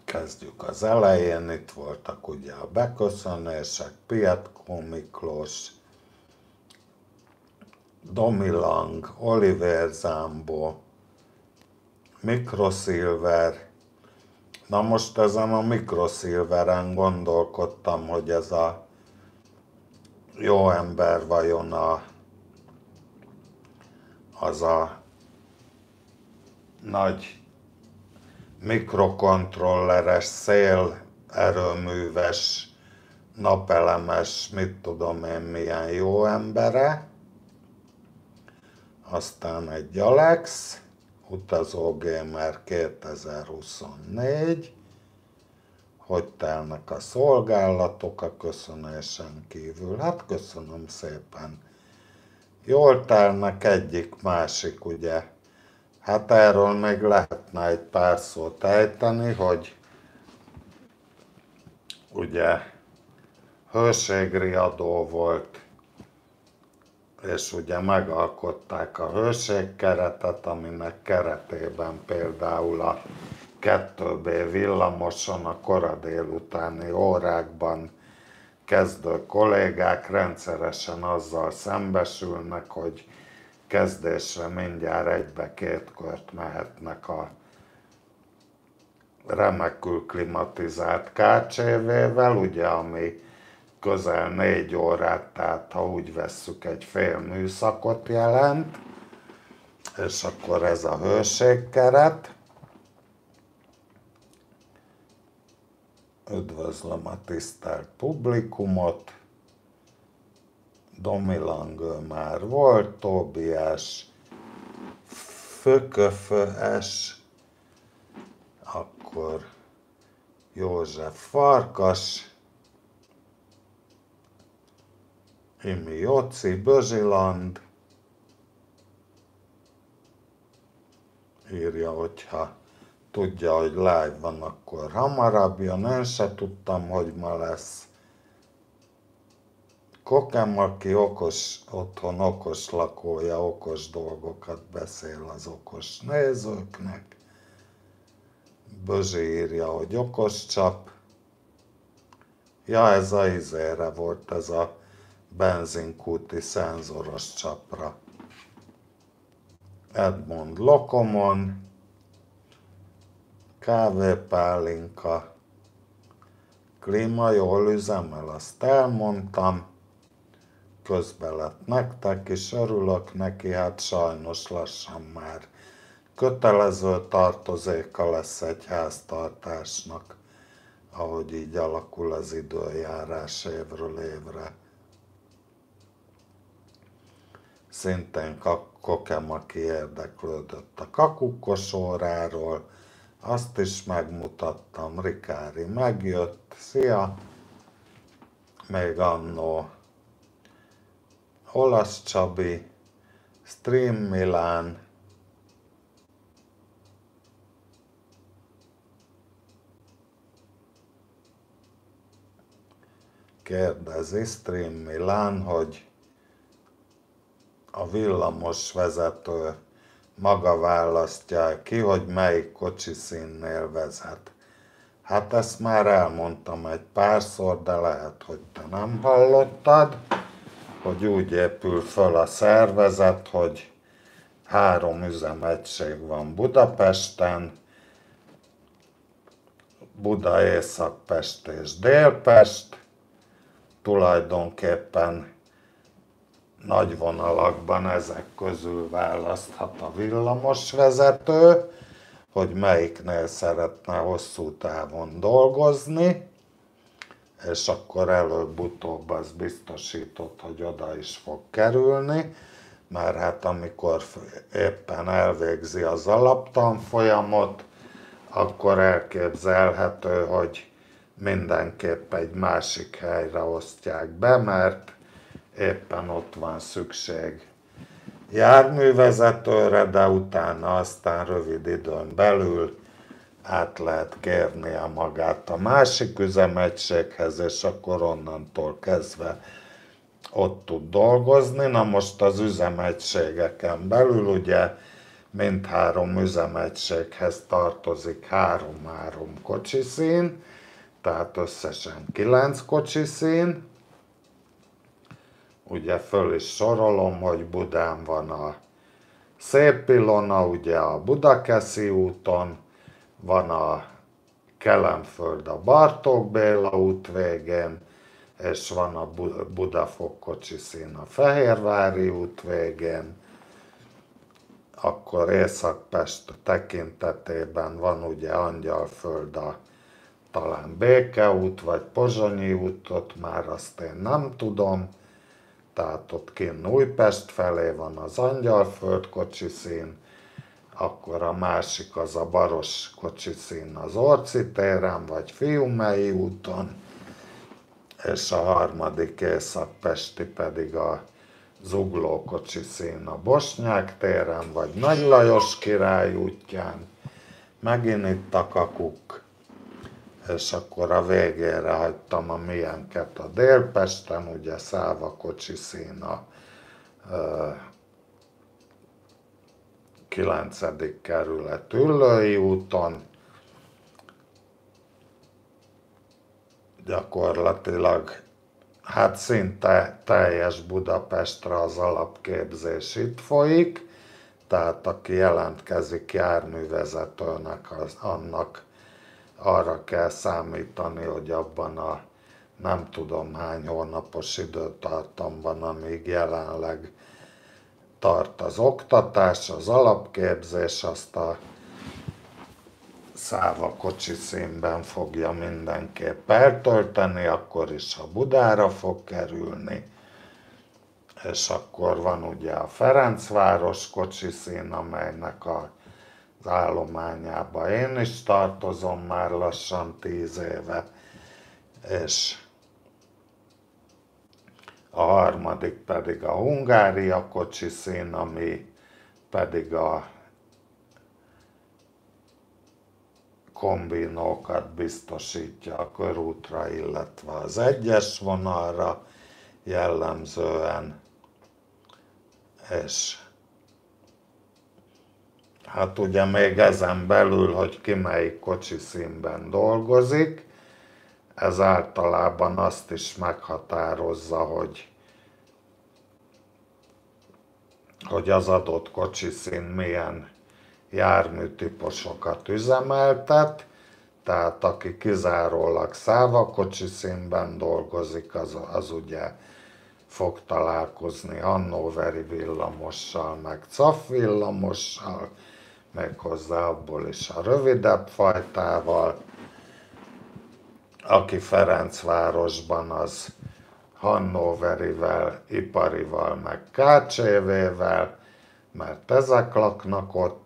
kezdjük az elején, itt voltak ugye a beköszönések, Pietkó Miklós, Domilang, Oliver Zámbó, Mikroszilver. Na most ezen a Mikroszilveren gondolkodtam, hogy ez a jó ember vajon az a nagy mikrokontrolleres, szélerőműves, napelemes, mit tudom én milyen jó embere. Aztán egy Alex, Utazó Gamer 2024, hogy telnek a szolgálatok a köszönésen kívül. Hát köszönöm szépen. Jól telnek, egyik, másik, ugye. Hát erről még lehetne egy pár szót ejteni, hogy ugye hőségriadó volt, és ugye megalkották a hőségkeretet, aminek keretében például a 2B villamoson a kora délutáni órákban kezdő kollégák rendszeresen azzal szembesülnek, hogy kezdésre mindjárt egybe két kört mehetnek a remekül klimatizált KCV-vel, ugye, ami közel 4 órát, tehát ha úgy vesszük, egy fél műszakot jelent, és akkor ez a hőségkeret. Üdvözlöm a tisztelt publikumot, Domilang már volt, Tóbiás, Fököfös, akkor József Farkas, Imi Jóci, Bözsiland, írja, hogyha tudja, hogy live van, akkor hamarabb jön. Én se tudtam, hogy ma lesz. Kokem, aki otthon okos lakója, okos dolgokat beszél az okos nézőknek. Bözsi írja, hogy okos csap. Ja, ez a izére volt, ez a benzinkúti szenzoros csapra. Edmond Lokomon, kávépálinka, klíma jól üzemel, azt elmondtam. Közben lett nektek is, örülök neki, hát sajnos lassan már kötelező tartozéka lesz egy háztartásnak, ahogy így alakul az időjárás évről évre. Szintén Kokem, aki érdeklődött a kakukkos óráról, azt is megmutattam, Rikári megjött, szia! Még annó Olasz Csabi, Stream Milán, kérdezi Stream Milán, hogy a villamos vezető maga választja ki, hogy melyik kocsiszínnél vezet. Hát ezt már elmondtam egy párszor, de lehet, hogy te nem hallottad, hogy úgy épül föl a szervezet, hogy 3 üzemegység van Budapesten, Buda, Észak-Pest és Dél-Pest, tulajdonképpen nagy vonalakban ezek közül választhat a villamosvezető, hogy melyiknél szeretne hosszú távon dolgozni, és akkor előbb-utóbb az biztosított, hogy oda is fog kerülni, mert hát amikor éppen elvégzi az alaptanfolyamot, akkor elképzelhető, hogy mindenképp egy másik helyre osztják be, mert éppen ott van szükség járművezetőre, de utána aztán rövid időn belül át lehet kérnie magát a másik üzemegységhez, és akkor onnantól kezdve ott tud dolgozni. Na most az üzemegységeken belül ugye mindhárom üzemegységhez tartozik 3-3 kocsiszín, tehát összesen 9 kocsiszín. Ugye föl is sorolom, hogy Budán van a Szép Ilona, ugye a Budakeszi úton, van a Kelenföld a Bartók Béla út végén, és van a Budafok kocsiszín a Fehérvári út végén. Akkor Észak-Pest tekintetében van ugye Angyalföld a talán Békeút, vagy Pozsonyi útot, már azt én nem tudom. Tehát ott kinn Újpest felé van az Angyalföld kocsiszín, akkor a másik az a Baros kocsiszín az Orci téren, vagy Fiumei úton, és a harmadik észak-pesti pedig a Zugló kocsiszín a Bosnyák téren, vagy Nagy Lajos király útján, megint itt a kakuk, és akkor a végére hagytam a milyenket a Délpesten, ugye Száva kocsiszín a 9. kerület Üllői úton, gyakorlatilag hát szinte teljes Budapestre az alapképzés itt folyik, tehát aki jelentkezik járművezetőnek, annak arra kell számítani, hogy abban a nem tudom hány hónapos időtartamban, amíg jelenleg tart az oktatás, az alapképzés, azt a Száva kocsiszínben fogja mindenképp eltölteni, akkor is a Budára fog kerülni, és akkor van ugye a Ferencváros kocsiszín, amelynek az állományába én is tartozom már lassan 10 éve, és a harmadik pedig a Hungária kocsiszín, ami pedig a kombinókat biztosítja a körútra, illetve az egyes vonalra jellemzően, és hát ugye még ezen belül, hogy ki melyik kocsiszínben dolgozik, ez általában azt is meghatározza, hogy az adott kocsiszín milyen járműtípusokat üzemeltet, tehát aki kizárólag Száva kocsiszínben dolgozik, az ugye fog találkozni hannoveri villamossal, meg CAF villamossal, méghozzá abból is a rövidebb fajtával. Aki Ferencvárosban, az hannoverivel, iparival, meg KCV-vel, mert ezek laknak ott,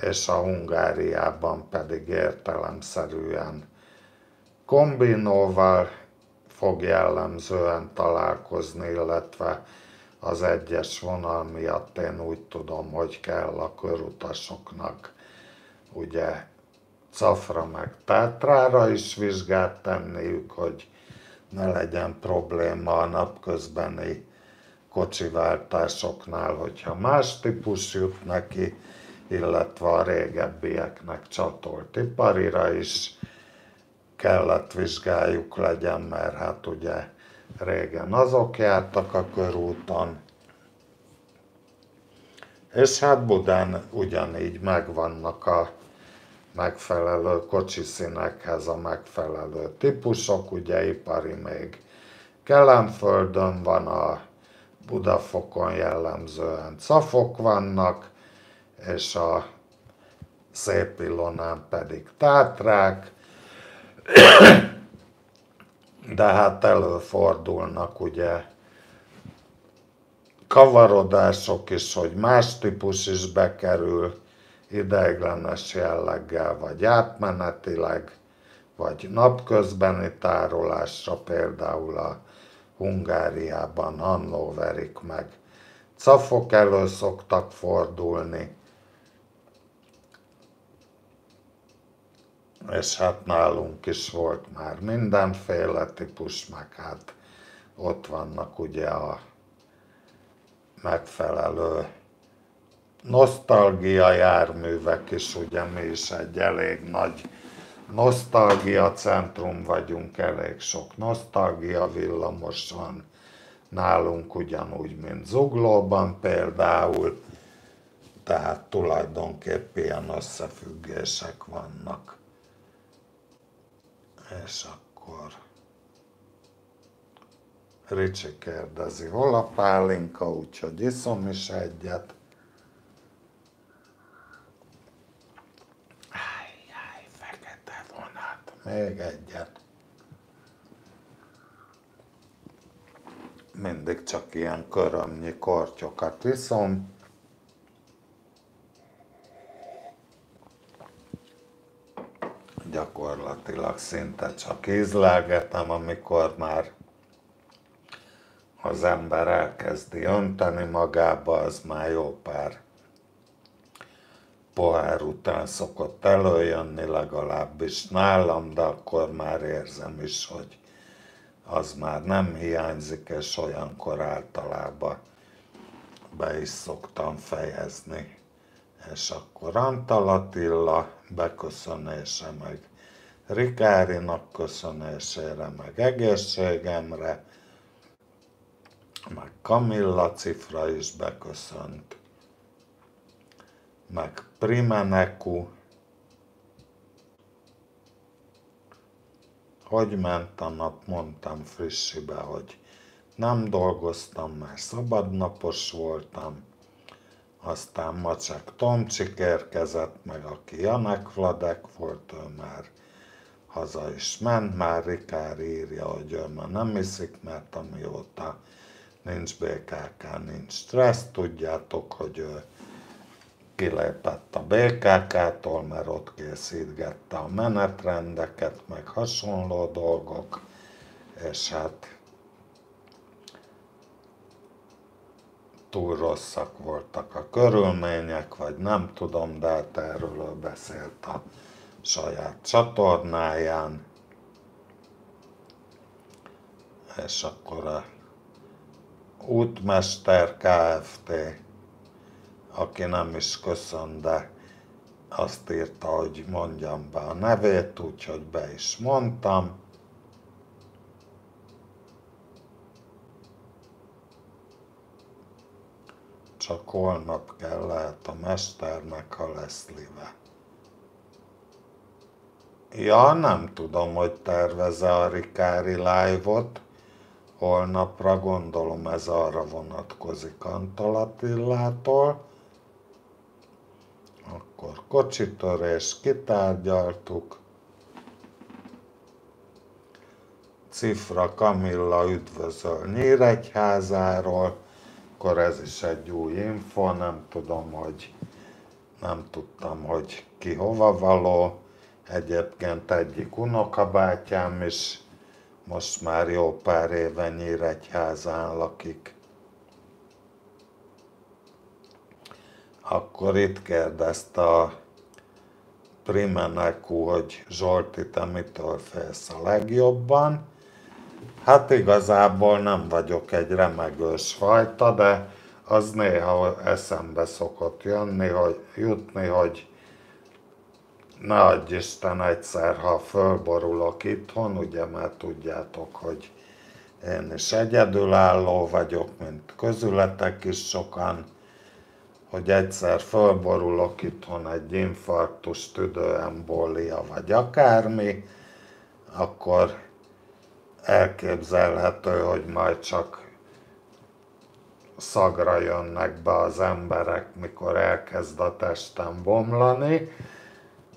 és a Hungáriában pedig értelemszerűen kombinóval fog jellemzően találkozni, illetve az egyes vonal miatt én úgy tudom, hogy kell a körutasoknak ugye CAF-ra meg Tátrára is vizsgát tenniük, hogy ne legyen probléma a napközbeni kocsiváltásoknál, hogyha más típus jut neki, illetve a régebbieknek csatolt iparira is kellett vizsgáljuk legyen, mert hát ugye régen azok jártak a körúton. És hát Budán ugyanígy megvannak a megfelelő kocsiszínekhez a megfelelő típusok, ugye ipari még Kelenföldön van, a Budafokon jellemzően CAF-ok vannak, és a Szép Ilonán pedig Tátrák, de hát előfordulnak ugye kavarodások is, hogy más típus is bekerül ideiglenes jelleggel, vagy átmenetileg, vagy napközbeni tárolásra, például a Hungáriában hannoverik meg CAF-ok elő szoktak fordulni, és hát nálunk is volt már mindenféle típus, meg hát ott vannak ugye a megfelelő nosztalgia járművek is, ugye mi is egy elég nagy nosztalgia centrum vagyunk, elég sok nosztalgia villamos van nálunk, ugyanúgy, mint Zuglóban például, tehát tulajdonképp ilyen összefüggések vannak. És akkor Ricsi kérdezi, hol a pálinka, úgyhogy iszom is egyet. Ájjáj, fekete vonat, még egyet. Mindig csak ilyen körömnyi kortyokat iszom. Gyakorlatilag szinte csak ízlelgetem, amikor már az ember elkezdi önteni magába, az már jó pár pohár után szokott előjönni, legalábbis nálam, de akkor már érzem is, hogy az már nem hiányzik, és olyankor általában be is szoktam fejezni. És akkor Antal Attila beköszönése, meg Rikárinak köszönésére, meg egészségemre, meg Kamilla Cifra is beköszönt, meg Primeneku. Hogy ment a nap, mondtam Frissibe, hogy nem dolgoztam, mert szabadnapos voltam. Aztán Macsek Tomcsik érkezett, meg aki Janek Vladek volt, ő már haza is ment, már Rikár írja, hogy ő már nem iszik, mert amióta nincs BKK, nincs stressz, tudjátok, hogy ő kilépett a BKK-tól, mert ott készítgette a menetrendeket, meg hasonló dolgok, és hát túl rosszak voltak a körülmények, vagy nem tudom, de hát erről beszélt a saját csatornáján, és akkor a Útmester Kft., aki nem is köszön, de azt írta, hogy mondjam be a nevét, úgyhogy be is mondtam. Csak holnap kell lehet a mesternek, ha lesz live. Ja, nem tudom, hogy tervez-e a Rikári live-ot. Holnapra gondolom ez arra vonatkozik Antal Attilától. Akkor kocsitörés, kitárgyaltuk. Cifra Kamilla üdvözöl Nyíregyházáról. Akkor ez is egy új info, nem tudtam, hogy ki hova való. Egyébként egyik unokabátyám is most már jó pár éve Nyíregyházán lakik. Akkor itt kérdezte a Primenekú, hogy Zsolti, te mitől félsz a legjobban? Hát igazából nem vagyok egy remegős fajta, de az néha eszembe szokott jutni, hogy ne adj Isten egyszer, ha fölborulok itthon, ugye már tudjátok, hogy én is egyedülálló vagyok, mint közületek is sokan, hogy egyszer fölborulok itthon egy infarktus, tüdőembólia vagy akármi, akkor elképzelhető, hogy majd csak szagra jönnek be az emberek, mikor elkezd a testem bomlani.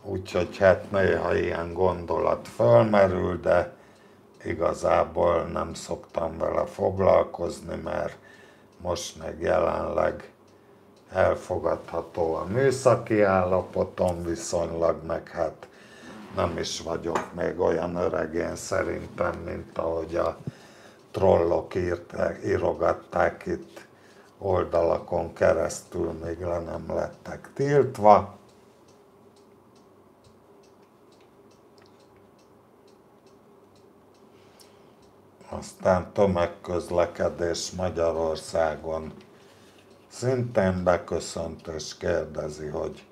Úgyhogy hát néha ilyen gondolat fölmerül, de igazából nem szoktam vele foglalkozni, mert most még jelenleg elfogadható a műszaki állapotom viszonylag, meg hát nem is vagyok még olyan öreg én szerintem, mint ahogy a trollok írogatták itt oldalakon keresztül, még le nem lettek tiltva. Aztán tömegközlekedés Magyarországon szintén beköszönt és kérdezi, hogy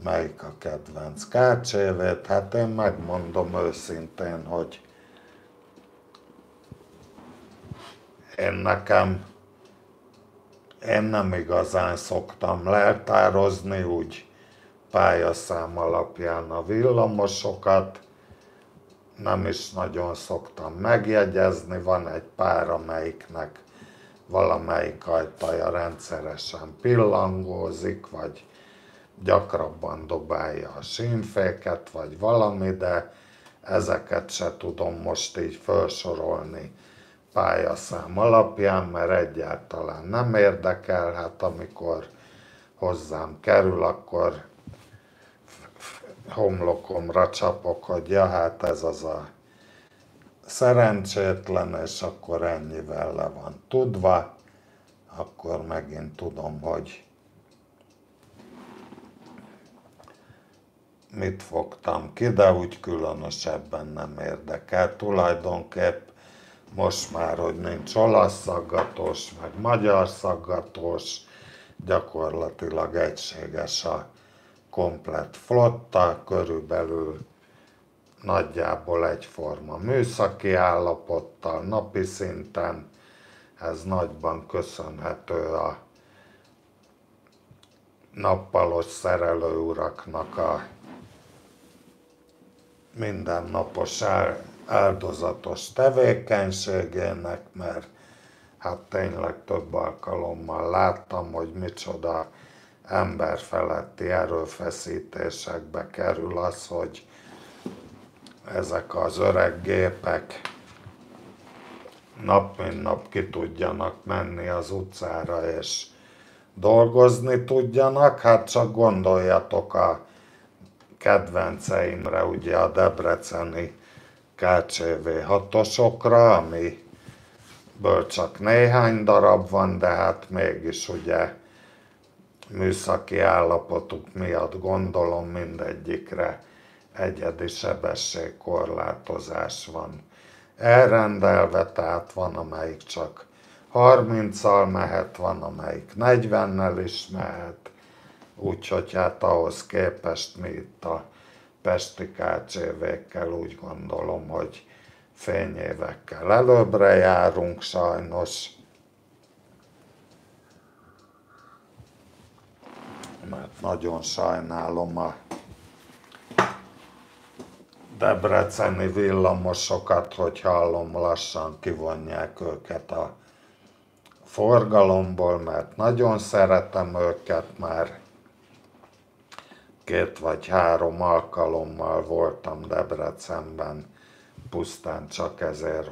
melyik a kedvenc KCV-t. Hát én megmondom őszintén, hogy én nem igazán szoktam leltározni úgy pályaszám alapján a villamosokat, nem is nagyon szoktam megjegyezni, van egy pár, amelyiknek valamelyik ajtaja rendszeresen pillangózik, vagy gyakrabban dobálja a sínféket, vagy valami, de ezeket se tudom most így felsorolni pályaszám alapján, mert egyáltalán nem érdekel, hát amikor hozzám kerül, akkor homlokomra csapok, hogy ja, hát ez az a szerencsétlen, és akkor ennyivel le van tudva, akkor megint tudom, hogy mit fogtam ki, de úgy különösebben nem érdekel. Tulajdonképp most már, hogy nincs olasz szaggatós, meg magyar szaggatós, gyakorlatilag egységes a komplett flotta, körülbelül nagyjából egyforma műszaki állapottal, napi szinten. Ez nagyban köszönhető a nappalos szerelőuraknak a mindennapos áldozatos tevékenységének, mert hát tényleg több alkalommal láttam, hogy micsoda emberfeletti erőfeszítésekbe kerül az, hogy ezek az öreg gépek nap mint nap ki tudjanak menni az utcára és dolgozni tudjanak. Hát csak gondoljatok a kedvenceimre, ugye a debreceni KCV 6-osokra, amiből csak néhány darab van, de hát mégis ugye műszaki állapotuk miatt gondolom mindegyikre egyedi sebességkorlátozás van elrendelve, tehát van, amelyik csak 30-al mehet, van, amelyik 40-nel is mehet, úgyhogy hát ahhoz képest mi itt a pesti KCV-kkel úgy gondolom, hogy fényévekkel előbbre járunk sajnos, mert nagyon sajnálom a debreceni villamosokat, hogy hallom, lassan kivonják őket a forgalomból, mert nagyon szeretem őket, már 2 vagy 3 alkalommal voltam Debrecenben, pusztán csak ezért,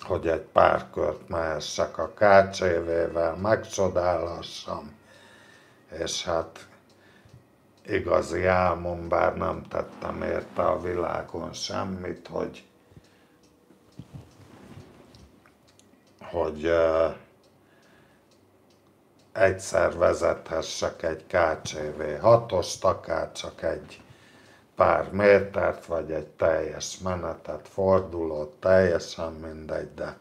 hogy egy pár kört mehessek a KCV-vel, megcsodálhassam, és hát igazi álmom, bár nem tettem érte a világon semmit, hogy egyszer vezethessek egy KCV 6-ost, akár csak egy pár métert, vagy egy teljes menetet, fordulót, teljesen mindegy, de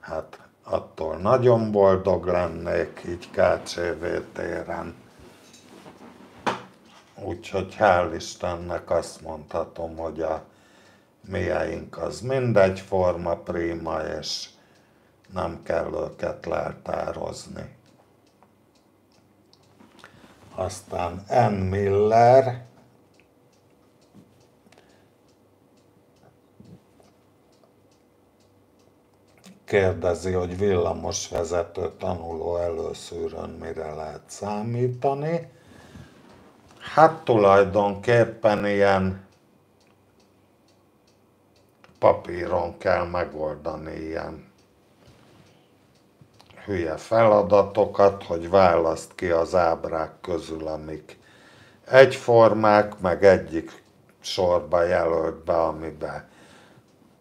hát attól nagyon boldog lennék így KCV téren. Úgyhogy hál' Istennek azt mondhatom, hogy a mieink az mindegyforma prima, és nem kell őket leltározni. Aztán N. Miller kérdezi, hogy villamosvezető tanuló előszűrőn mire lehet számítani. Hát tulajdonképpen ilyen papíron kell megoldani ilyen hülye feladatokat, hogy választ ki az ábrák közül, amik egyformák, meg egyik sorba jelölt be, amiben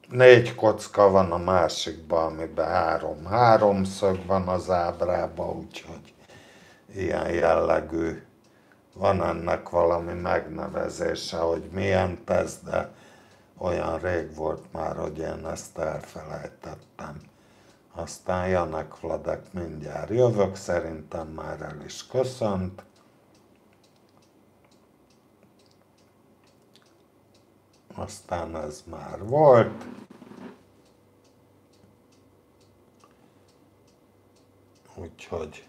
4 kocka van, a másikban, amiben 3 háromszög van az ábrában, úgyhogy ilyen jellegű. Van ennek valami megnevezése, hogy milyen teszt, de olyan rég volt már, hogy én ezt elfelejtettem. Aztán Janek Vladek mindjárt jövök, szerintem már el is köszönt. Aztán ez már volt. Úgyhogy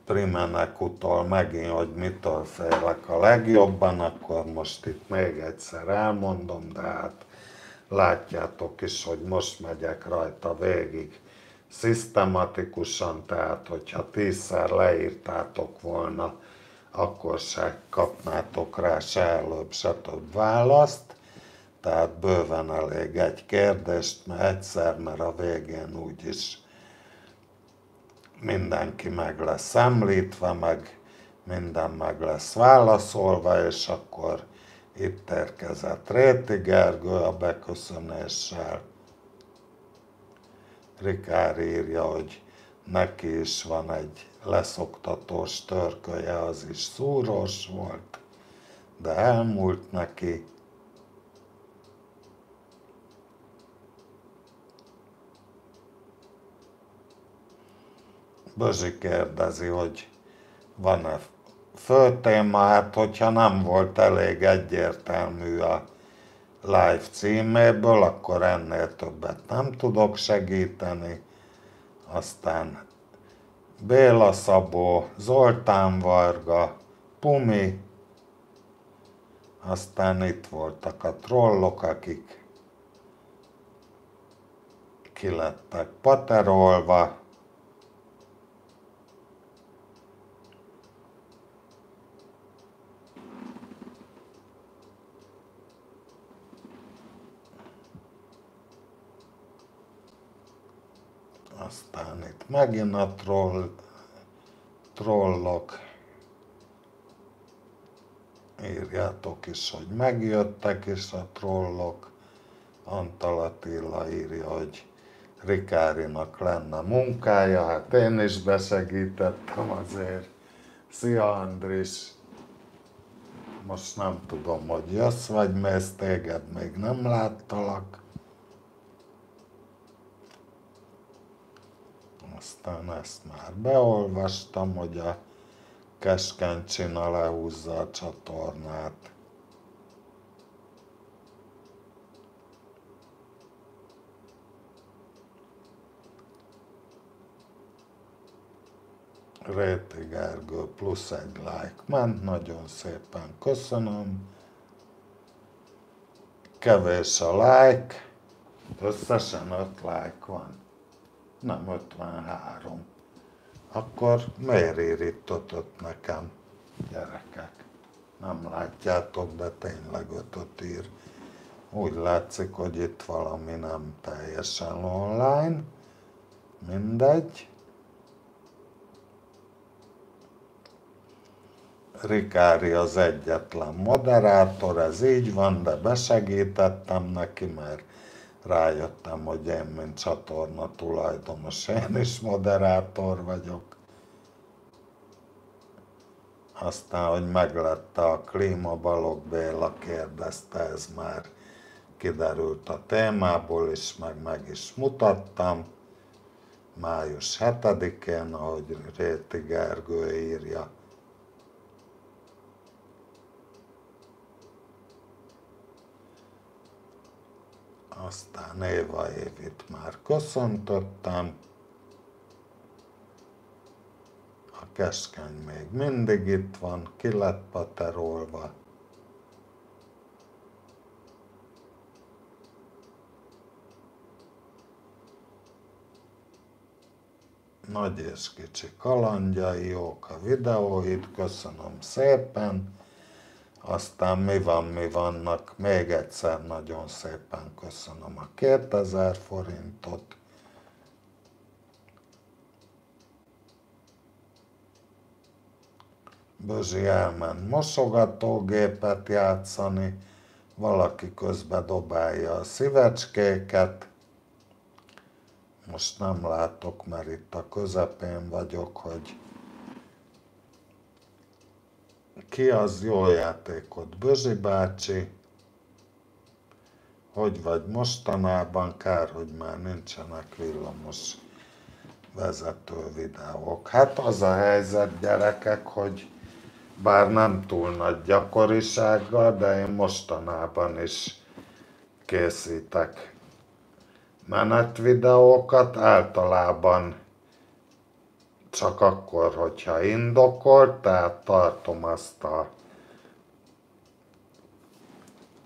Primenekutól megint, hogy mitől félek a legjobban, akkor most itt még egyszer elmondom, de hát látjátok is, hogy most megyek rajta végig szisztematikusan, tehát hogyha 10-szer leírtátok volna, akkor se kapnátok rá se előbb, se több választ. Tehát bőven elég egy kérdést, mert egyszer, mert a végén úgyis mindenki meg lesz említve, meg minden meg lesz válaszolva, és akkor itt érkezett Réti Gergő a beköszönéssel. Rikár írja, hogy neki is van egy leszoktatós törköje, az is szúrós volt, de elmúlt neki. Bözsi kérdezi, hogy van-e fő téma, hát hogyha nem volt elég egyértelmű a live címéből, akkor ennél többet nem tudok segíteni. Aztán Béla Szabó, Zoltán Varga, Pumi, aztán itt voltak a trollok, akik kilettek paterolva. Aztán itt megint a trollok. Írjátok is, hogy megjöttek is a trollok. Antal Attila írja, hogy Rikárinak lenne munkája, hát én is besegítettem azért. Szia Andris! most nem tudom, hogy jössz vagy mész, téged még nem láttalak. Aztán ezt már beolvastam, hogy a keskeny csina lehúzza a csatornát. Réti Gergő plusz egy like ment, nagyon szépen köszönöm. Kevés a like, összesen 5 like van, nem 53. Akkor miért ír itt 5 nekem, gyerekek? Nem látjátok, de tényleg 5 ír. Úgy látszik, hogy itt valami nem teljesen online, mindegy. Rikári az egyetlen moderátor, ez így van, de besegítettem neki, mert rájöttem, hogy én, mint csatorna tulajdonos, én is moderátor vagyok. Aztán, hogy meglett a klíma, Balogh Béla kérdezte, ez már kiderült a témából is, meg is mutattam. Május 7-én, ahogy Réti Gergő írja. Aztán Éva Évit már köszöntöttem. A keskeny még mindig itt van, ki lett paterolva. Nagy és kicsi kalandjai, jók a videóid, köszönöm szépen. Aztán mi vannak, még egyszer nagyon szépen köszönöm a 2000 forintot. Bözsi elment mosogatógépet játszani, valaki közben dobálja a szívecskéket. Most nem látok, mert itt a közepén vagyok, hogy ki az. Jó játékot, Bözsi bácsi. Hogy vagy mostanában? Kár, hogy már nincsenek villamos vezető videók. Hát az a helyzet, gyerekek, hogy bár nem túl nagy gyakorisággal, de én mostanában is készítek menetvideókat, általában csak akkor, hogyha indokolt, tehát tartom azt a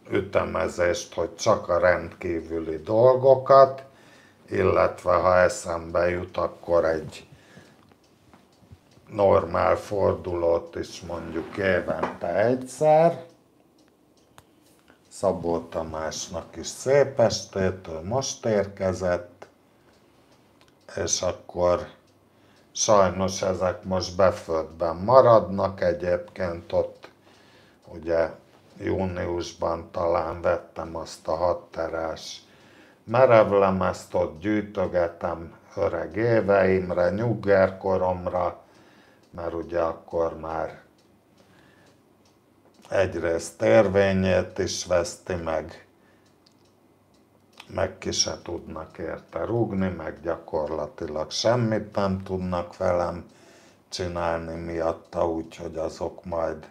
ütemezést, hogy csak a rendkívüli dolgokat, illetve ha eszembe jut, akkor egy normál fordulót is mondjuk évente egyszer. Szabó Tamásnak is szép estét, ő most érkezett, és akkor sajnos ezek most beföldben maradnak, egyébként ott ugye júniusban talán vettem azt a 6 terás merevlemezt, ott gyűjtögetem öreg éveimre, nyuggerkoromra, mert ugye akkor már egyrészt érvényét is veszti, meg ki se tudnak érte rúgni, meg gyakorlatilag semmit nem tudnak velem csinálni miatta, úgyhogy azok majd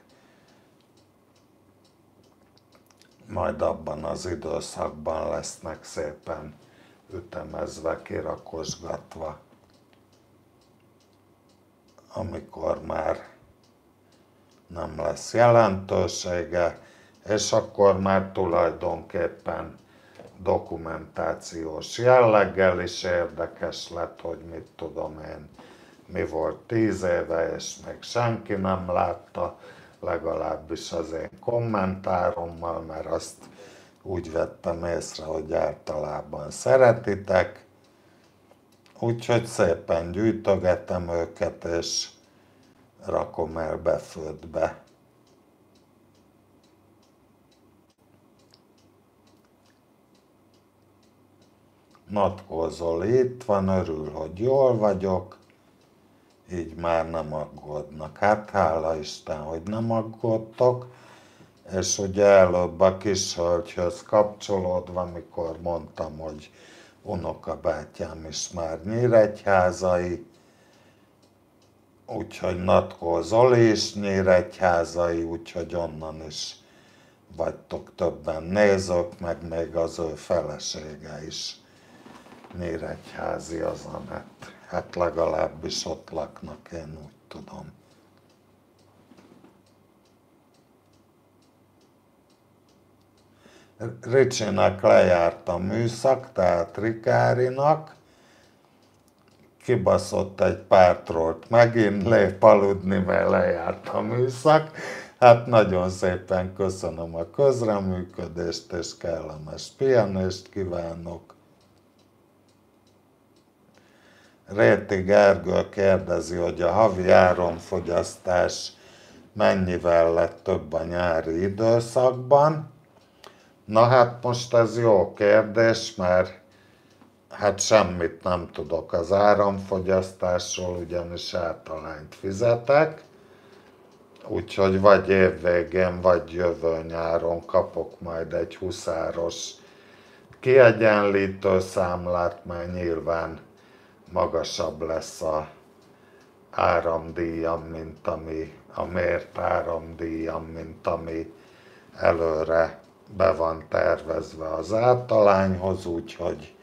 abban az időszakban lesznek szépen ütemezve, kirakosgatva, amikor már nem lesz jelentősége, és akkor már tulajdonképpen dokumentációs jelleggel is érdekes lett, hogy mit tudom én, mi volt 10 éve, és még senki nem látta, legalábbis az én kommentárommal, mert azt úgy vettem észre, hogy általában szeretitek. Úgyhogy szépen gyűjtögetem őket, és rakom el beföldbe. Natkó Zoli itt van, örül, hogy jól vagyok, így már nem aggódnak. Hát hála Isten, hogy nem aggódtok, És ugye előbb a kis hölgyhöz kapcsolódva, mikor mondtam, hogy unokabátyám is már nyíregyházai, úgyhogy Natkó Zoli is nyíregyházai, úgyhogy onnan is vagytok többen nézők, meg még az ő felesége is nyíregyházi, az Anett. Hát legalábbis ott laknak, én úgy tudom. Ricsinek lejárt a műszak, tehát Rikárinak, kibaszott egy pár trollt, megint lép aludni, mert lejárt a műszak. Hát nagyon szépen köszönöm a közreműködést, és kellemes pihenést kívánok. Réti Gergő kérdezi, hogy a havi áramfogyasztás mennyivel lett több a nyári időszakban. Na hát most ez jó kérdés, mert hát semmit nem tudok az áramfogyasztásról, ugyanis általányt fizetek. Úgyhogy vagy évvégén, vagy jövő nyáron kapok majd egy huszáros kiegyenlítő számlát, mert nyilván magasabb lesz a áramdíjam, mint a mért áramdíjam, mint ami előre be van tervezve az általányhoz, úgyhogy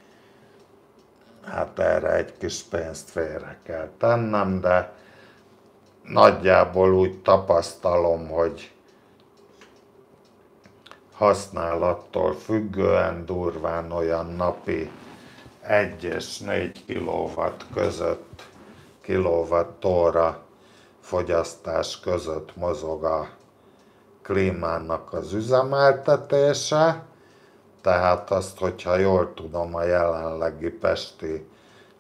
hát erre egy kis pénzt félre kell tennem, de nagyjából úgy tapasztalom, hogy használattól függően durván olyan napi 1 és 4 kilowatt között, kilowattóra fogyasztás között mozog a klímának az üzemeltetése, tehát azt, hogyha jól tudom, a jelenlegi pesti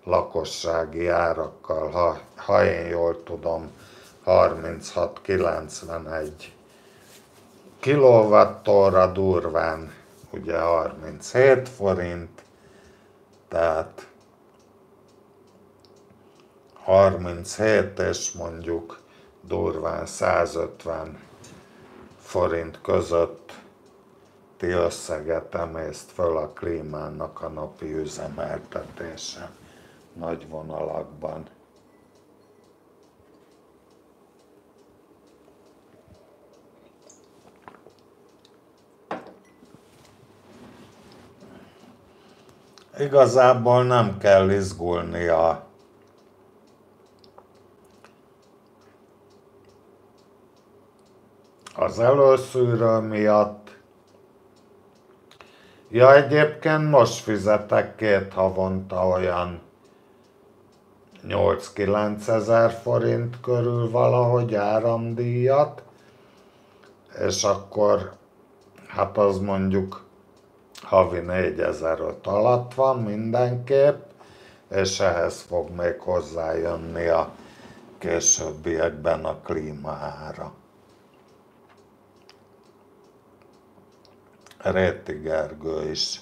lakossági árakkal, ha én jól tudom, 36,91 kilowattóra, durván ugye 37 forint, tehát 37 és mondjuk durván 150 forint közötti összeget emészt föl a klímának a napi üzemeltetése nagy vonalakban. Igazából nem kell izgulni az előszűrő miatt. Ja, egyébként most fizetek 2 havonta olyan 8-9 ezer forint körül valahogy áramdíjat, és akkor hát az mondjuk havi 4005 alatt van mindenképp, és ehhez fog még hozzájönni a későbbiekben a klímaára. Réti Gergő is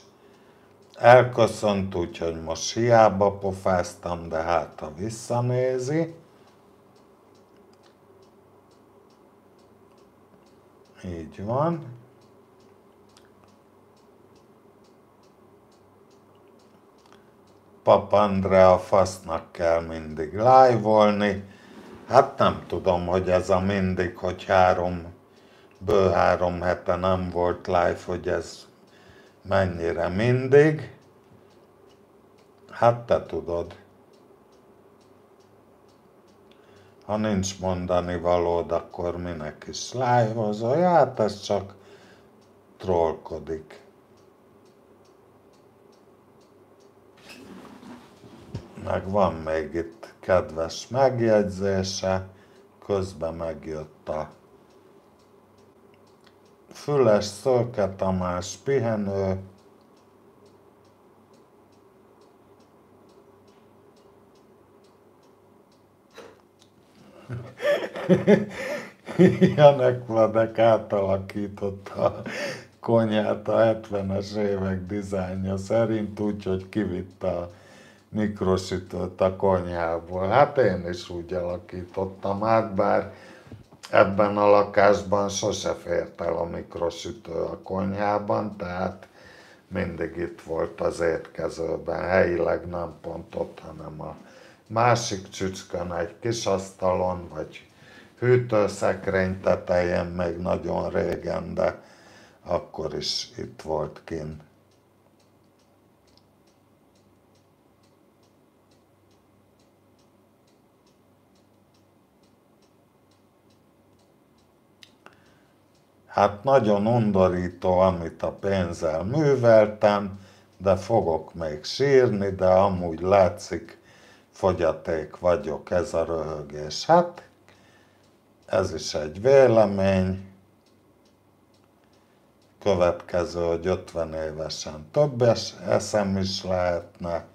elköszönt, úgyhogy most hiába pofáztam, de hát ha visszanézi. Így van. Pap Andrea fasznak kell mindig live-olni. Hát nem tudom, hogy ez a mindig, hogy bő 3 hete nem volt live, hogy ez mennyire mindig. Hát te tudod. Ha nincs mondani valód, akkor minek is live-ozol? Hát ez csak trollkodik. Meg van még itt kedves megjegyzése, közben megjött a Füles Szőke Tamás pihenő. Janek Vladek átalakította a konyhát a 70-es évek dizájnja szerint, úgyhogy kivitte a mikrosütőt a konyhából. Hát én is úgy alakítottam át, bár Ebben a lakásban sose fért el a mikrosütő a konyhában, tehát mindig itt volt az étkezőben, helyileg nem pont ott, hanem a másik csücskön egy kis asztalon, vagy hűtőszekrény tetején még nagyon régen, de akkor is itt volt kint. Hát nagyon undorító, amit a pénzzel műveltem, de fogok még sírni, de amúgy látszik, fogyaték vagyok, ez a röhögés. Hát, ez is egy vélemény. Következő, hogy 50 évesen több eszem is lehetne,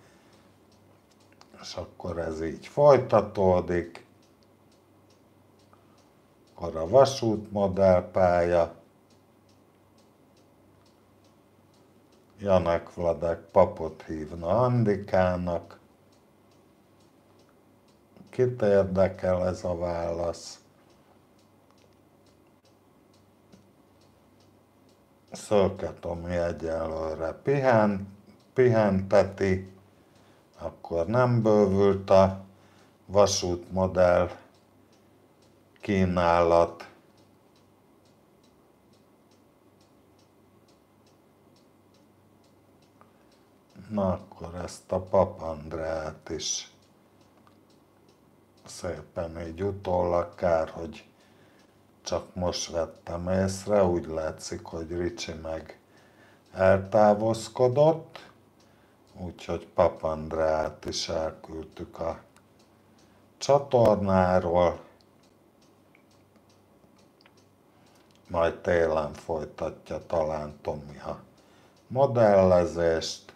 és akkor ez így folytatódik. Akkor a vasútmodellpálya, Janek Vladek papot hívna Andikának. Kit érdekel ez a válasz? Szőke Tomi egyelőre pihenteti, akkor nem bővült a vasútmodell kínálat. Na akkor ezt a Papandreát is szépen így utólag, kár, hogy csak most vettem észre, úgy látszik, hogy Ricsi meg eltávozkodott, úgyhogy Papandreát is elküldtük a csatornáról, majd télen folytatja talán Tomi a modellezést.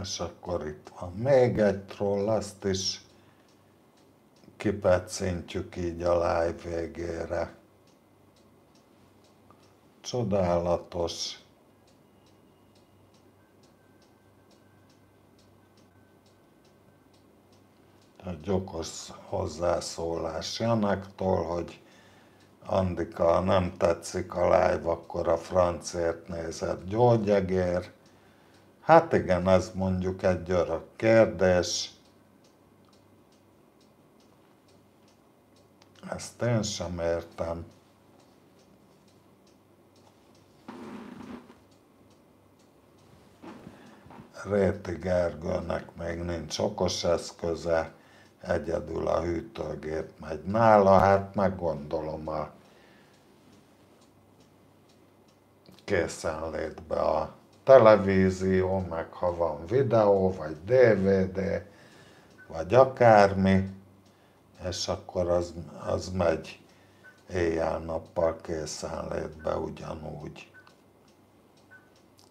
És akkor itt van még egy troll, azt is kipecintjük így a live végére. Csodálatos. Egy okos hozzászólás Janektól, hogy Andika, nem tetszik a live, akkor a francért nézett gyógyegér. Hát igen, ez mondjuk egy örök kérdés. Ezt én sem értem. Réti Gergőnek még nincs okos eszköze, egyedül a hűtőgép megy nála, hát meggondolom a készenlétbe a televízió, meg ha van videó, vagy DVD, vagy akármi, és akkor az megy éjjel-nappal készenlétbe ugyanúgy.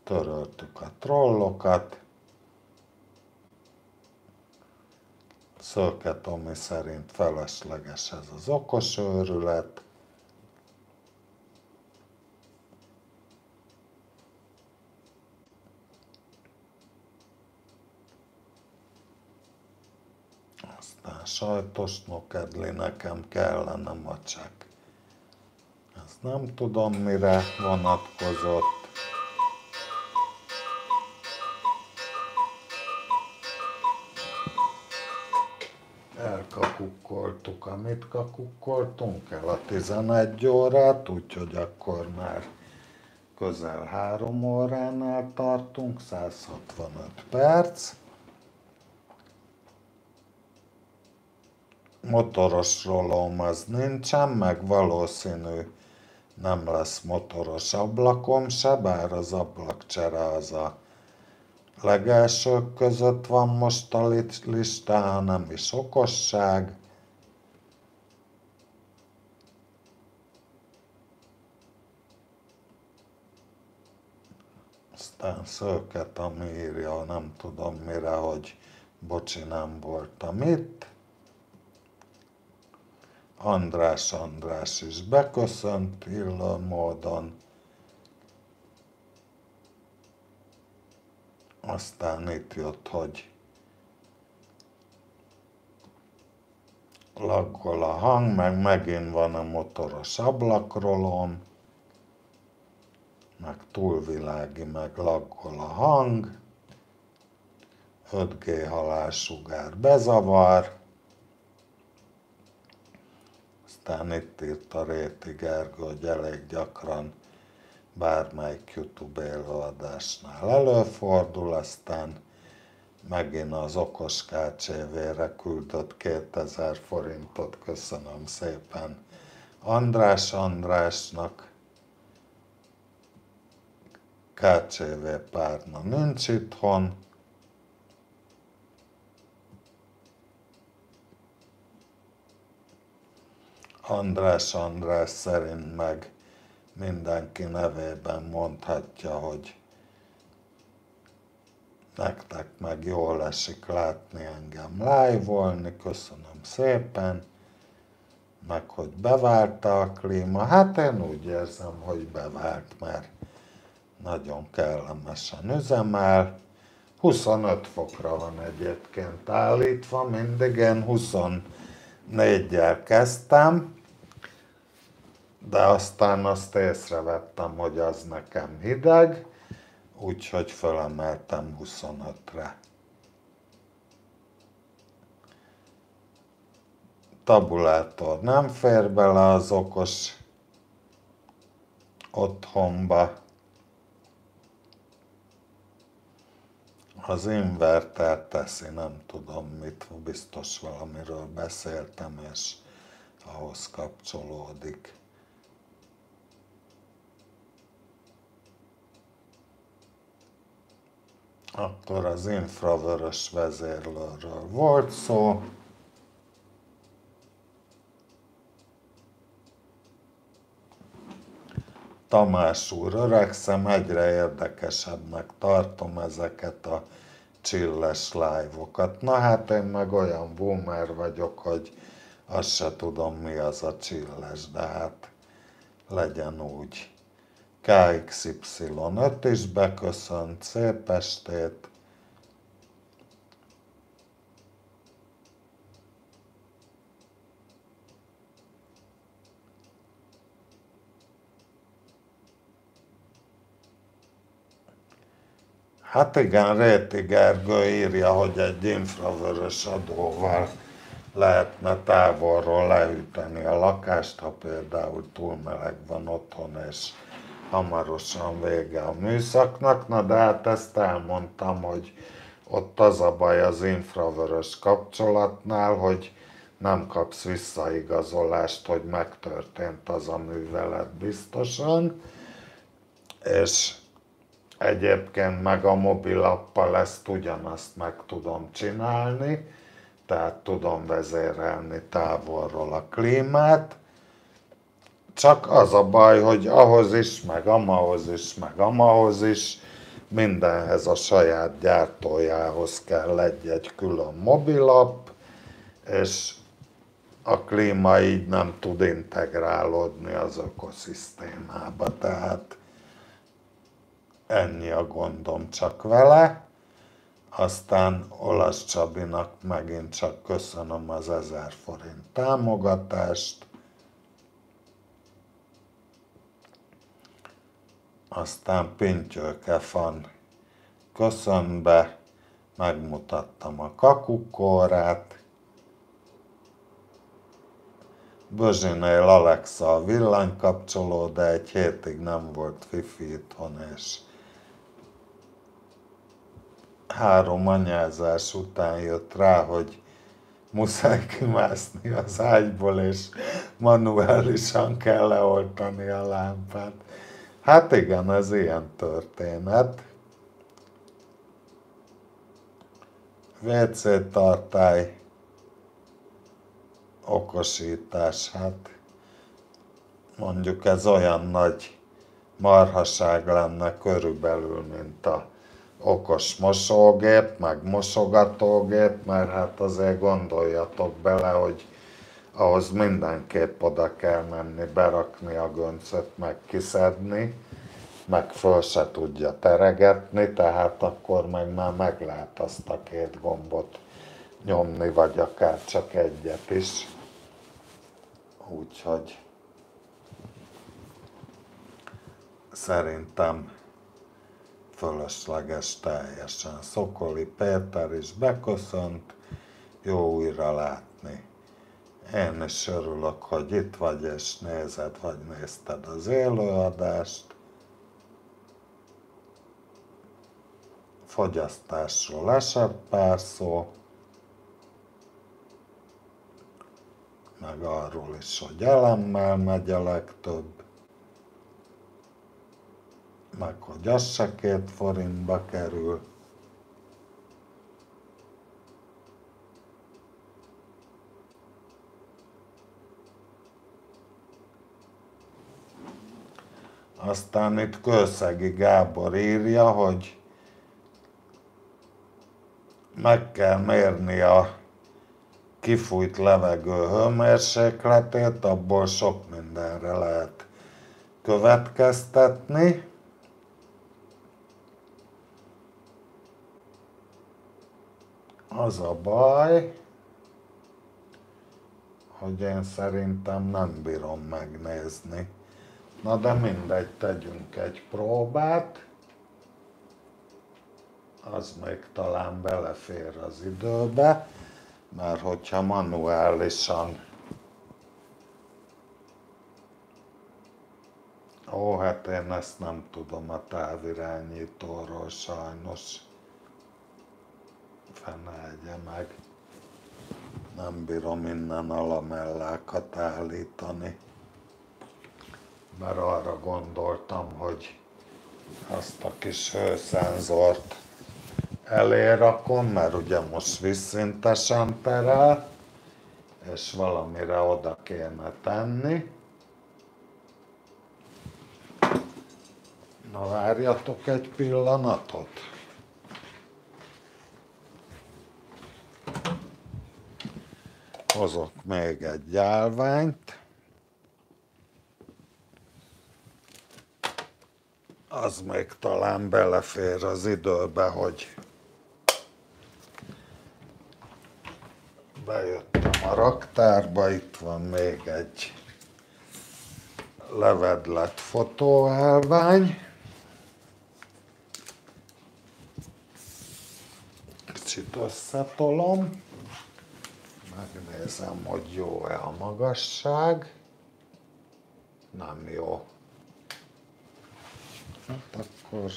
Töröltük a trollokat. Szőke Tomi szerint felesleges ez az okos őrület. Aztán sajtos nokedli, nekem kellene macsek. Ezt nem tudom, mire vonatkozott. Elkakukkoltuk, amit kakukkoltunk el a 11 órát, úgyhogy akkor már közel 3 óránál tartunk, 165 perc. Motoros rolóm az nincsen, meg valószínű nem lesz motoros ablakom se, bár az ablakcsere az a legelsők között van most a listán, nem is okosság. Aztán Szőke Tomi írja, nem tudom mire, hogy bocsi, nem voltam itt. András is beköszönt illő módon. Aztán itt jött, hogy laggol a hang, meg megint van a motoros ablakrolón, meg túlvilági, meg laggol a hang, 5G halálsugár bezavar, aztán itt írt a Réti Gergő, hogy elég gyakran bármelyik YouTube élőadásnál előfordul, aztán megint az okos KCV-re küldött 2000 forintot, köszönöm szépen Andrásnak. KCV párna nincs itthon. András szerint meg mindenki nevében mondhatja, hogy nektek meg jól esik látni engem live-olni, köszönöm szépen, meg hogy beválta a klíma. Hát én úgy érzem, hogy bevált, mert nagyon kellemesen üzemel. 25 fokra van egyébként állítva, mindig én 24-jel kezdtem, de aztán azt észrevettem, hogy az nekem hideg, úgyhogy fölemeltem 25-re. Tabulátor nem fér bele az okos otthonba. Az inverter teszi, nem tudom mit, biztos valamiről beszéltem, és ahhoz kapcsolódik. Akkor az infravörös vezérlőről volt szó. Tamás úr, öregszem, egyre érdekesebbnek tartom ezeket a chilles live-okat. Na hát én meg olyan boomer vagyok, hogy azt se tudom, mi az a chilles, de hát legyen úgy. KXY5 is beköszönt, szép estét! Hát igen, Réti Gergő írja, hogy egy infravörös adóval lehetne távolról lehűteni a lakást, ha például túl meleg van otthon, és hamarosan vége a műszaknak. Na de hát ezt elmondtam, hogy ott az a baj az infravörös kapcsolatnál, hogy nem kapsz visszaigazolást, hogy megtörtént az a művelet biztosan, és egyébként meg a mobilappal ezt ugyanazt meg tudom csinálni, tehát tudom vezérelni távolról a klímát, csak az a baj, hogy ahhoz is, meg amahoz is, meg amahoz is, mindenhez a saját gyártójához kell egy külön mobilapp, és a klíma így nem tud integrálódni az ökoszisztémába, tehát ennyi a gondom csak vele. Aztán Olasz Csabinak megint csak köszönöm az 1000 forint támogatást. Aztán Pintyőke Fan köszön be, megmutattam a kakukórát. Bözsinél Alexa a villanykapcsoló, de egy hétig nem volt wifi itthon, és 3 anyázás után jött rá, hogy muszáj kimászni az ágyból, és manuálisan kell leoltani a lámpát. Hát igen, ez ilyen történet. WC tartály, okosítás, hát mondjuk ez olyan nagy marhaság lenne körülbelül, mint a okos mosógép, meg mosogatógép, mert hát azért gondoljatok bele, hogy ahhoz mindenképp oda kell menni, berakni a göncöt, meg kiszedni, meg föl se tudja teregetni, tehát akkor meg lehet azt a két gombot nyomni, vagy akár csak egyet is. Úgyhogy szerintem fölösleges teljesen. Szokoli Péter is beköszönt, jó újra látni. Én is örülök, hogy itt vagy és nézed, vagy nézted az élőadást. Fogyasztásról esett pár szó, meg arról is, hogy elemmel megy a legtöbb, meg hogy az se 2 forintba kerül. Aztán itt Kőszegi Gábor írja, hogy meg kell mérni a kifújt levegő hőmérsékletét, abból sok mindenre lehet következtetni. Az a baj, hogy én szerintem nem bírom megnézni. Na de mindegy, tegyünk egy próbát. Az még talán belefér az időbe, mert hogyha manuálisan... Ó, hát én ezt nem tudom a távirányítóról sajnos. Fenelje meg. Nem bírom innen a lamellákat állítani. Mert arra gondoltam, hogy azt a kis hőszenzort elé rakom, mert ugye most vízszintesen terel, és valamire oda kéne tenni. Na várjatok egy pillanatot. Hozok még egy gyálványt. Az még talán belefér az időbe, hogy bejöttem a raktárba, itt van még egy levedlet fotóállvány. Kicsit összetolom, megnézem, hogy jó-e a magasság. Nem jó. Hát akkor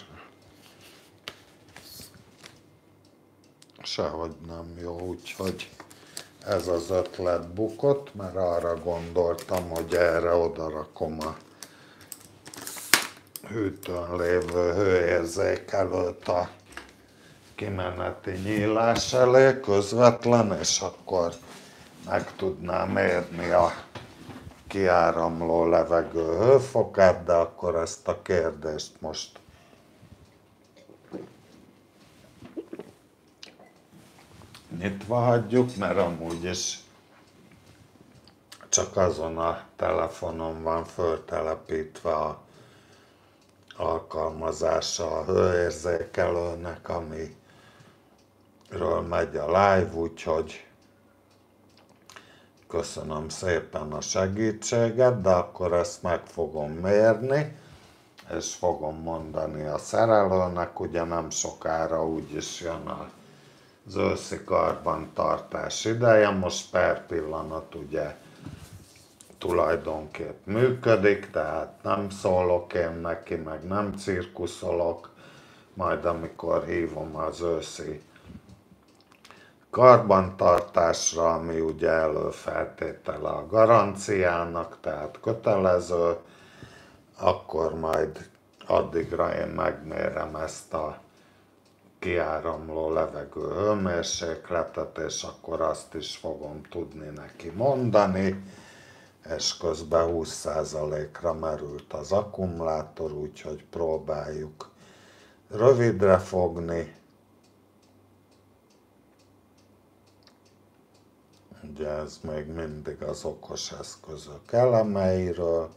sehogy nem jó, úgyhogy ez az ötlet bukott, mert arra gondoltam, hogy erre odarakom a hűtőn lévő hőérzékelőt a kimeneti nyílás elé közvetlen, és akkor meg tudnám mérni a kiáramló levegő hőfokát, de akkor ezt a kérdést most nyitva hagyjuk, mert amúgy is csak azon a telefonon van föltelepítve a alkalmazása a hőérzékelőnek, amiről megy a live, úgyhogy köszönöm szépen a segítséget, de akkor ezt meg fogom mérni, és fogom mondani a szerelőnek, ugye nem sokára úgyis jön az őszi karbantartás ideje, most per pillanat ugye tulajdonképp működik, tehát nem szólok én neki, meg nem cirkuszolok, majd amikor hívom az őszi karbantartásra, ami ugye előfeltétele a garanciának, tehát kötelező, akkor majd addigra én megmérem ezt a kiáramló levegő hőmérsékletet, és akkor azt is fogom tudni neki mondani, és közben 20%-ra merült az akkumulátor, úgyhogy próbáljuk rövidre fogni. Ugye ez még mindig az okos eszközök elemeiről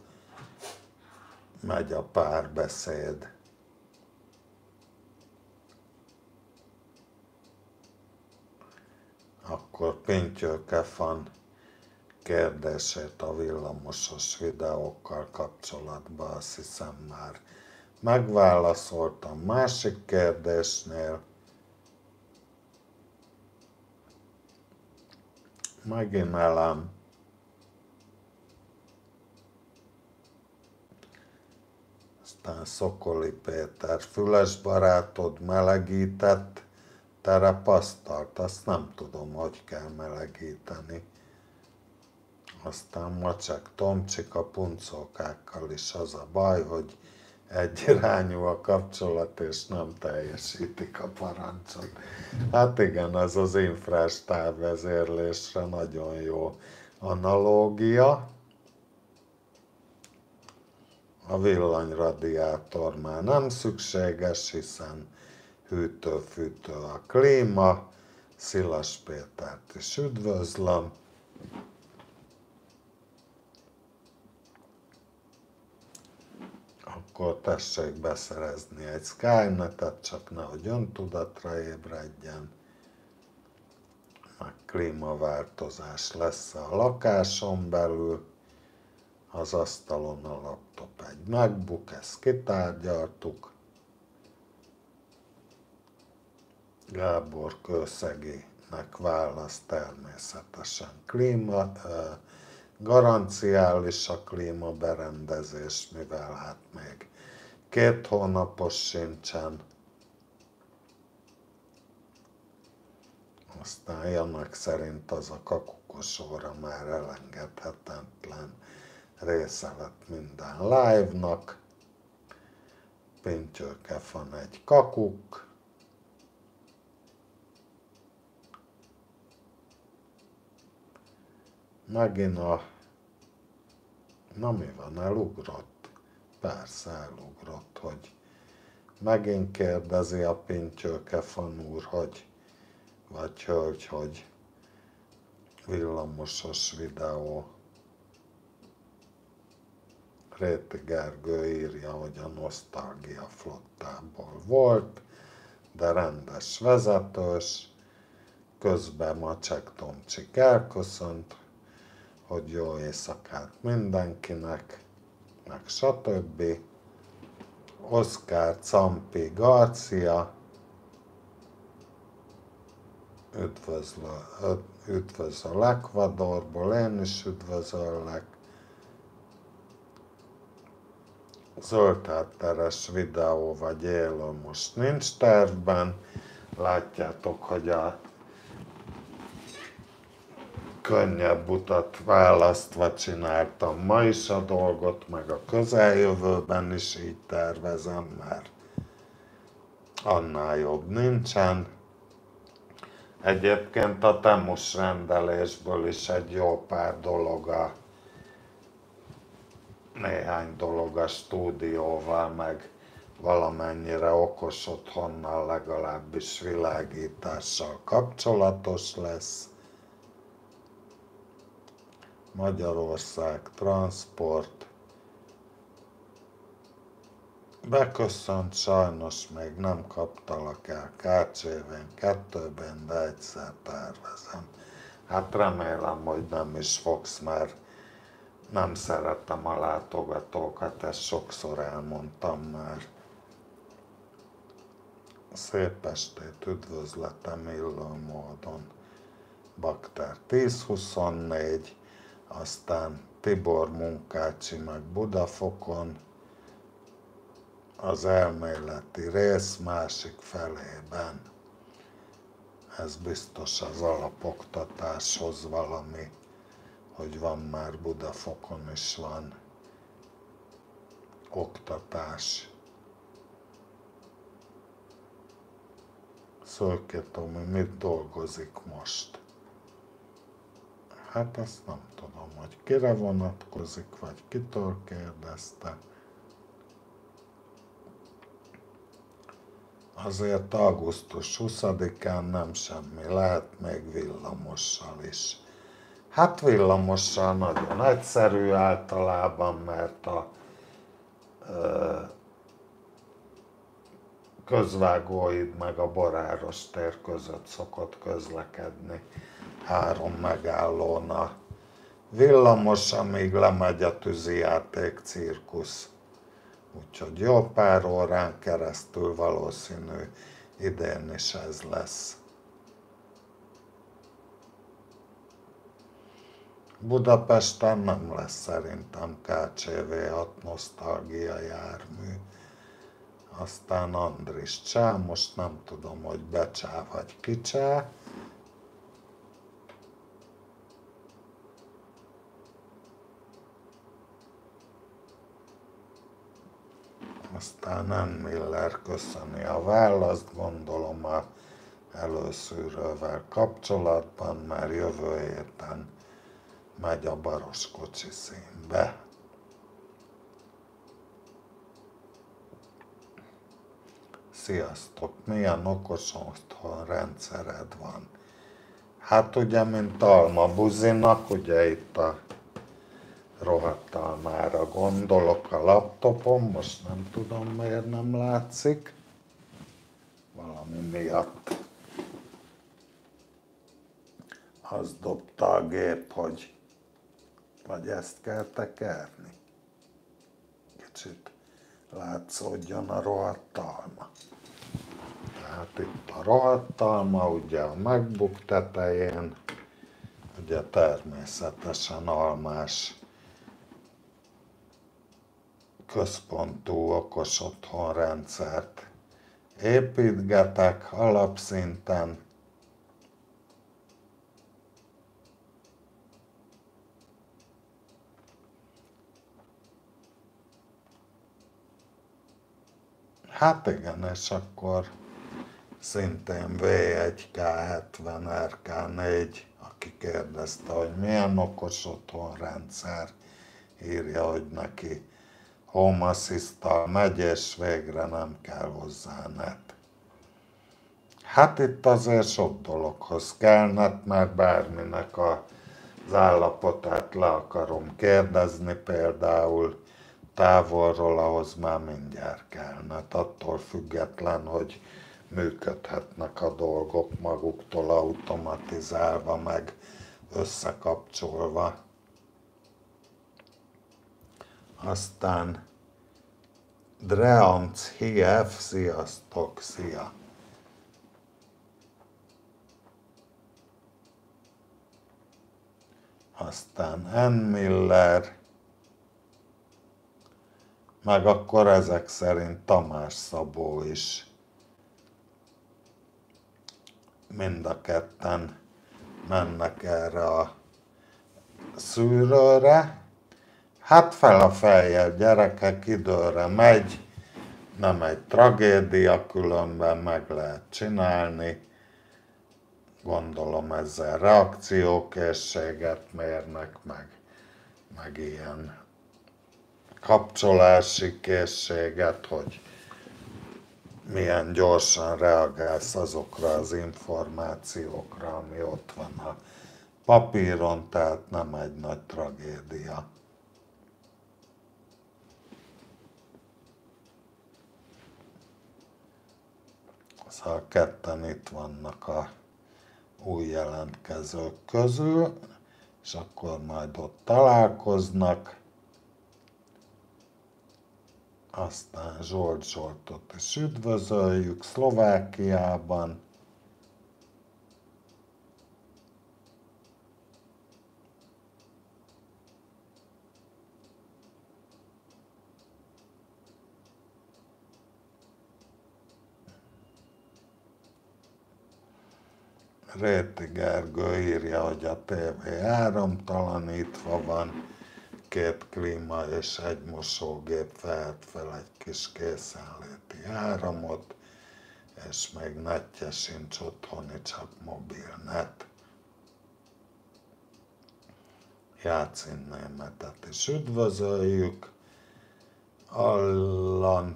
megy a párbeszéd. Akkor Pintyő-Kefan kérdését a villamosos videókkal kapcsolatban azt hiszem már megválaszoltam. Másik kérdésnél megint elem. Aztán Szokoli Péter, füles barátod melegített terepasztalt, azt nem tudom, hogy kell melegíteni. Aztán Macsek Tomcsik, a puncókákkal is az a baj, hogy egyirányú a kapcsolat, és nem teljesítik a parancsot. Hát igen, ez az infrás távvezérlésre nagyon jó analógia. A villanyradiátor már nem szükséges, hiszen hűtő-fűtő a klíma. Szilas Pétert is üdvözlöm. Akkor tessék beszerezni egy Skynetet, csak nehogy öntudatra ébredjen. Meg klímaváltozás lesz a lakáson belül. Az asztalon a laptop egy MacBook, ezt kitárgyaltuk. Gábor Kőszeginek válasz természetesen garanciális a klímaberendezés, mivel hát még 2 hónapos sincsen. Aztán Janak szerint az a kakukos óra már elengedhetetlen része lett minden live-nak. Pintyő-Kefan egy kakuk. Megint na mi van, elugrott? Persze elugrott, hogy megint kérdezi a Pintyő-Kefan úr, hogy vagy hölgy, hogy villamosos videó. Réti Gergő írja, hogy a Nosztalgia flottából volt, de rendes vezetős. Közben Macsek Tomcsik elköszönt, hogy jó éjszakát mindenkinek, meg stb. Oszkár Campi Garcia, üdvözöl Ecuadorból, én is üdvözöllek. Zöld hátteres videó vagy élő most nincs tervben. Látjátok, hogy a könnyebb utat választva csináltam ma is a dolgot, meg a közeljövőben is így tervezem, mert annál jobb nincsen. Egyébként a Temus rendelésből is egy jó pár dolog, néhány dolog a stúdióval, meg valamennyire okos otthonnal, legalábbis világítással kapcsolatos lesz. Magyarország Transport. Beköszönt, sajnos még nem kaptalak el KCV-n 2-ben, de egyszer tervezem. Hát remélem, hogy nem is fogsz, mert nem szeretem a látogatókat, ezt sokszor elmondtam már. Szép estét, üdvözletem illő módon. Bakter 1024, aztán Tibor Munkácsi meg Budafokon, az elméleti rész másik felében. Ez biztos az alapoktatáshoz valami, hogy van már Budafokon is van oktatás. Szőke Tomi mit dolgozik most? Hát ezt nem tudom, hogy kire vonatkozik, vagy kitől kérdezte. Azért augusztus 20-án nem semmi, lehet még villamossal is Hát villamossal nagyon egyszerű általában, mert a Közvágóhíd meg a Boráros tér között szokott közlekedni 3 megállón a villamos, amíg lemegy a tűzijáték cirkusz. Úgyhogy jó pár órán keresztül valószínű idén is ez lesz. Budapesten nem lesz szerintem KCV6 nosztalgia jármű. Aztán Andris Csá, most nem tudom, hogy becsá vagy kicsá. Aztán N. Miller köszöni a választ, gondolom a előszűrővel kapcsolatban, mert jövő héten megy a Baroskocsi színbe. Sziasztok! Milyen okos otthon rendszered van? Hát ugye, mint Alma Buzinak, ugye itt a rohadt almára gondolok a laptopon, most nem tudom miért nem látszik, valami miatt azt dobta a gép, hogy vagy ezt kell tekerni. Kicsit látszódjon a rohadt alma. Tehát itt a rohadt alma, ugye a MacBook tetején, ugye természetesen almás központú okos otthonrendszert építgetek alapszinten. Hát igen, és akkor szintén V1K70 RK4, aki kérdezte, hogy milyen okos otthonrendszer, írja, hogy neki Home Assist-tal megy, és végre nem kell hozzá net. Hát itt azért sok dologhoz kell net, mert bárminek az állapotát le akarom kérdezni, például távolról, ahhoz már mindjárt kell net, attól független, hogy működhetnek a dolgok maguktól automatizálva, meg összekapcsolva. Aztán Dreamc HF, sziasztok, szia! Aztán N. Miller, meg akkor ezek szerint Tamás Szabó is. Mind a ketten mennek erre a szűrőre. Hát fel a fejjel, gyerekek, időre megy, nem egy tragédia, különben meg lehet csinálni. Gondolom ezzel reakciókészséget mérnek, meg ilyen kapcsolási készséget, hogy milyen gyorsan reagálsz azokra az információkra, ami ott van a papíron, tehát nem egy nagy tragédia. Szóval ketten itt vannak a új jelentkezők közül, és akkor majd ott találkoznak. Aztán Zsolt-Zsoltot is üdvözöljük Szlovákiában. Réti Gergő írja, hogy a tévé áramtalanítva van, 2 klíma és egy mosógép vehet fel egy kis készenléti áramot, és még netje sincs otthoni, csak mobilnet. Jácin Németet is üdvözöljük. Allantines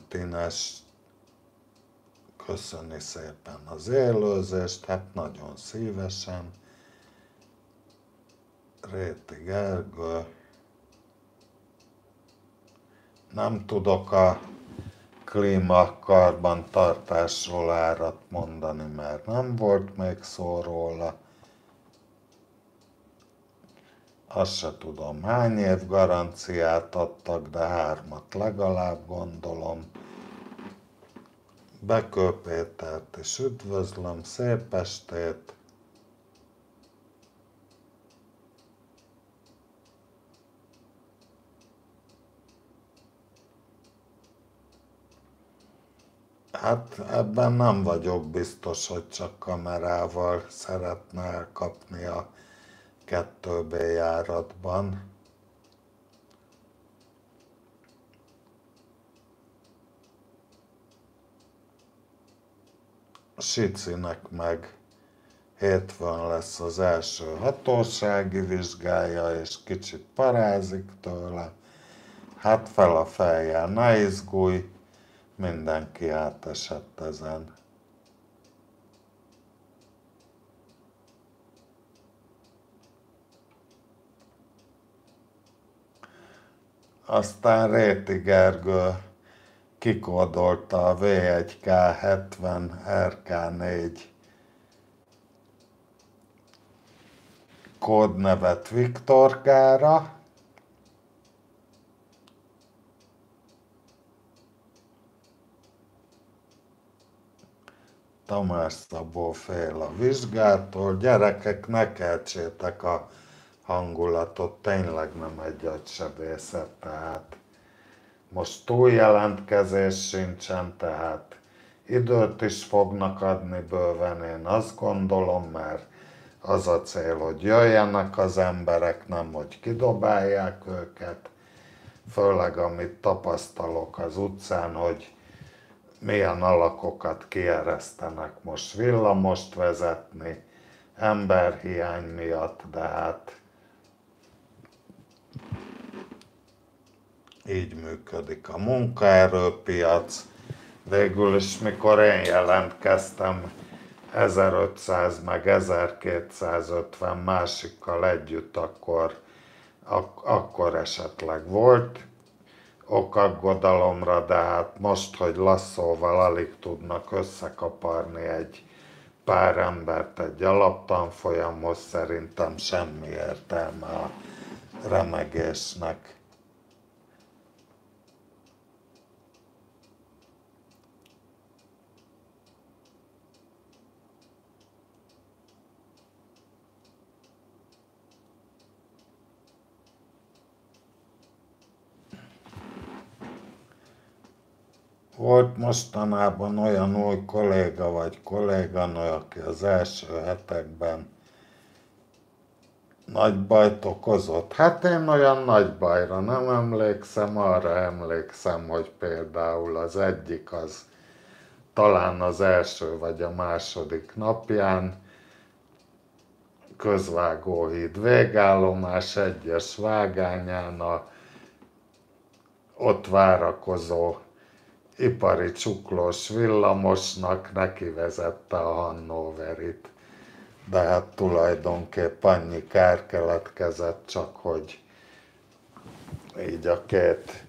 köszöni szépen az élőzést, hát nagyon szívesen. Réti Gergő. Nem tudok a klímakarbantartásról árat mondani, mert nem volt még szó róla. Azt se tudom, hány év garanciát adtak, de 3 legalább gondolom. Bekő Pétert is üdvözlöm, szép estét! Hát ebben nem vagyok biztos, hogy csak kamerával szeretne elkapni a 2B járatban. Sicinek meg hétfőn lesz az első hatósági vizsgája, és kicsit parázik tőle. Hát fel a fejjel, ne izgulj, mindenki átesett ezen. Aztán Réti Gergő kikódolta a V1K70RK4 kódnevet Viktorkára. Tamás Szabó fél a vizsgától. Gyerekek, ne keltsétek a hangulatot, tényleg nem egy agysebészet, tehát most túljelentkezés sincsen, tehát időt is fognak adni bőven, én azt gondolom, mert az a cél, hogy jöjjenek az emberek, nem hogy kidobálják őket, főleg amit tapasztalok az utcán, hogy milyen alakokat kieresztenek most villamost vezetni, emberhiány miatt, de hát így működik a munkaerőpiac. Végül is, mikor én jelentkeztem 1500 meg 1250 másikkal együtt, akkor esetleg volt okaggodalomra, de hát most, hogy Lasszóval alig tudnak összekaparni egy pár embert egy alaptanfolyamhoz, szerintem semmi értelme a remegésnek. Volt mostanában olyan új kolléga vagy kolléganő, aki az első hetekben nagy bajt okozott. Hát én olyan nagy bajra nem emlékszem, arra emlékszem, hogy például az egyik az talán az első vagy a második napján Közvágóhíd végállomás 1-es vágányán ott várakozó ipari csuklós villamosnak nekivezette a Hannoverit. De hát tulajdonképp annyi kár keletkezett, csak hogy így a két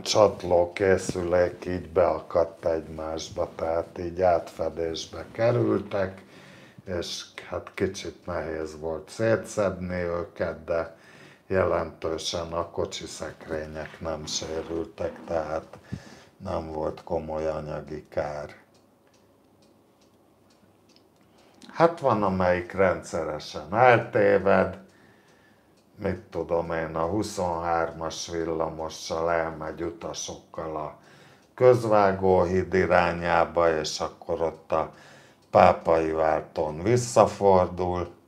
csatlókészülék így beakadt egymásba, tehát így átfedésbe kerültek, és hát kicsit nehéz volt szétszedni őket, de jelentősen a kocsiszekrények nem sérültek, tehát nem volt komoly anyagi kár. Hát van, amelyik rendszeresen eltéved, mit tudom én, a 23-as villamossal elmegy utasokkal a Közvágóhíd irányába, és akkor ott a Pápai Várton visszafordul.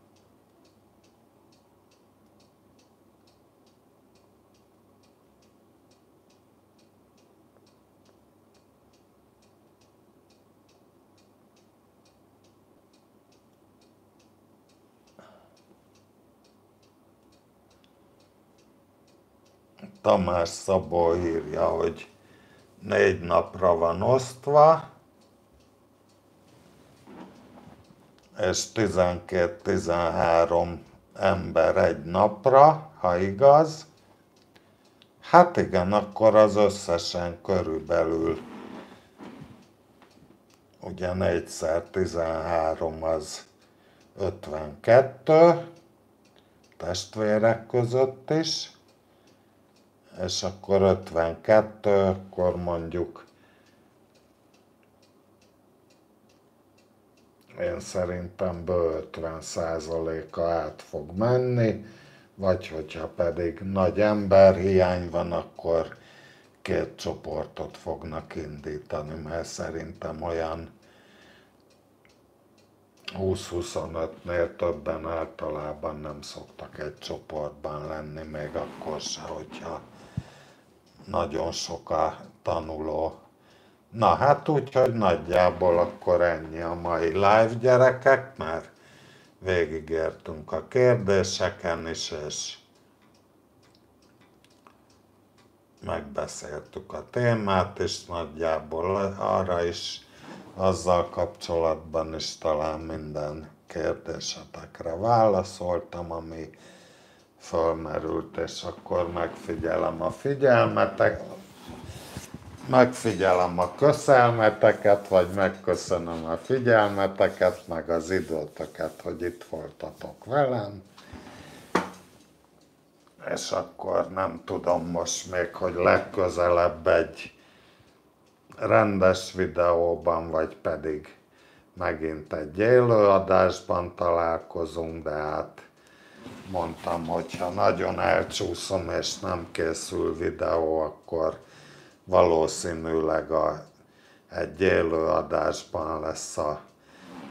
Tamás Szabó írja, hogy 4 napra van osztva, és 12-13 ember egy napra, ha igaz. Hát igen, akkor az összesen körülbelül, ugye 4x13 az 52, testvérek között is, és akkor 52, akkor mondjuk én szerintem 50%-a át fog menni, vagy hogyha pedig nagy emberhiány van, akkor 2 csoportot fognak indítani, mert szerintem olyan 20-25-nél többen általában nem szoktak egy csoportban lenni, még akkor se, hogyha nagyon sok a tanuló. Na hát úgyhogy nagyjából akkor ennyi a mai live, gyerekek, mert végigértünk a kérdéseken is, és megbeszéltük a témát, és nagyjából arra is, azzal kapcsolatban is talán minden kérdésetekre válaszoltam, ami fölmerült, és akkor megfigyelem a köszelmeteket, vagy megköszönöm a figyelmeteket, meg az időtöket, hogy itt voltatok velem. És akkor nem tudom most még, hogy legközelebb egy rendes videóban, vagy pedig megint egy élőadásban találkozunk, de hát mondtam, hogyha nagyon elcsúszom és nem készül videó, akkor valószínűleg egy élőadásban lesz a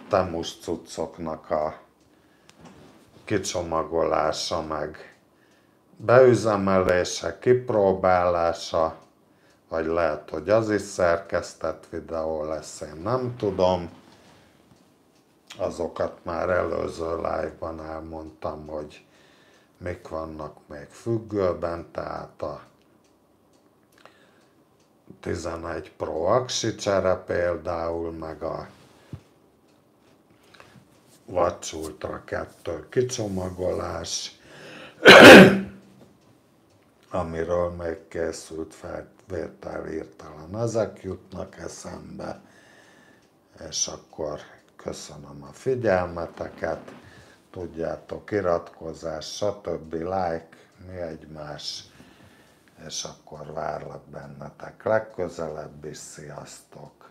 Temus cuccoknak a kicsomagolása, meg beüzemelése, kipróbálása, vagy lehet, hogy az is szerkesztett videó lesz, én nem tudom. Azokat már előző live-ban elmondtam, hogy mik vannak még függőben, tehát a 11 Pro aksi csere például, meg a Watch Ultra 2 kicsomagolás, amiről még készült felvétel, hirtelen ezek jutnak eszembe, és akkor köszönöm a figyelmeteket, tudjátok, iratkozás, stb. Like, mi egymás, és akkor várlak bennetek legközelebb is, sziasztok!